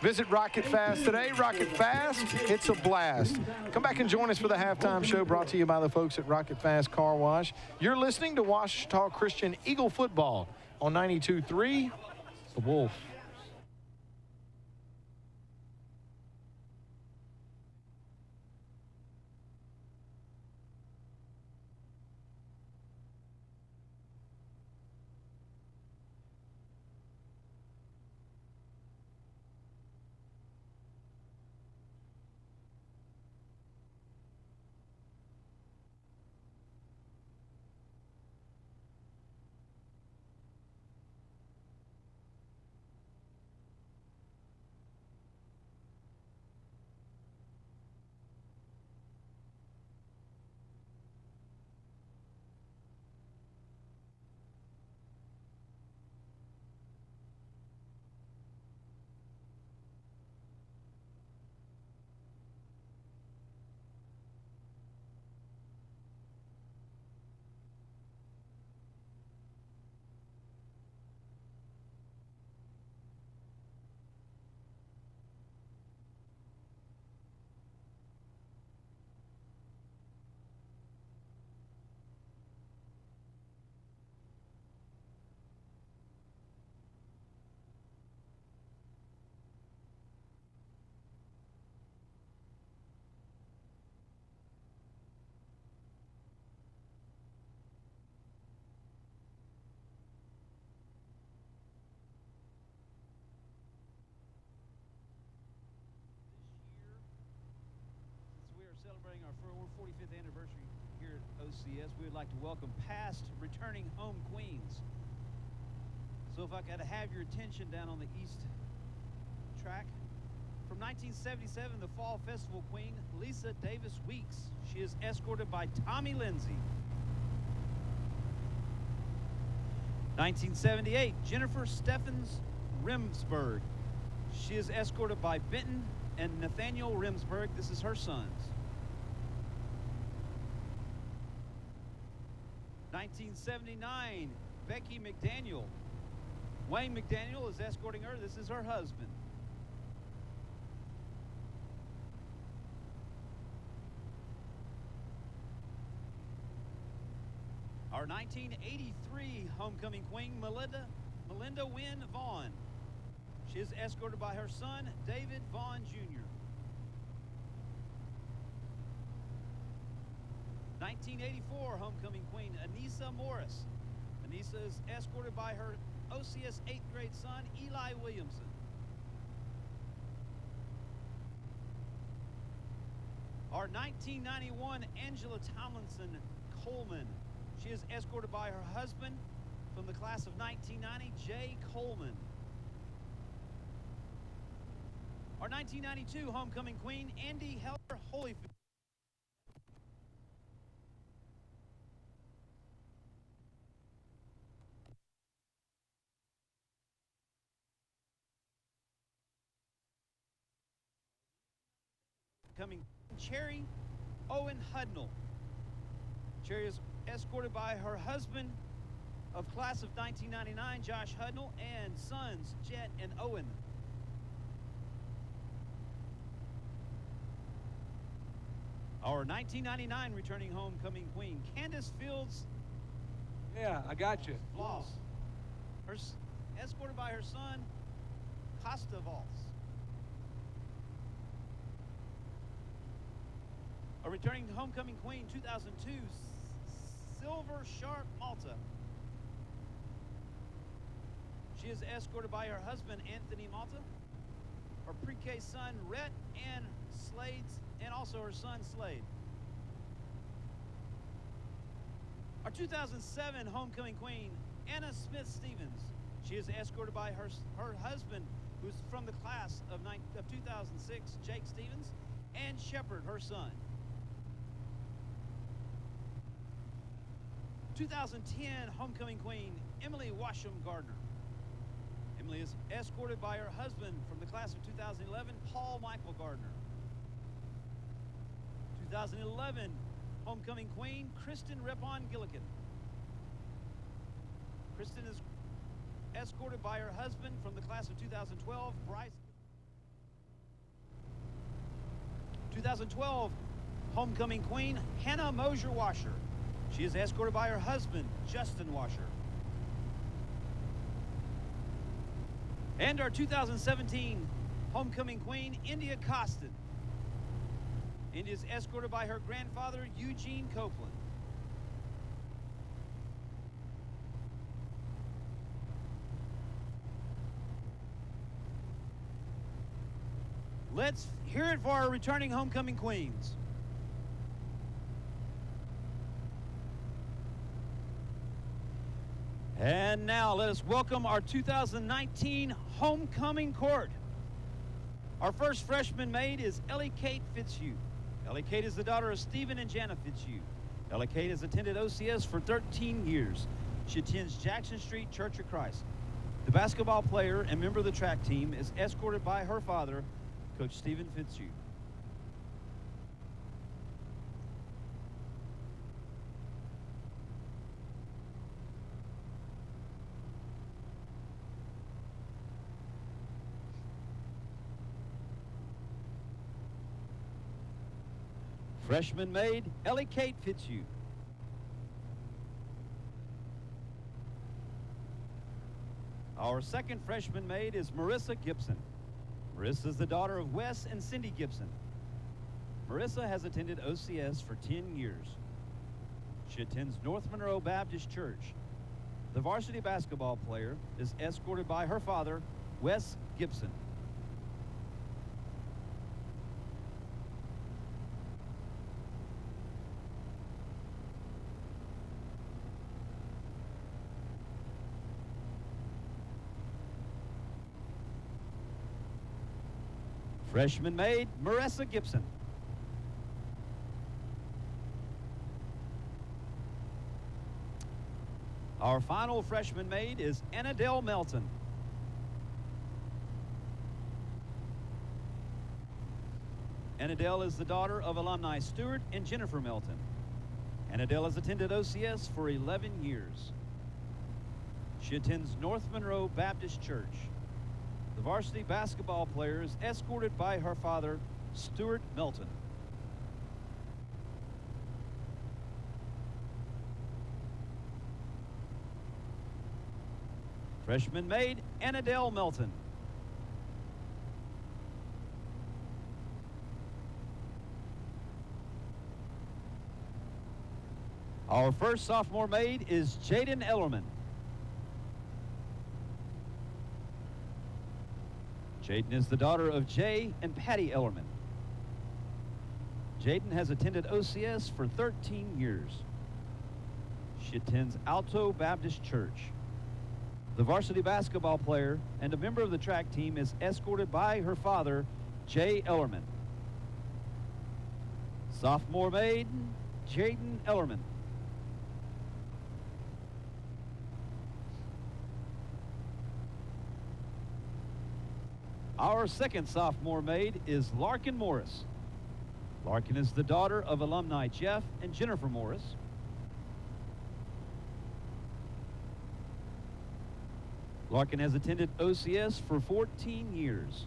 Visit Rocket Fast today. Rocket Fast, it's a blast. Come back and join us for the halftime show, brought to you by the folks at Rocket Fast Car Wash. You're listening to Ouachita Christian Eagle Football on 92.3 The Wolf. Celebrating our 45th anniversary here at OCS, we would like to welcome past returning home queens. So if I could have your attention down on the east track. From 1977, the Fall Festival Queen, Lisa Davis Weeks. She is escorted by Tommy Lindsay. 1978, Jennifer Steffens Rimsberg. She is escorted by Benton and Nathaniel Rimsberg. This is her sons. 1979, Becky McDaniel. Wayne McDaniel is escorting her. This is her husband. Our 1983 homecoming queen, Melinda Wynn Vaughn. She is escorted by her son, David Vaughn Jr. 1984 homecoming queen, Anissa Morris. Anissa is escorted by her OCS 8th grade son, Eli Williamson. Our 1991 Angela Tomlinson Coleman. She is escorted by her husband from the class of 1990, Jay Coleman. Our 1992 homecoming queen, Andy Heller Holyfield. Coming Cherry Owen Hudnall. Cherry is escorted by her husband of class of 1999, Josh Hudnall, and sons Jet and Owen. Our 1999 returning homecoming queen, Candace Fields Yeah, I got you. Voss. Escorted by her son, Costa Voss. A returning homecoming queen 2002, Silver Sharp Malta. She is escorted by her husband, Anthony Malta, her pre-K son, Rhett, and Slade's, and also her son, Slade. Our 2007 homecoming queen, Anna Smith Stevens. She is escorted by her husband, who's from the class of 2006, Jake Stevens, and Shepard, her son. 2010 homecoming queen, Emily Washam Gardner. Emily is escorted by her husband from the class of 2011, Paul Michael Gardner. 2011 homecoming queen, Kristen Rippon Gilligan. Kristen is escorted by her husband from the class of 2012, Bryce. 2012 homecoming queen, Hannah Mosier Washer. She is escorted by her husband, Justin Washer. And our 2017 homecoming queen, India Costin. India is escorted by her grandfather, Eugene Copeland. Let's hear it for our returning homecoming queens. And now let us welcome our 2019 homecoming court. Our first freshman maid is Ellie Kate Fitzhugh. Ellie Kate is the daughter of Stephen and Jana Fitzhugh. Ellie Kate has attended OCS for 13 years. She attends Jackson Street Church of Christ. The basketball player and member of the track team is escorted by her father, Coach Stephen Fitzhugh. Freshman maid, Ellie Kate Fitzhugh. Our second freshman maid is Marissa Gibson. Marissa is the daughter of Wes and Cindy Gibson. Marissa has attended OCS for 10 years. She attends North Monroe Baptist Church. The varsity basketball player is escorted by her father, Wes Gibson. Freshman maid, Marissa Gibson. Our final freshman maid is Annadelle Melton. Annadelle is the daughter of alumni Stuart and Jennifer Melton. Annadelle has attended OCS for 11 years. She attends North Monroe Baptist Church. The varsity basketball player is escorted by her father, Stuart Melton. Freshman maid, Annadelle Melton. Our first sophomore maid is Jaden Ellerman. Jaden is the daughter of Jay and Patty Ellerman. Jaden has attended OCS for 13 years. She attends Alto Baptist Church. The varsity basketball player and a member of the track team is escorted by her father, Jay Ellerman. Sophomore maid, Jaden Ellerman. Our second sophomore maid is Larkin Morris. Larkin is the daughter of alumni Jeff and Jennifer Morris. Larkin has attended OCS for 14 years.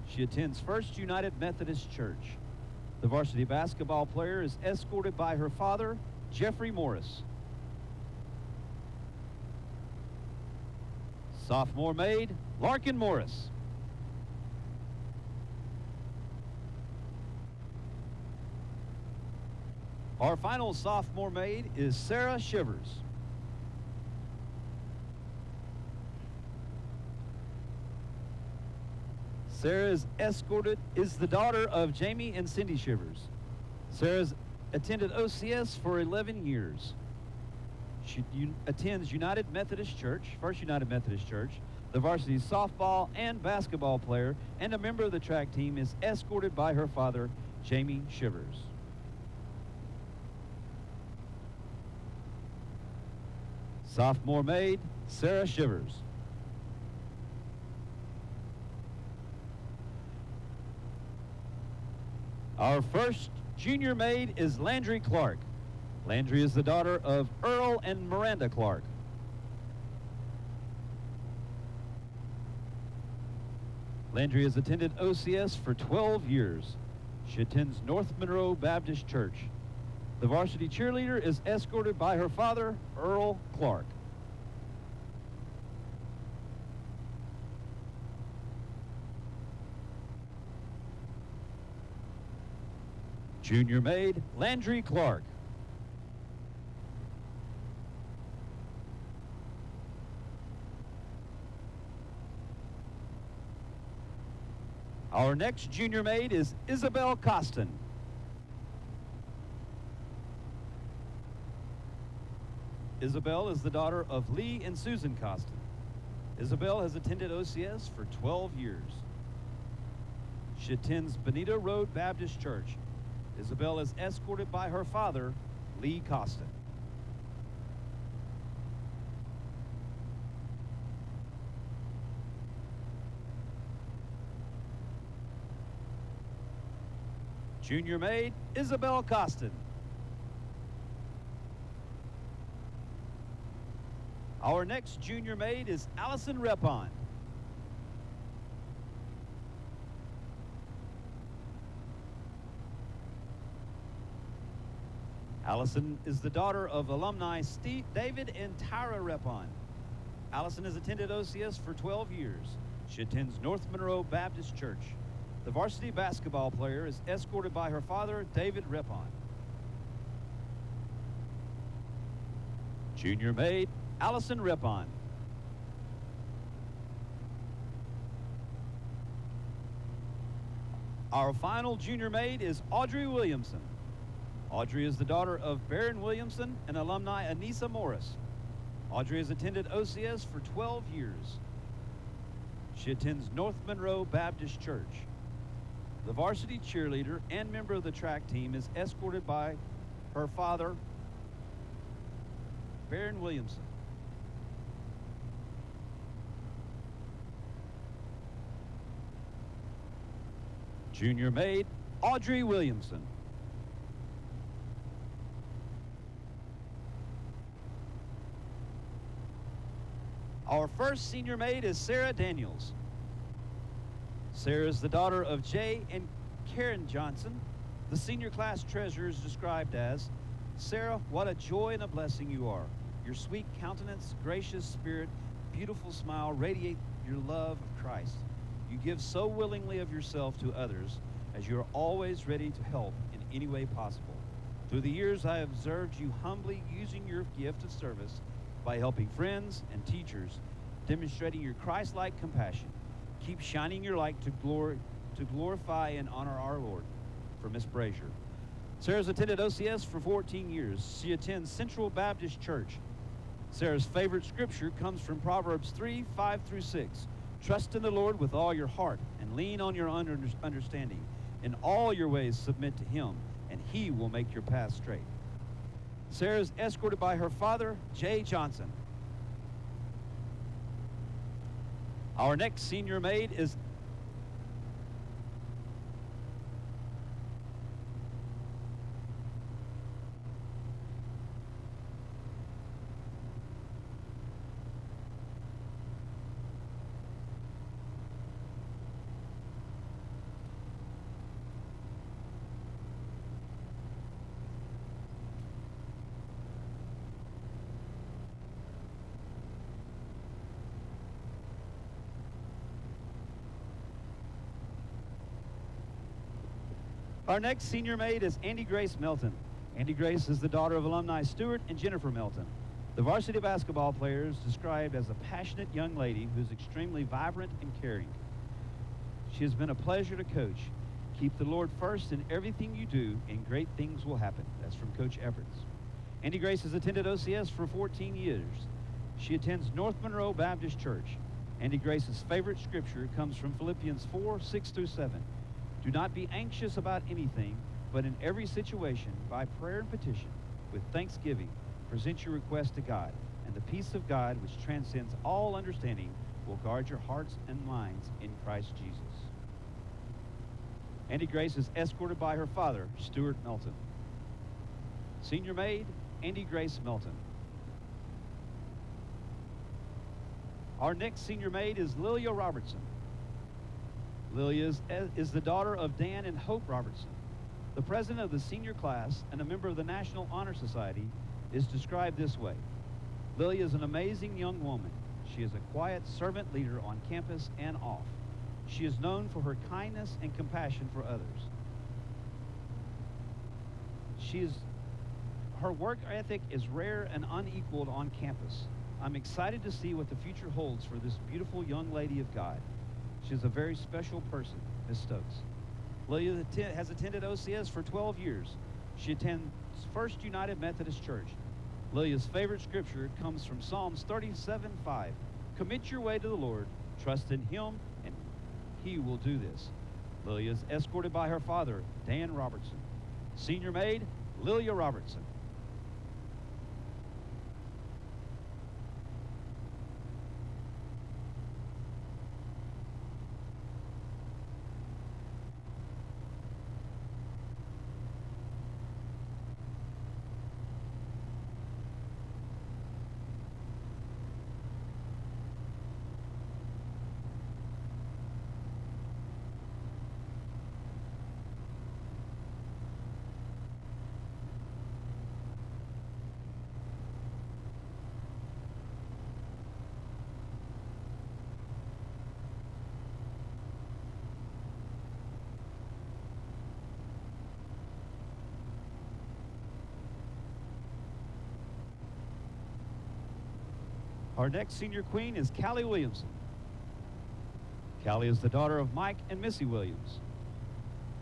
She attends First United Methodist Church. The varsity basketball player is escorted by her father, Jeffrey Morris. Sophomore maid, Larkin Morris. Our final sophomore maid is Sarah Shivers. Sarah is the daughter of Jamie and Cindy Shivers. Sarah's attended OCS for 11 years. She attends United Methodist Church, First United Methodist Church. The varsity softball and basketball player and a member of the track team is escorted by her father, Jamie Shivers. Sophomore maid, Sarah Shivers. Our first junior maid is Landry Clark. Landry is the daughter of Earl and Miranda Clark. Landry has attended OCS for 12 years. She attends North Monroe Baptist Church. The varsity cheerleader is escorted by her father, Earl Clark. Junior maid, Landry Clark. Our next junior maid is Isabel Costin. Isabel is the daughter of Lee and Susan Costin. Isabel has attended OCS for 12 years. She attends Bonita Road Baptist Church. Isabel is escorted by her father, Lee Costin. Junior maid, Isabel Costin. Our next junior maid is Allison Repon. Allison is the daughter of alumni David and Tyra Repon. Allison has attended OCS for 12 years. She attends North Monroe Baptist Church. The varsity basketball player is escorted by her father, David Repon. Junior maid, Allison Repon. Our final junior maid is Audrey Williamson. Audrey is the daughter of Baron Williamson and alumni Anissa Morris. Audrey has attended OCS for 12 years. She attends North Monroe Baptist Church. The varsity cheerleader and member of the track team is escorted by her father, Baron Williamson. Junior maid, Audrey Williamson. Our first senior maid is Sarah Daniels. Sarah is the daughter of Jay and Karen Johnson. The senior class treasurer is described as, Sarah, what a joy and a blessing you are. Your sweet countenance, gracious spirit, beautiful smile radiate your love of Christ. You give so willingly of yourself to others as you are always ready to help in any way possible. Through the years, I have observed you humbly using your gift of service by helping friends and teachers, demonstrating your Christ-like compassion. Keep shining your light to glorify and honor our Lord. For Miss Brazier. Sarah's attended OCS for 14 years. She attends Central Baptist Church. Sarah's favorite scripture comes from Proverbs 3:5-6. Trust in the Lord with all your heart and lean on your understanding. In all your ways submit to him, and he will make your path straight. Sarah is escorted by her father, Jay Johnson. Our next senior maid is Our next senior maid is Andy Grace Melton. Andy Grace is the daughter of alumni Stuart and Jennifer Melton. The varsity basketball player is described as a passionate young lady who's extremely vibrant and caring. She has been a pleasure to coach. Keep the Lord first in everything you do, and great things will happen. That's from Coach Everts. Andy Grace has attended OCS for 14 years. She attends North Monroe Baptist Church. Andy Grace's favorite scripture comes from Philippians 4:6-7. Do not be anxious about anything, but in every situation, by prayer and petition, with thanksgiving, present your request to God, and the peace of God, which transcends all understanding, will guard your hearts and minds in Christ Jesus. Andy Grace is escorted by her father, Stuart Melton. Senior maid, Andy Grace Melton. Our next senior maid is Lilia Robertson. Lilia is the daughter of Dan and Hope Robertson. The president of the senior class and a member of the National Honor Society is described this way. Lilia is an amazing young woman. She is a quiet servant leader on campus and off. She is known for her kindness and compassion for others. Her work ethic is rare and unequaled on campus. I'm excited to see what the future holds for this beautiful young lady of God. She is a very special person, Ms. Stokes. Lilia has attended OCS for 12 years. She attends First United Methodist Church. Lilia's favorite scripture comes from Psalms 37:5. Commit your way to the Lord, trust in Him, and He will do this. Lilia is escorted by her father, Dan Robertson. Senior maid, Lilia Robertson. Our next senior queen is Callie Williamson. Callie is the daughter of Mike and Missy Williams.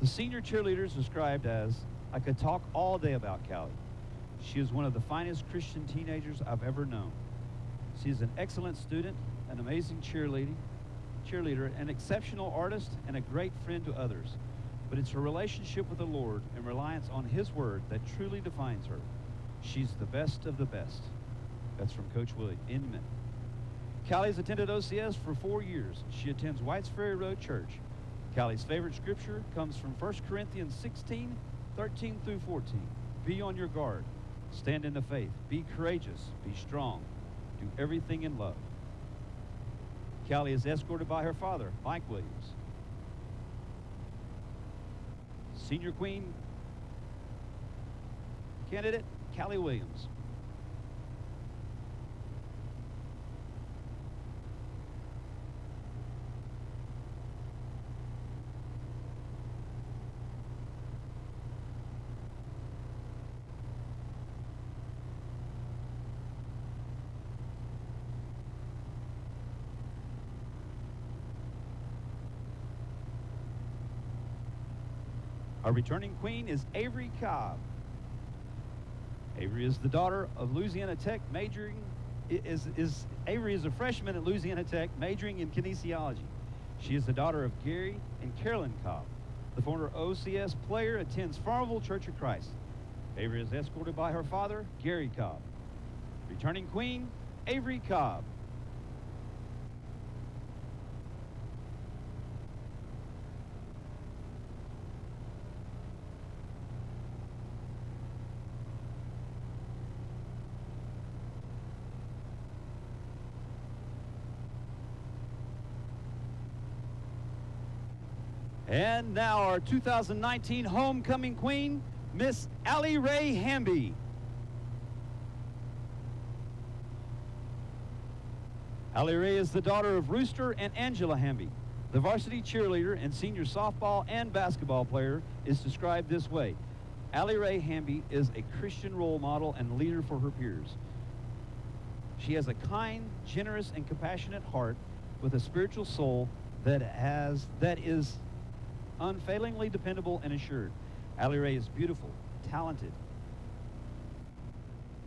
The senior cheerleader is described as, I could talk all day about Callie. She is one of the finest Christian teenagers I've ever known. She is an excellent student, an amazing cheerleader, an exceptional artist, and a great friend to others. But it's her relationship with the Lord and reliance on His Word that truly defines her. She's the best of the best. That's from Coach Willie Inman. Callie's attended OCS for 4 years. She attends Whites Ferry Road Church. Callie's favorite scripture comes from 1 Corinthians 16:13-14. Be on your guard. Stand in the faith. Be courageous. Be strong. Do everything in love. Callie is escorted by her father, Mike Williams. Senior Queen candidate, Callie Williams. Our returning queen is Avery Cobb. Avery is the daughter of Louisiana Tech, Avery is a freshman at Louisiana Tech, majoring in kinesiology. She is the daughter of Gary and Carolyn Cobb. The former OCS player attends Farmville Church of Christ. Avery is escorted by her father, Gary Cobb. Returning queen, Avery Cobb. And now our 2019 homecoming queen, Miss Allie Ray Hamby. Allie Ray is the daughter of Rooster and Angela Hamby. The varsity cheerleader and senior softball and basketball player is described this way. Allie Ray Hamby is a Christian role model and leader for her peers. She has a kind, generous, and compassionate heart with a spiritual soul that is unfailingly dependable and assured. Allie Ray is beautiful, talented,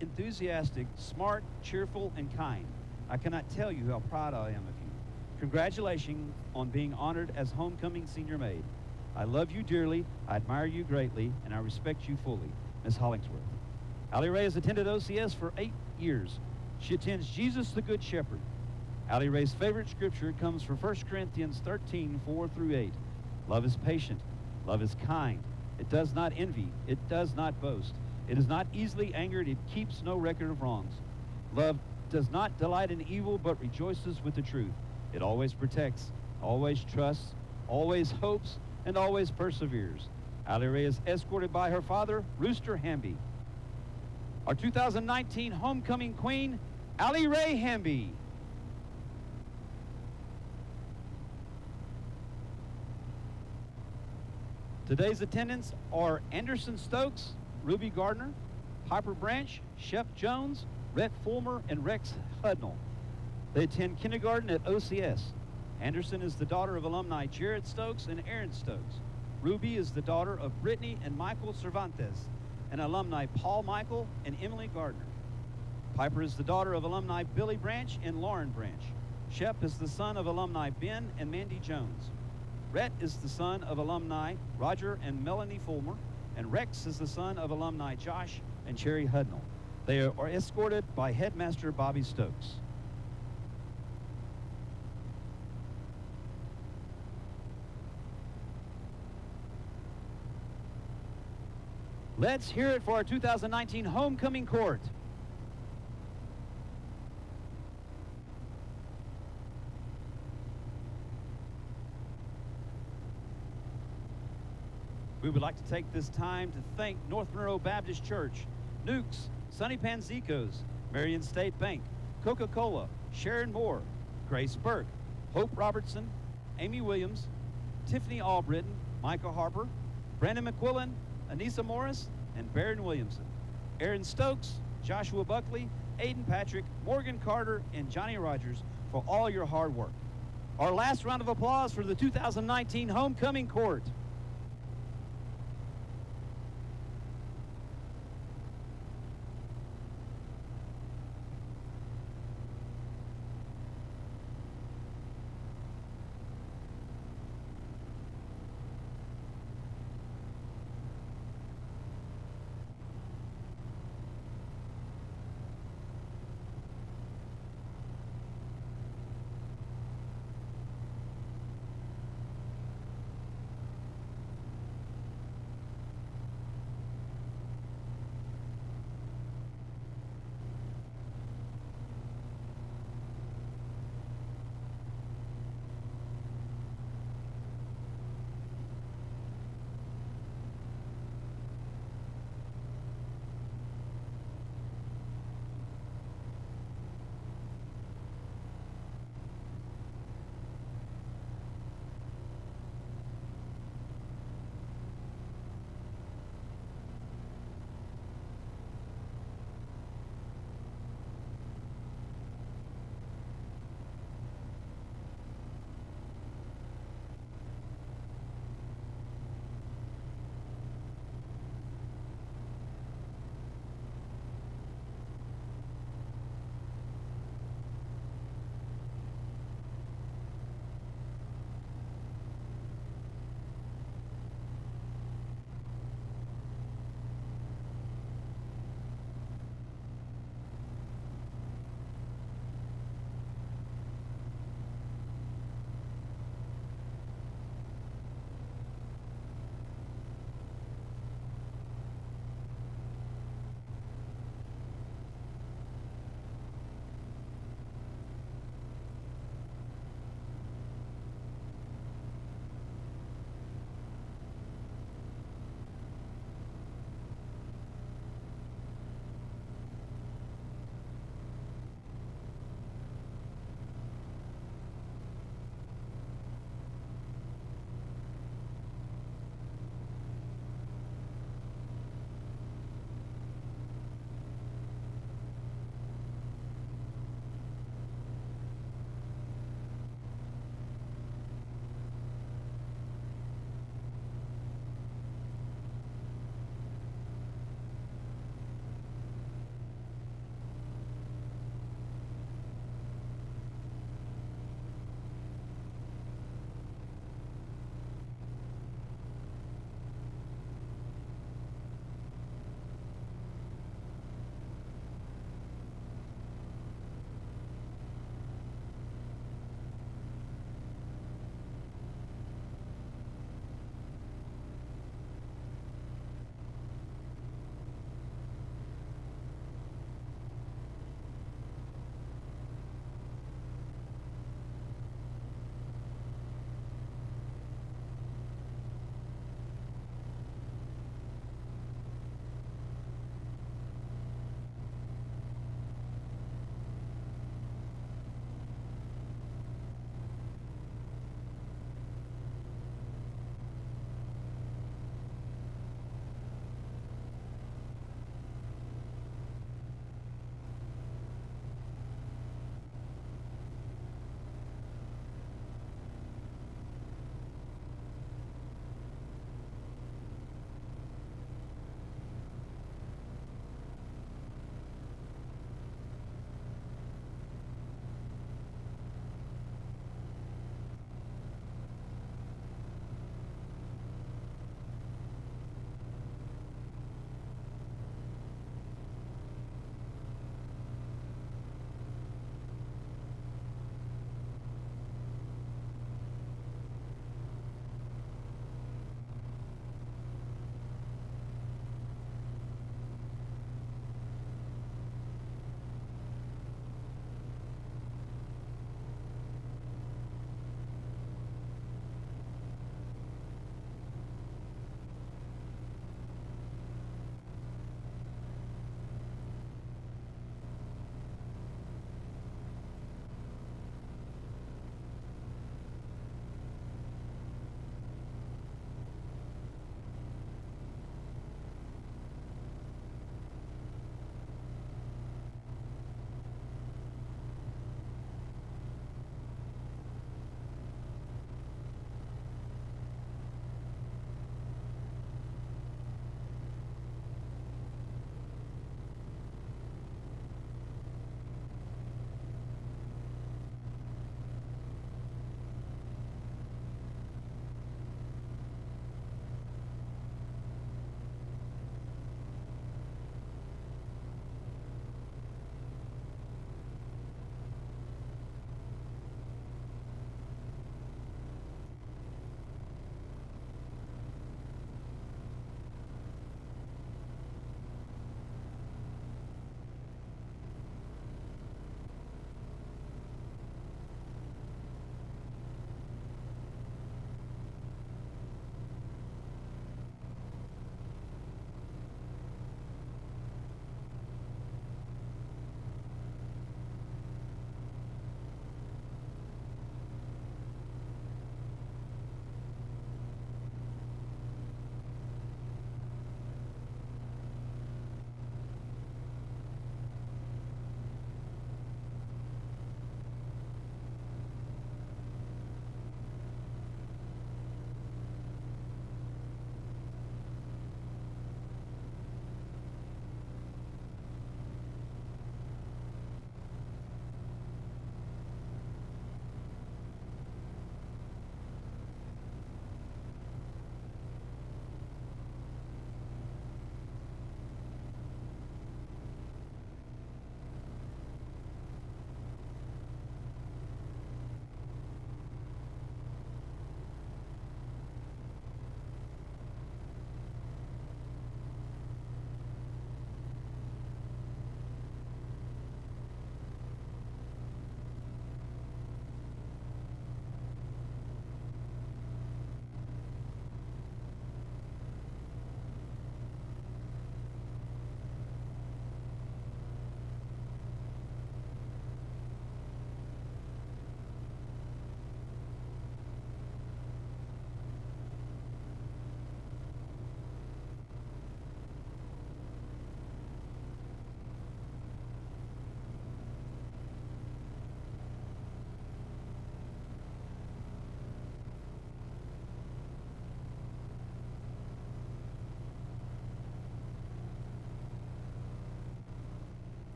enthusiastic, smart, cheerful, and kind. I cannot tell you how proud I am of you. Congratulations on being honored as homecoming senior maid. I love you dearly, I admire you greatly, and I respect you fully. Ms. Hollingsworth. Allie Ray has attended OCS for 8 years. She attends Jesus the Good Shepherd. Allie Ray's favorite scripture comes from 1 Corinthians 13, 4 through 8. Love is patient. Love is kind. It does not envy. It does not boast. It is not easily angered. It keeps no record of wrongs. Love does not delight in evil, but rejoices with the truth. It always protects, always trusts, always hopes, and always perseveres. Allie Ray is escorted by her father, Rooster Hamby. Our 2019 homecoming queen, Allie Ray Hamby. Today's attendants are Anderson Stokes, Ruby Gardner, Piper Branch, Shep Jones, Rhett Fulmer, and Rex Hudnall. They attend kindergarten at OCS. Anderson is the daughter of alumni Jared Stokes and Aaron Stokes. Ruby is the daughter of Brittany and Michael Cervantes, and alumni Paul Michael and Emily Gardner. Piper is the daughter of alumni Billy Branch and Lauren Branch. Shep is the son of alumni Ben and Mandy Jones. Rhett is the son of alumni Roger and Melanie Fulmer, and Rex is the son of alumni Josh and Cherry Hudnall. They are escorted by headmaster Bobby Stokes. Let's hear it for our 2019 homecoming court. We would like to take this time to thank North Monroe Baptist Church, Nukes, Sonny Panzicos, Marion State Bank, Coca-Cola, Sharon Moore, Grace Burke, Hope Robertson, Amy Williams, Tiffany Albritton, Micah Harper, Brandon McQuillan, Anissa Morris, and Barron Williamson. Aaron Stokes, Joshua Buckley, Aiden Patrick, Morgan Carter, and Johnny Rogers for all your hard work. Our last round of applause for the 2019 homecoming court.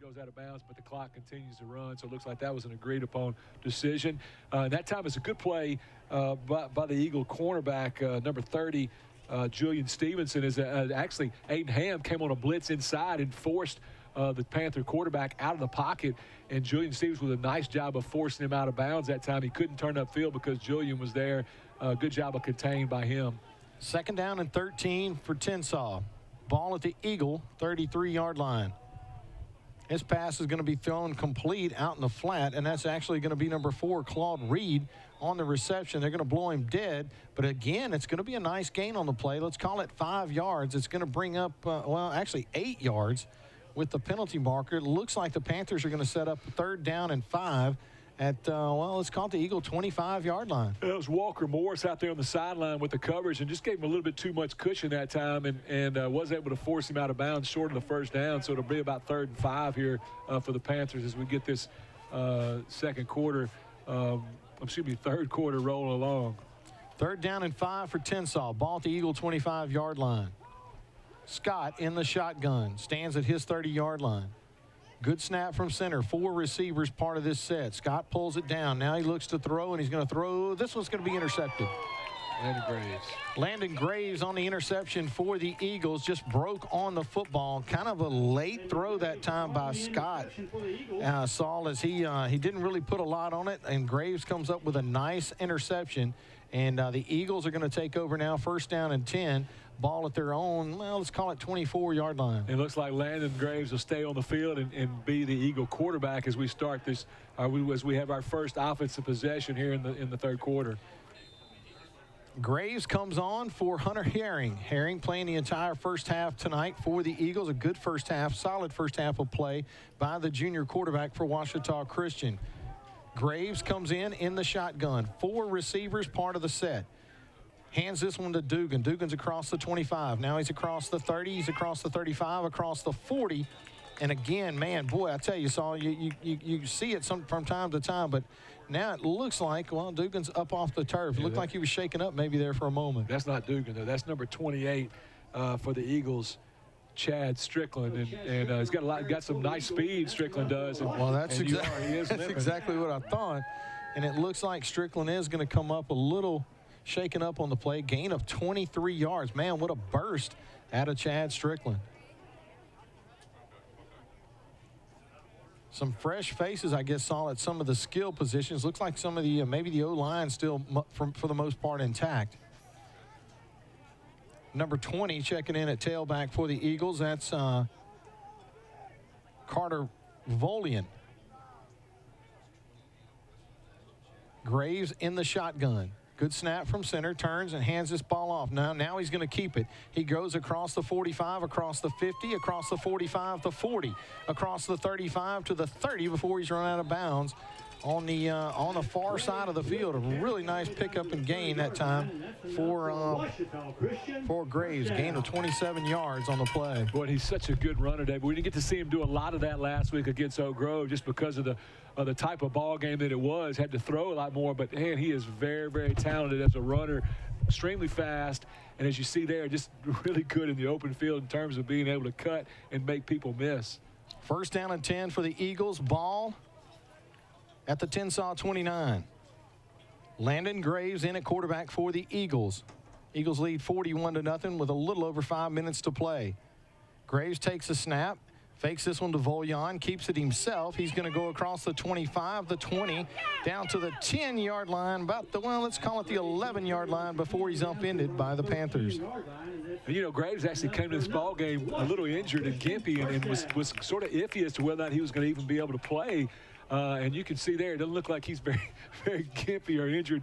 goes out of bounds, but the clock continues to run. So it looks like that was an agreed-upon decision. That time it's a good play by the Eagle cornerback, number 30, Julian Stevenson. Actually, Aiden Ham came on a blitz inside and forced the Panther quarterback out of the pocket, and Julian Stevenson with a nice job of forcing him out of bounds that time. He couldn't turn upfield because Julian was there. Good job of contained by him. 2nd down and 13 for Tensas. Ball at the Eagle 33-yard line. His pass is going to be thrown complete out in the flat, and that's actually going to be number 4, Claude Reed, on the reception. They're going to blow him dead, but again, it's going to be a nice gain on the play. Let's call it 5 yards. It's going to bring up, actually 8 yards with the penalty marker. It looks like the Panthers are going to set up 3rd down and 5 at, let's call it the Eagle 25-yard line. It was Walker Morris out there on the sideline with the coverage and just gave him a little bit too much cushion that time and was able to force him out of bounds short of the 1st down. So it'll be about 3rd and 5 here for the Panthers as we get this 3rd quarter rolling along. 3rd down and 5 for Tensas. Ball at the Eagle 25-yard line. Scott in the shotgun, stands at his 30-yard line. Good snap from center. 4 receivers part of this set. Scott pulls it down. Now he looks to throw, and he's going to throw. This one's going to be intercepted. Landon Graves on the interception for the Eagles. Just broke on the football. Kind of a late throw that time by Scott. Saul, as he didn't really put a lot on it, and Graves comes up with a nice interception. And the Eagles are going to take over now, 1st down and 10. Ball at their own, let's call it 24-yard line. It looks like Landon Graves will stay on the field and be the Eagle quarterback as we start this, as we have our first offensive possession here in the 3rd quarter. Graves comes on for Hunter Herring. Herring playing the entire 1st half tonight for the Eagles. A good 1st half, solid 1st half of play by the junior quarterback for Ouachita Christian. Graves comes in the shotgun. 4 receivers part of the set. Hands this one to Dugan. Dugan's across the 25. Now he's across the 30. He's across the 35, across the 40. And again, man, boy, I tell you, Saul, you see it from time to time, but now it looks like, Dugan's up off the turf. It looked like he was shaken up maybe there for a moment. That's not Dugan, though. That's number 28 for the Eagles, Chad Strickland. And he's got some nice speed, Strickland does. That's exactly what I thought. And it looks like Strickland is going to come up a little shaken up on the play. Gain of 23 yards. Man, what a burst out of Chad Strickland. Some fresh faces, I guess, saw at some of the skill positions. Looks like some of the, maybe the O-line still, for the most part, intact. Number 20 checking in at tailback for the Eagles. That's Carter Volian. Graves in the shotgun. Good snap from center, turns and hands this ball off. Now he's going to keep it. He goes across the 45, across the 50, across the 45, the 40, across the 35 to the 30 before he's run out of bounds on the far side of the field. A really nice pickup and gain that time for Graves. Gain of 27 yards on the play. Boy, he's such a good runner, Dave. We didn't get to see him do a lot of that last week against Oak Grove just because of the type of ball game that it was. Had to throw a lot more, but man, he is very, very talented as a runner, extremely fast, and as you see there, just really good in the open field in terms of being able to cut and make people miss. 1st down and 10 for the Eagles. Ball at the Tensas 29. Landon Graves in at quarterback for the Eagles. Eagles lead 41-0 with a little over 5 minutes to play. Graves takes a snap, fakes this one to Voljan, keeps it himself. He's going to go across the 25, the 20, down to the 10-yard line, about the, let's call it the 11-yard line before he's upended by the Panthers. And, Graves actually came to this ball game a little injured and gimpy and was sort of iffy as to whether or not he was going to even be able to play. And you can see there, it doesn't look like he's very, very gimpy or injured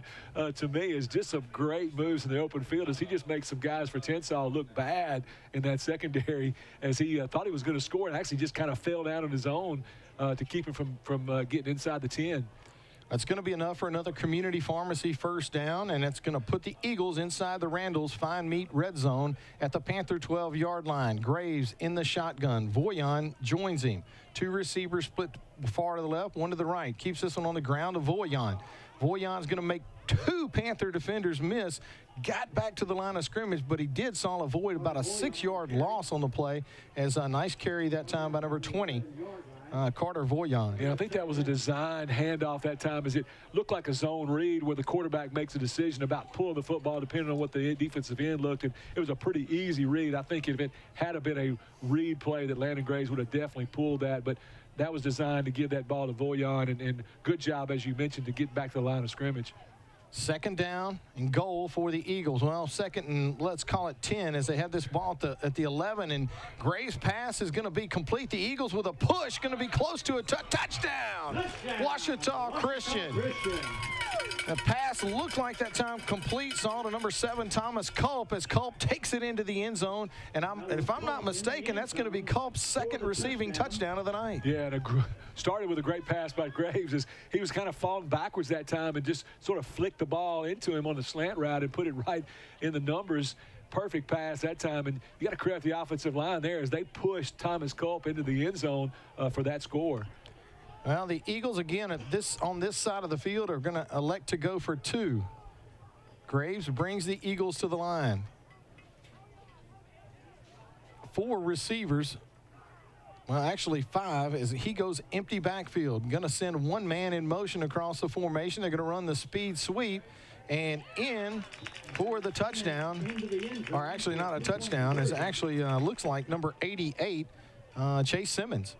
to me. It's just some great moves in the open field as he just makes some guys for Tensas look bad in that secondary as he thought he was going to score and actually just kind of fell down on his own to keep him from getting inside the 10. That's going to be enough for another community pharmacy 1st down, and it's going to put the Eagles inside the Randall's fine meat red zone at the Panther 12-yard line. Graves in the shotgun. Voyan joins him. 2 receivers split far to the left, 1 to the right. Keeps this one on the ground to Voyan. Voyan's going to make 2 Panther defenders miss. Got back to the line of scrimmage, but he did avoid about a 6-yard loss on the play as a nice carry that time by number 20. Carter Voyan. Yeah, I think that was a designed handoff that time, as it looked like a zone read where the quarterback makes a decision about pulling the football depending on what the defensive end looked. And it was a pretty easy read. I think if it had been a read play, that Landon Graves would have definitely pulled that. But that was designed to give that ball to Voyan, and good job, as you mentioned, to get back to the line of scrimmage. Second down and goal for the Eagles. Well, second and let's call it 10 as they have this ball at the 11, and Graves' pass is going to be complete. The Eagles with a push going to be close to a touchdown. Washita Christian. The pass looked like that time complete. Saw to number 7, Thomas Culp, as Culp takes it into the end zone. And if I'm not mistaken, that's going to be Culp's second receiving touchdown of the night. Yeah, and started with a great pass by Graves, as he was kind of falling backwards that time and just sort of flicked the ball into him on the slant route and put it right in the numbers. Perfect pass that time, and you got to credit the offensive line there as they pushed Thomas Culp into the end zone for that score. Well, the Eagles, again, on this side of the field are going to elect to go for 2. Graves brings the Eagles to the line. 4 receivers. Well, actually 5, as he goes empty backfield. Going to send 1 man in motion across the formation. They're going to run the speed sweep. And in for the touchdown, or actually not a touchdown, it actually looks like number 88, Chase Simmons.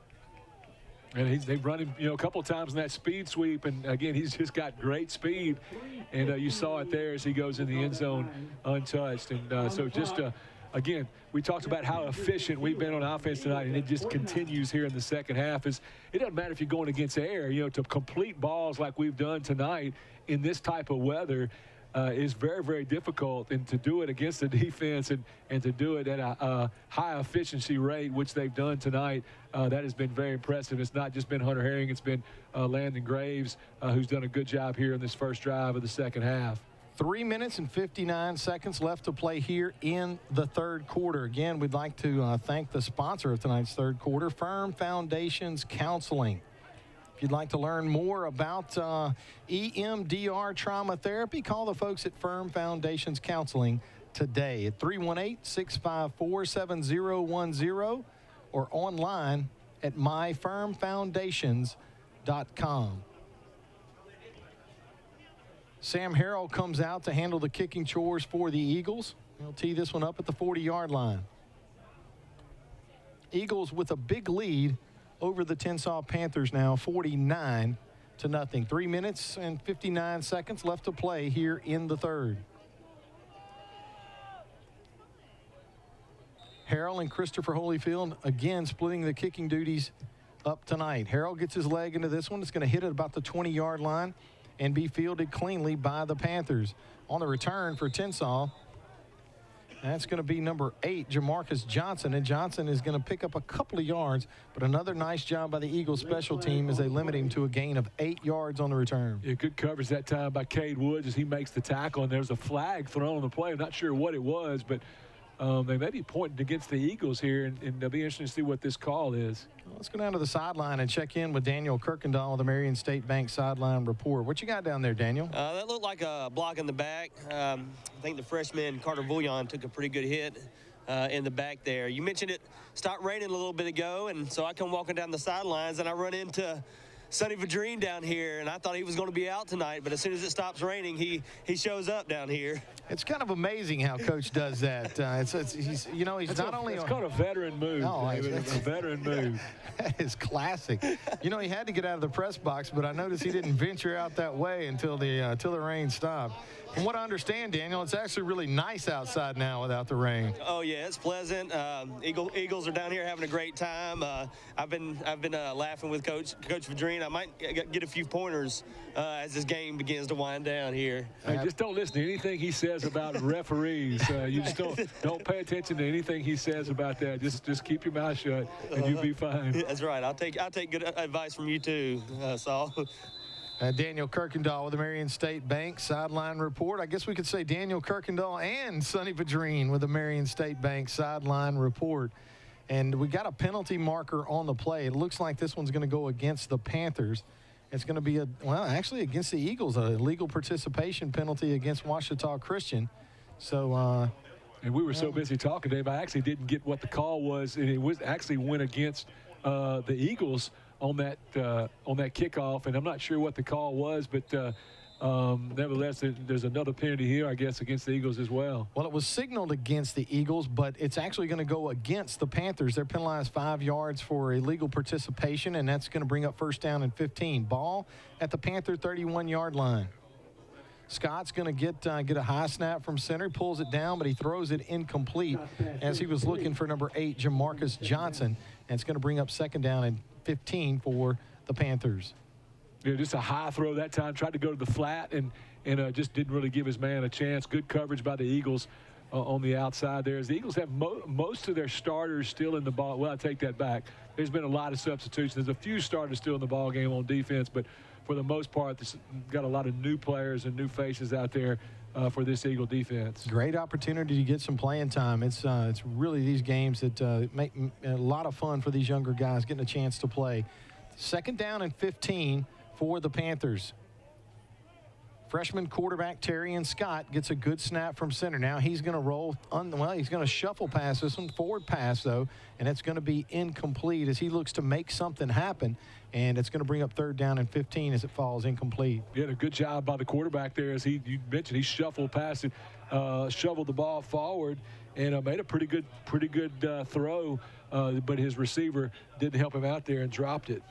And they've run him, a couple of times in that speed sweep. And, again, he's just got great speed. And you saw it there as he goes in the end zone untouched. And so just, again, we talked about how efficient we've been on offense tonight, and it just continues here in the second half. It doesn't matter if you're going against air. To complete balls like we've done tonight in this type of weather is very, very difficult. And to do it against the defense and to do it at a high efficiency rate, which they've done tonight, that has been very impressive. It's not just been Hunter Herring. It's been Landon Graves, who's done a good job here in this first drive of the second half. 3 minutes and 59 seconds left to play here in the third quarter. Again, we'd like to thank the sponsor of tonight's third quarter, Firm Foundations Counseling. If you'd like to learn more about EMDR trauma therapy, call the folks at Firm Foundations Counseling today at 318-654-7010 or online at myfirmfoundations.com. Sam Harrell comes out to handle the kicking chores for the Eagles. He'll tee this one up at the 40-yard line. Eagles with a big lead over the Tensas Panthers now, 49-0. 3 minutes and 59 seconds left to play here in the third. Harrell and Christopher Holyfield again splitting the kicking duties up tonight. Harrell gets his leg into this one. It's going to hit at about the 20-yard line and be fielded cleanly by the Panthers. On the return for Tensas, that's going to be number 8, Jamarcus Johnson. And Johnson is going to pick up a couple of yards, but another nice job by the Eagles special team as they limit him to a gain of 8 yards on the return. Yeah, good coverage that time by Cade Woods as he makes the tackle. And there's a flag thrown on the play. I'm not sure what it was, but they may be pointing against the Eagles here, and it'll be interesting to see what this call is. Well, let's go down to the sideline and check in with Daniel Kirkendall with the Marion State Bank sideline report. What you got down there, Daniel? That looked like a block in the back. I think the freshman Carter Voyan took a pretty good hit in the back there. You mentioned it stopped raining a little bit ago, and so I come walking down the sidelines, and I run into Sonny Vadrine down here, and I thought he was going to be out tonight, but as soon as it stops raining, he shows up down here. It's kind of amazing how Coach does that. He's not only it's called a veteran move. No, David. It's a veteran move. That is classic. He had to get out of the press box, but I noticed he didn't venture out that way until the rain stopped. From what I understand, Daniel, it's actually really nice outside now without the rain. Oh yeah, it's pleasant. Eagles are down here having a great time. I've been laughing with Coach Vadrine. I might get a few pointers as this game begins to wind down here. Hey, just don't listen to anything he says about referees. You just don't pay attention to anything he says about that. Just keep your mouth shut, and you'll be fine. That's right. I'll take good advice from you too, Saul. Daniel Kirkendall with the Marion State Bank sideline report. I guess we could say Daniel Kirkendall and Sonny Vadrine with the Marion State Bank sideline report. And we got a penalty marker on the play. It looks like this one's going to go against the Panthers. It's going to be actually against the Eagles, a legal participation penalty against Washita Christian. So, and we were so busy talking, Dave, I actually didn't get what the call was, and it was actually went against the Eagles on that kickoff, and I'm not sure what the call was, but nevertheless, there's another penalty here, I guess, against the Eagles as well. Well, it was signaled against the Eagles, but it's actually going to go against the Panthers. They're penalized 5 yards for illegal participation, and that's going to bring up first down and 15. Ball at the Panther 31-yard line. Scott's going to get a high snap from center. He pulls it down, but he throws it incomplete as he was looking for number 8, Jamarcus Johnson. And it's going to bring up second down and 15 for the Panthers. Yeah, just a high throw that time. Tried to go to the flat and just didn't really give his man a chance. Good coverage by the Eagles on the outside there. As the Eagles have most of their starters still in the ball. Well, I take that back. There's been a lot of substitutions. There's a few starters still in the ball game on defense, but for the most part, this got a lot of new players and new faces out there for this Eagle defense. Great opportunity to get some playing time. It's really these games that make a lot of fun for these younger guys getting a chance to play. Second down and 15 for the Panthers. Freshman quarterback Terrian Scott gets a good snap from center. Now he's going to roll. He's going to shuffle pass this one, forward pass though, and it's going to be incomplete as he looks to make something happen. And it's going to bring up third down and 15 as it falls incomplete. He had a good job by the quarterback there, as you mentioned. He shuffled past it, shoveled the ball forward, and made a pretty good throw. But his receiver didn't help him out there and dropped it.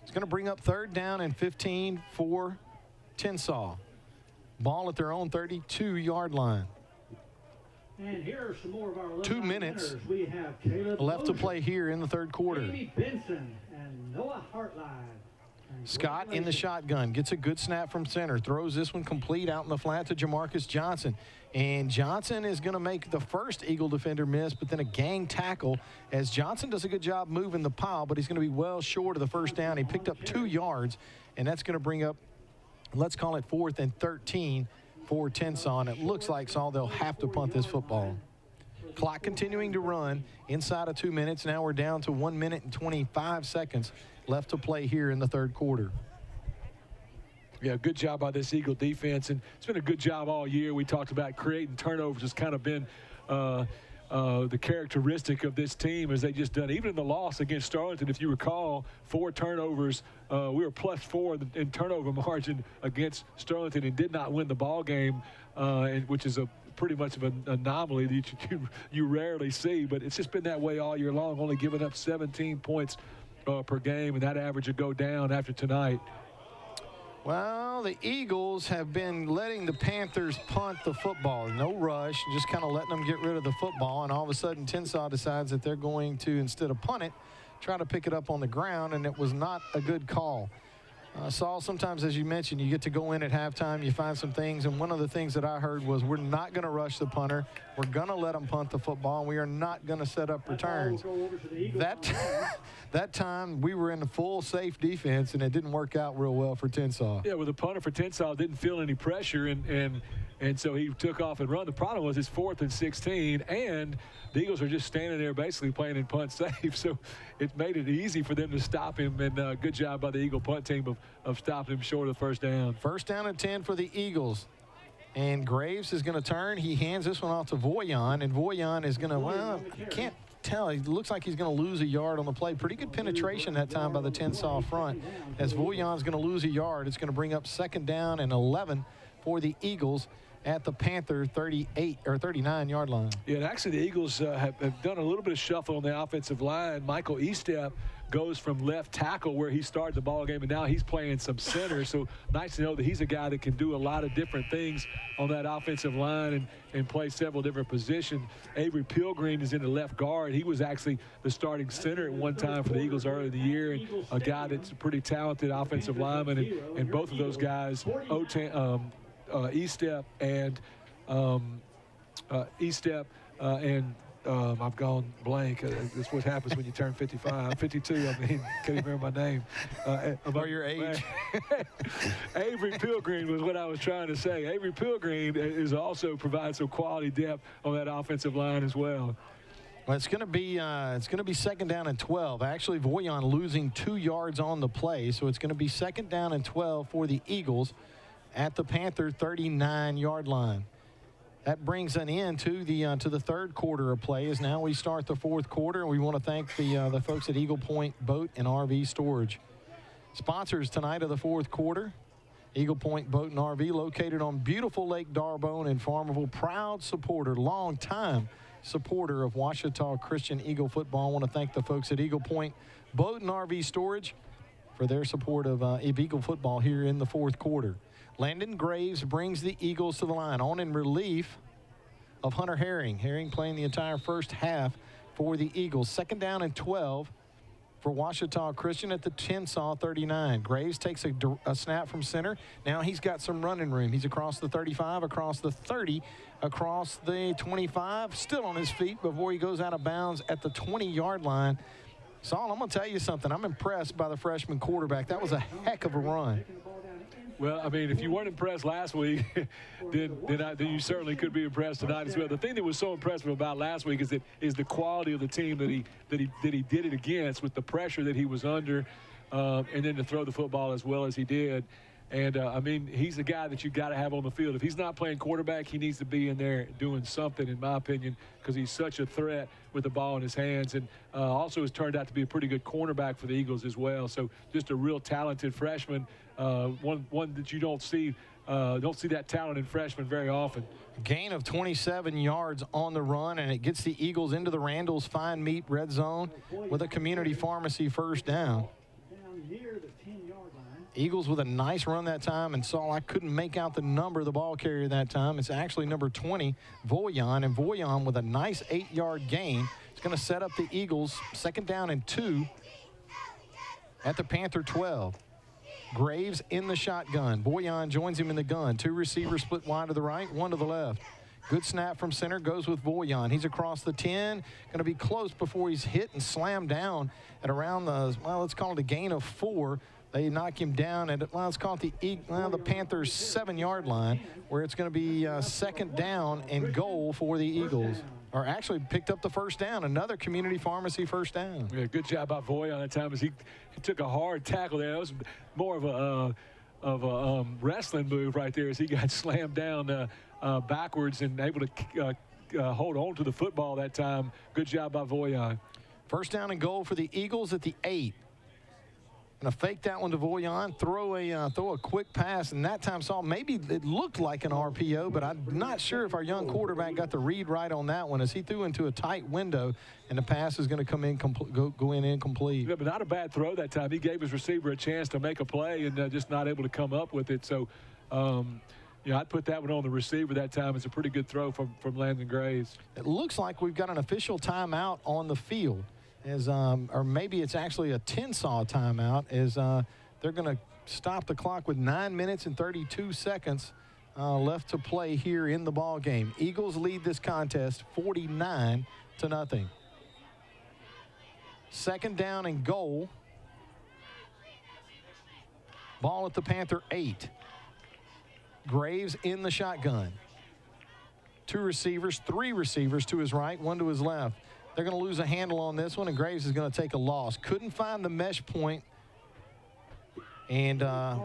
It's going to bring up third down and 15 for Tensas. Ball at their own 32-yard line. And here are some more of our 2 minutes winners. We have Caleb left to Mosier, play here in the third quarter. Amy Benson, and Noah Hartline. Scott in the shotgun, gets a good snap from center, throws this one complete out in the flat to Jamarcus Johnson. And Johnson is going to make the first Eagle defender miss, but then a gang tackle as Johnson does a good job moving the pile, but he's going to be well short of the first down. He picked up 2 yards, and that's going to bring up, let's call it 4th and 13 for Tensas. And it looks like Saul they'll have to punt this football. Clock continuing to run inside of 2 minutes. Now we're down to 1 minute and 25 seconds left to play here in the third quarter. Yeah, good job by this Eagle defense, and it's been a good job all year. We talked about creating turnovers has kind of been the characteristic of this team, as they just done. Even in the loss against Starlington, if you recall, 4 turnovers. We were +4 in turnover margin against Starlington and did not win the ball game, which is pretty much of an anomaly that you rarely see. But it's just been that way all year long, only giving up 17 points per game, and that average would go down after tonight. Well, the Eagles have been letting the Panthers punt the football. No rush, just kind of letting them get rid of the football. And all of a sudden, Tensas decides that they're going to, instead of punt it, try to pick it up on the ground, and it was not a good call. Saul, sometimes, as you mentioned, you get to go in at halftime, you find some things, and one of the things that I heard was we're not going to rush the punter. We're going to let them punt the football, and we are not going to set up returns. That time, we were in the full safe defense, and it didn't work out real well for Tensas. Yeah, well, the punter for Tensas didn't feel any pressure, and so he took off and run. The problem was it's 4th and 16, and the Eagles are just standing there basically playing in punt safe, so it made it easy for them to stop him, and good job by the Eagle punt team of stopping him short of the first down. First down and 10 for the Eagles. And Graves is going to turn. He hands this one off to Voyan, and Voyan is going to, well, I can't tell. It looks like he's going to lose a yard on the play. Pretty good penetration that time by the Tensas front. As Voyan's going to lose a yard, it's going to bring up second down and 11 for the Eagles at the Panther 38 or 39-yard line. Yeah, and actually the Eagles have done a little bit of shuffle on the offensive line. Michael Estep goes from left tackle where he started the ball game, and now he's playing some center. So nice to know that he's a guy that can do a lot of different things on that offensive line and play several different positions. Avery Pilgrim is in the left guard. He was actually the starting center at one time for the Eagles earlier in the year, and a guy that's a pretty talented offensive lineman. And both of those guys, Estep and I've gone blank. That's what happens when you turn 55. I'm 52. I mean, can't even remember my name. Or your age. Avery Pilgrim was what I was trying to say. Avery Pilgrim is also provides some quality depth on that offensive line as well. Well, it's going to be second down and 12. Actually, Voyan losing 2 yards on the play, so it's going to be second down and 12 for the Eagles at the Panther 39-yard line. that brings an end to the third quarter of play as now we start the fourth quarter. And we want to thank the folks at Eagle Point Boat and RV Storage. Sponsors tonight of the fourth quarter, Eagle Point Boat and RV, located on beautiful Lake D'Arbonne in Farmerville. Proud supporter, long-time supporter of Ouachita Christian Eagle football. I want to thank the folks at Eagle Point Boat and RV Storage for their support of Eagle football here in the fourth quarter. Landon Graves brings the Eagles to the line on in relief of Hunter Herring. Herring playing the entire first half for the Eagles. Second down and 12 for Ouachita Christian at the Tensas 39. Graves takes a snap from center. Now he's got some running room. He's across the 35, across the 30, across the 25, still on his feet before he goes out of bounds at the 20-yard line. Saul, I'm going to tell you something. I'm impressed by the freshman quarterback. That was a heck of a run. Well, I mean, if you weren't impressed last week, then you certainly could be impressed tonight as well. The thing that was so impressive about last week is the quality of the team that he did it against, with the pressure that he was under, and then to throw the football as well as he did. And, I mean, he's the guy that you've got to have on the field. If he's not playing quarterback, he needs to be in there doing something, in my opinion, because he's such a threat with the ball in his hands. And also has turned out to be a pretty good cornerback for the Eagles as well. So just a real talented freshman, one that you don't see that talented freshman very often. Gain of 27 yards on the run, and it gets the Eagles into the Randall's Fine Meat red zone with a community pharmacy first down. Eagles with a nice run that time, and Saul, I couldn't make out the number of the ball carrier that time. It's actually number 20, Voyan, and Voyan with a nice 8-yard gain. It's going to set up the Eagles second down and 2 at the Panther 12. Graves in the shotgun. Voyan joins him in the gun. Two receivers split wide to the right, one to the left. Good snap from center, goes with Voyan. He's across the 10, going to be close before he's hit and slammed down at around the, well, let's call it a gain of 4. They knock him down at, well, let's call it the Panthers' 7-yard line, where it's going to be second down and goal for the Eagles. Or actually picked up the first down, another community pharmacy first down. Yeah, good job by Voyan that time, as he took a hard tackle there. That was more of a wrestling move right there, as he got slammed down backwards and able to hold on to the football that time. Good job by Voyan. First down and goal for the Eagles at the 8. Going to fake that one to Voyan, throw a quick pass, and that time, Saul, maybe it looked like an RPO, but I'm not sure if our young quarterback got the read right on that one, as he threw into a tight window, and the pass is going to come in, go in incomplete. Yeah, but not a bad throw that time. He gave his receiver a chance to make a play and just not able to come up with it. So, I'd put that one on the receiver that time. It's a pretty good throw from Landon Graves. It looks like we've got an official timeout on the field. Or maybe it's actually a Tensas timeout, as they're going to stop the clock with 9 minutes and 32 seconds left to play here in the ball game. Eagles lead this contest 49-0. Second down and goal. Ball at the Panther 8. Graves in the shotgun. Three receivers to his right, one to his left. They're going to lose a handle on this one, and Graves is going to take a loss. Couldn't find the mesh point and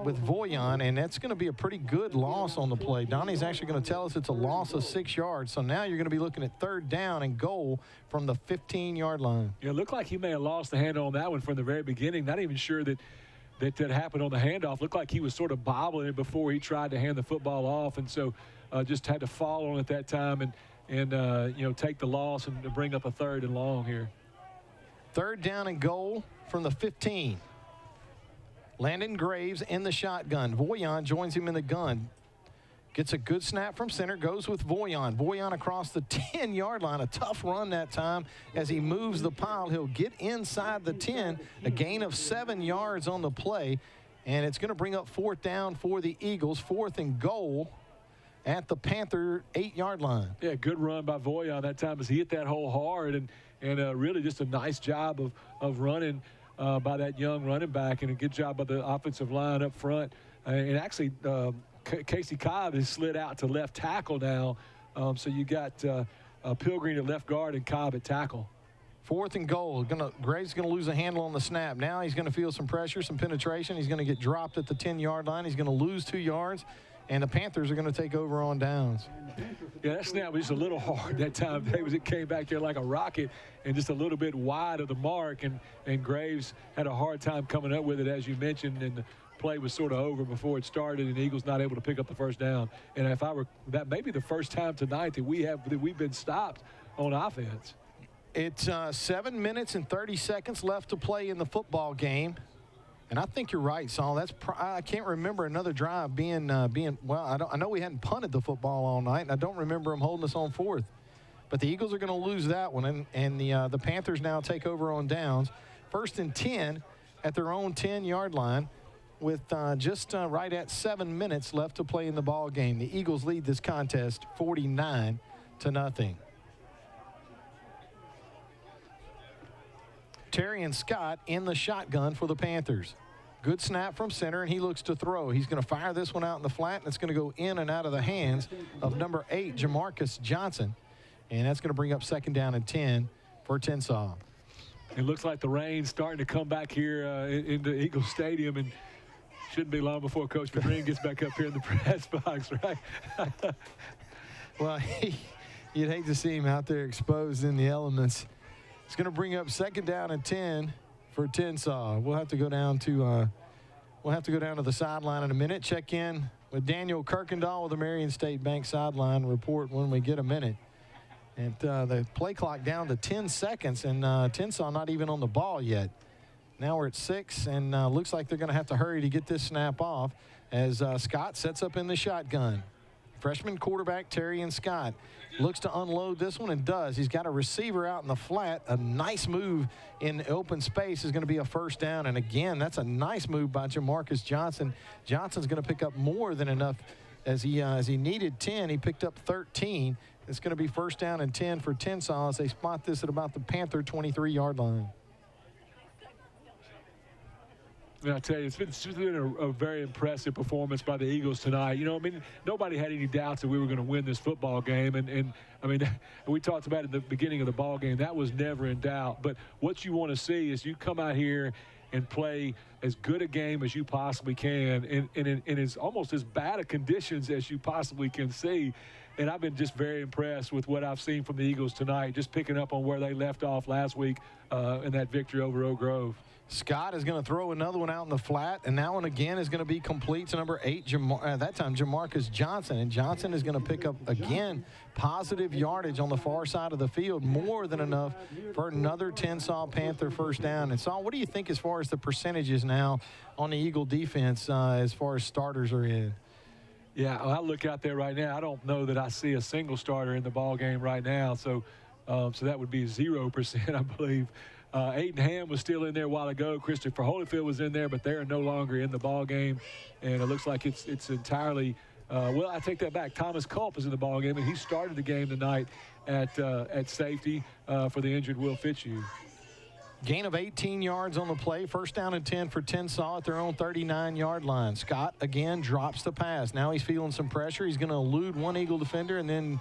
with Voyan, and that's going to be a pretty good loss on the play. Donnie's actually going to tell us it's a loss of 6 yards. So now you're going to be looking at third down and goal from the 15-yard line. Yeah, it looked like he may have lost the handle on that one from the very beginning. Not even sure that happened on the handoff. Looked like he was sort of bobbling it before he tried to hand the football off, and so just had to fall on it that time and take the loss and to bring up a third and long here. Third down and goal from the 15. Landon Graves in the shotgun. Voyan joins him in the gun. Gets a good snap from center, goes with Voyan. Voyan across the 10-yard line. A tough run that time as he moves the pile. He'll get inside the 10, a gain of 7 yards on the play, and it's going to bring up fourth down for the Eagles. Fourth and goal at the Panther 8-yard line. Yeah, good run by Voyan that time as he hit that hole hard, and really just a nice job of running by that young running back, and a good job by the offensive line up front. And actually, Casey Cobb has slid out to left tackle now, so you got Pilgrim at left guard and Cobb at tackle. Fourth and goal. Graves is going to lose a handle on the snap. Now he's going to feel some pressure, some penetration. He's going to get dropped at the 10-yard line. He's going to lose 2 yards. and the Panthers are going to take over on downs. Yeah, that snap was just a little hard that time. It came back there like a rocket and just a little bit wide of the mark, and Graves had a hard time coming up with it, as you mentioned, and the play was sort of over before it started, and the Eagles not able to pick up the first down. And if I were, that may be the first time tonight that we've been stopped on offense. It's 7 minutes and 30 seconds left to play in the football game. And I think you're right, Saul. I can't remember another drive being well. I know we hadn't punted the football all night, and I don't remember them holding us on fourth. But the Eagles are going to lose that one, and the Panthers now take over on downs. 1st and 10 at their own 10-yard line, with just right at 7 minutes left to play in the ball game. The Eagles lead this contest 49-0. Terry and Scott in the shotgun for the Panthers. Good snap from center, and he looks to throw. He's going to fire this one out in the flat, and it's going to go in and out of the hands of number 8, Jamarcus Johnson. And that's going to bring up 2nd down and 10 for Tensas. It looks like the rain's starting to come back here into Eagle Stadium, and shouldn't be long before Coach Madrin gets back up here in the press box, right? Well, you'd hate to see him out there exposed in the elements. It's going to bring up 2nd down and 10 for Tensas. We'll have to go down to the sideline in a minute. Check in with Daniel Kirkendall with the Marion State Bank sideline report when we get a minute. And the play clock down to 10 seconds, and Tensas not even on the ball yet. Now we're at 6, and looks like they're going to have to hurry to get this snap off as Scott sets up in the shotgun. Freshman quarterback Terry and Scott looks to unload this one, and does. He's got a receiver out in the flat. A nice move in open space is going to be a 1st down. And again, that's a nice move by Jamarcus Johnson. Johnson's going to pick up more than enough as he needed 10. He picked up 13. It's going to be 1st down and 10 for Tensas as they spot this at about the Panther 23-yard line. I tell you, it's been a very impressive performance by the Eagles tonight. You know, I mean, nobody had any doubts that we were going to win this football game. And I mean, we talked about it at the beginning of the ball game. That was never in doubt. But what you want to see is you come out here and play as good a game as you possibly can, and it's almost as bad a conditions as you possibly can see. And I've been just very impressed with what I've seen from the Eagles tonight, just picking up on where they left off last week in that victory over Oak Grove. Scott is going to throw another one out in the flat, and that one again is going to be complete to number 8, that time Jamarcus Johnson. And Johnson is going to pick up, again, positive yardage on the far side of the field, more than enough for another Tensas Panther 1st down. And Saul, what do you think as far as the percentages now on the Eagle defense as far as starters are in? Yeah, I look out there right now. I don't know that I see a single starter in the ball game right now. So that would be 0%, I believe. Aiden Ham was still in there a while ago. Christopher Holyfield was in there, but they're no longer in the ball game. And it looks like it's entirely well, I take that back. Thomas Culp is in the ball game, and he started the game tonight at safety for the injured Will Fitzhugh. Gain of 18 yards on the play. 1st down and 10 for Tensas at their own 39-yard line. Scott again drops the pass. Now he's feeling some pressure. He's going to elude one Eagle defender, and then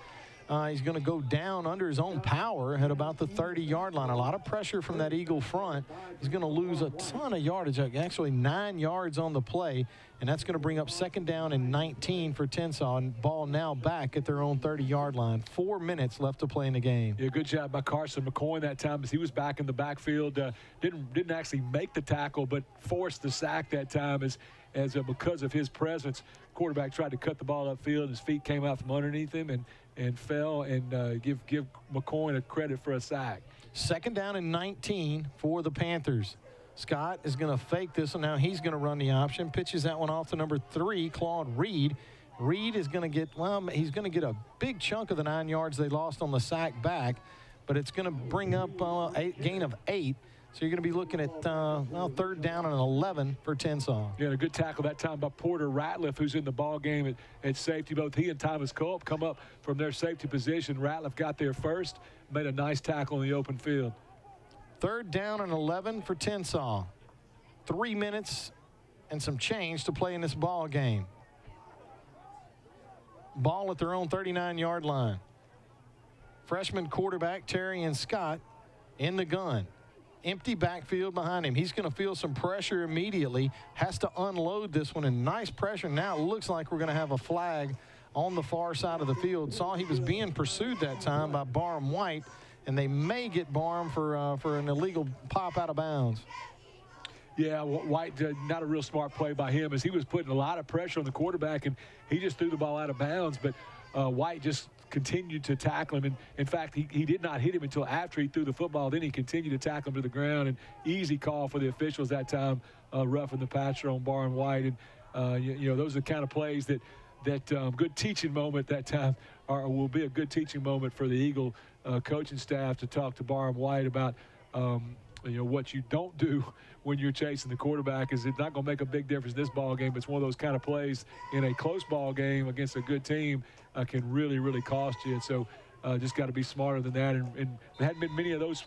he's going to go down under his own power at about the 30-yard line. A lot of pressure from that Eagle front. He's going to lose a ton of yardage, actually 9 yards on the play, and that's going to bring up 2nd down and 19 for Tensas, and ball now back at their own 30-yard line. 4 minutes left to play in the game. Yeah, good job by Carson McCoy that time as he was back in the backfield. Didn't actually make the tackle, but forced the sack that time as because of his presence. Quarterback tried to cut the ball upfield. His feet came out from underneath him and fell, and give McCoy a credit for a sack. 2nd down and 19 for the Panthers. Scott is going to fake this, and now he's going to run the option. Pitches that one off to number 3, Claude Reed. Reed is going to get, he's going to get a big chunk of the 9 yards they lost on the sack back, but it's going to bring up a gain of 8. So you're going to be looking at, 3rd down and 11 for Tensas. Yeah, a good tackle that time by Porter Ratliff, who's in the ball game at safety. Both he and Thomas Culp come up from their safety position. Ratliff got there first, made a nice tackle in the open field. 3rd down and 11 for Tensas. 3 minutes and some change to play in this ball game. Ball at their own 39-yard line. Freshman quarterback Terry and Scott in the gun. empty backfield behind him. He's going to feel some pressure immediately, has to unload this one, and nice pressure. Now it looks like we're going to have a flag on the far side of the field. Saw he was being pursued that time by Barham White, and they may get Barham for an illegal pop out of bounds. Yeah, White, not a real smart play by him, as he was putting a lot of pressure on the quarterback, and he just threw the ball out of bounds. But White just continued to tackle him. And in fact, he did not hit him until after he threw the football. Then he continued to tackle him to the ground. And easy call for the officials that time, roughing the passer on Barham White. And, you know, those are the kind of plays that good teaching moment that time will be a good teaching moment for the Eagle coaching staff to talk to Barham White about, you know, what you don't do when you're chasing the quarterback. Is it's not going to make a big difference in this ball game. It's one of those kind of plays in a close ball game against a good team can really, really cost you. And so just got to be smarter than that. And there hadn't been many of those.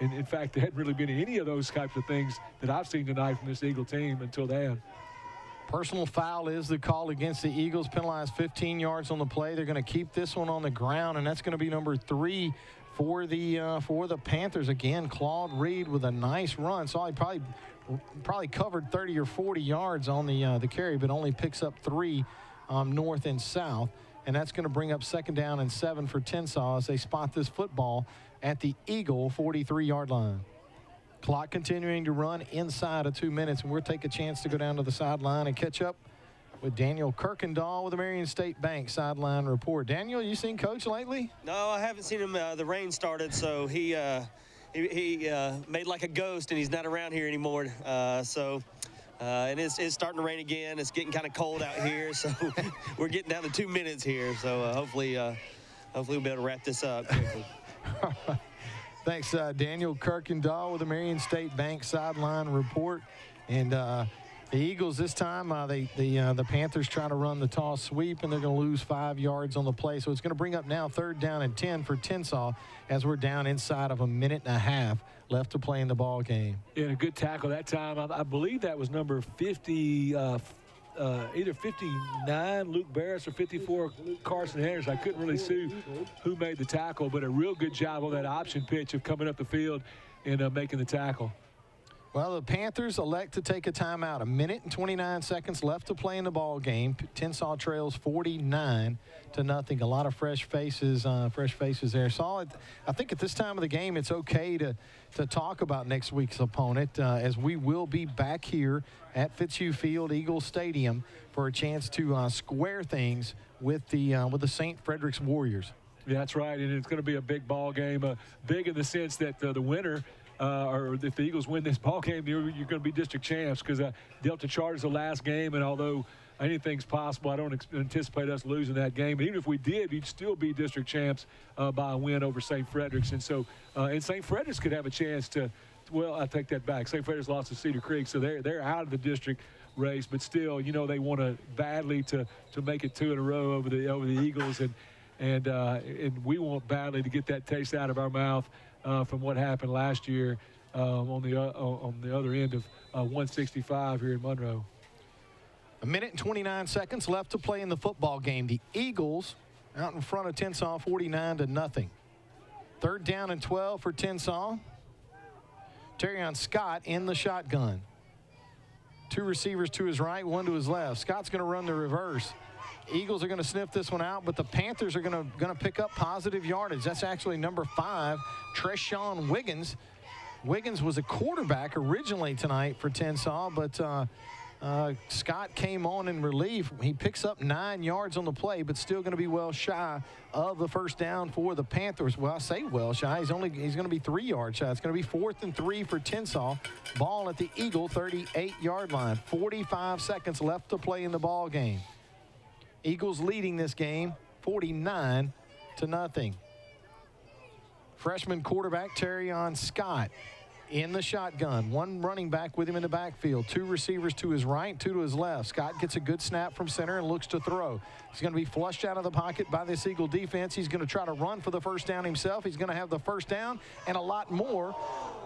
In fact, there hadn't really been any of those types of things that I've seen tonight from this Eagle team until then. Personal foul is the call against the Eagles. Penalized 15 yards on the play. They're going to keep this one on the ground, and that's going to be number 3 for the Panthers. Again, Claude Reed with a nice run. So he probably covered 30 or 40 yards on the carry, but only picks up 3 north and south. And that's going to bring up 2nd down and 7 for Tensas as they spot this football at the Eagle 43-yard line. Clock continuing to run inside of 2 minutes, and we'll take a chance to go down to the sideline and catch up with Daniel Kirkendall with the Marion State Bank sideline report. Daniel, you seen Coach lately? No, I haven't seen him. The rain started, so he made like a ghost, and he's not around here anymore. And it's starting to rain again. It's getting kind of cold out here, so we're getting down to 2 minutes here. So hopefully we'll be able to wrap this up quickly. Thanks, Daniel Kirkendall with the Marion State Bank sideline report. And the Eagles this time, the Panthers try to run the toss sweep, and they're going to lose 5 yards on the play. So it's going to bring up now 3rd down and 10 for Tensas as we're down inside of a minute and a half left to play in the ball game. Yeah, a good tackle that time. I believe that was number 50, either 59, Luke Barris, or 54, Carson Henderson. I couldn't really see who made the tackle, but a real good job on that option pitch of coming up the field and making the tackle. Well, the Panthers elect to take a timeout. 1 minute and 29 seconds left to play in the ball game. Tensas trails 49-0. A lot of fresh faces there. Saul, I think at this time of the game, it's okay to talk about next week's opponent, as we will be back here at Fitzhugh Field, Eagle Stadium, for a chance to square things with the St. Frederick's Warriors. Yeah, that's right, and it's going to be a big ball game. Big in the sense that the winner, or if the Eagles win this ball game, you're going to be district champs, because Delta Charter's the last game, and although anything's possible, I don't anticipate us losing that game. And even if we did, you'd still be district champs by a win over St. Frederick's. And so, and St. Frederick's could have a chance to, well, I take that back. St. Frederick's lost to Cedar Creek, so they're out of the district race. But still, you know, they want to badly to make it 2 in a row over the Eagles, and we want badly to get that taste out of our mouth from what happened last year on the other end of 165 here in Monroe. 1 minute and 29 seconds left to play in the football game. The Eagles out in front of Tensas 49-0. 3rd down and 12 for Tensas. Terrion Scott in the shotgun. 2 receivers to his right, 1 to his left. Scott's going to run the reverse. Eagles are going to sniff this one out, but the Panthers are going to pick up positive yardage. That's actually number 5, Treshawn Wiggins. Wiggins was a quarterback originally tonight for Tensas, but Scott came on in relief. He picks up 9 yards on the play, but still going to be well shy of the 1st down for the Panthers. Well, I say well shy. He's going to be 3 yards shy. It's going to be 4th and 3 for Tensas. Ball at the Eagle 38-yard line. 45 seconds left to play in the ball game. Eagles leading this game 49-0. Freshman quarterback Terrion Scott in the shotgun. 1 running back with him in the backfield. 2 receivers to his right, 2 to his left. Scott gets a good snap from center and looks to throw. He's going to be flushed out of the pocket by this Eagle defense. He's going to try to run for the 1st down himself. He's going to have the 1st down and a lot more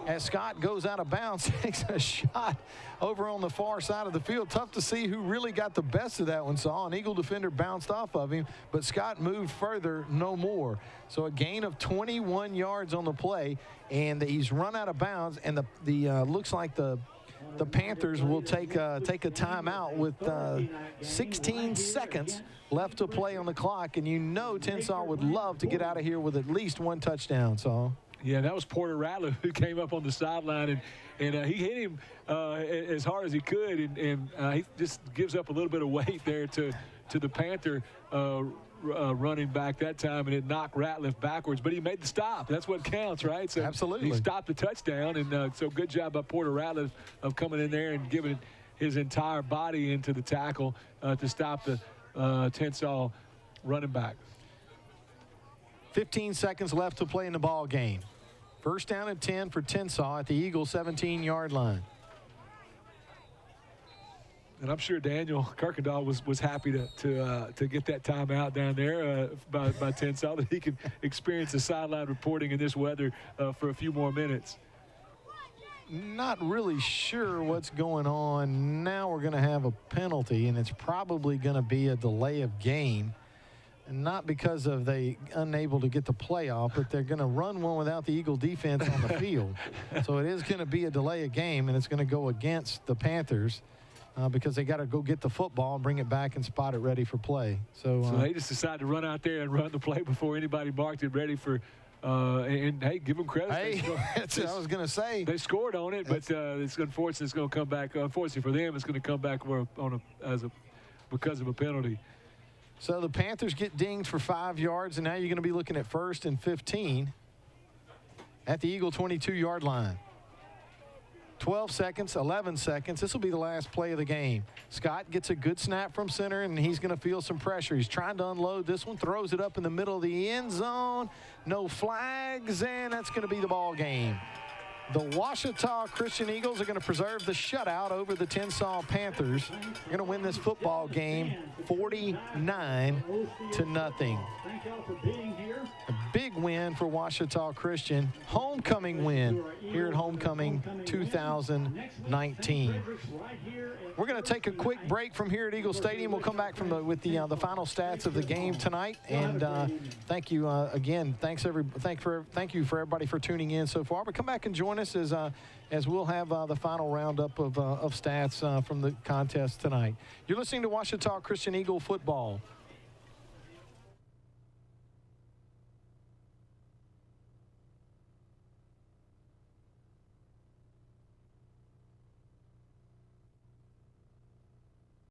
as Scott goes out of bounds, takes a shot over on the far side of the field. Tough to see who really got the best of that one, Saul. An Eagle defender bounced off of him, but Scott moved further, no more. So a gain of 21 yards on the play, and he's run out of bounds, and the looks like the Panthers will take a timeout with 16 seconds left to play on the clock, and you know Tensas would love to get out of here with at least one touchdown. So. Yeah, that was Porter Ratliff who came up on the sideline, and he hit him as hard as he could, and he just gives up a little bit of weight there to the Panther running back that time, and it knocked Ratliff backwards. But he made the stop. That's what counts, right? So absolutely. He stopped the touchdown, and so good job by Porter Ratliff of coming in there and giving his entire body into the tackle to stop the Tensas running back. 15 seconds left to play in the ball game. First down and 10 for Tensas at the Eagles 17-yard line. And I'm sure Daniel Kirkendall was happy to get that timeout down there by Tensas, that he can experience the sideline reporting in this weather for a few more minutes. Not really sure what's going on. Now we're going to have a penalty, and it's probably going to be a delay of game. And not because of they unable to get the playoff, but they're going to run one without the Eagle defense on the field. So it is going to be a delay of game, and it's going to go against the Panthers because they got to go get the football and bring it back and spot it ready for play. So they just decided to run out there and run the play before anybody marked it ready for. And hey, give them credit. Hey, that's what I was going to say. They scored on it, but it's unfortunate. It's going to come back. Unfortunately for them, it's going to come back because of a penalty. So the Panthers get dinged for 5 yards, and now you're going to be looking at 1st and 15 at the Eagle 22-yard line. 12 seconds, 11 seconds. This will be the last play of the game. Scott gets a good snap from center, and he's going to feel some pressure. He's trying to unload this one, throws it up in the middle of the end zone. No flags, and that's going to be the ball game. The Ouachita Christian Eagles are going to preserve the shutout over the Tensas Panthers. They're going to win this football game 49-0. A big win for Ouachita Christian. Homecoming win here at Homecoming 2019. We're going to take a quick break from here at Eagle Stadium. We'll come back with the final stats of the game tonight. And thank you again. Thank you for everybody for tuning in so far. But come back and join us as we'll have the final roundup of stats from the contest tonight. You're listening to Ouachita Christian Eagle football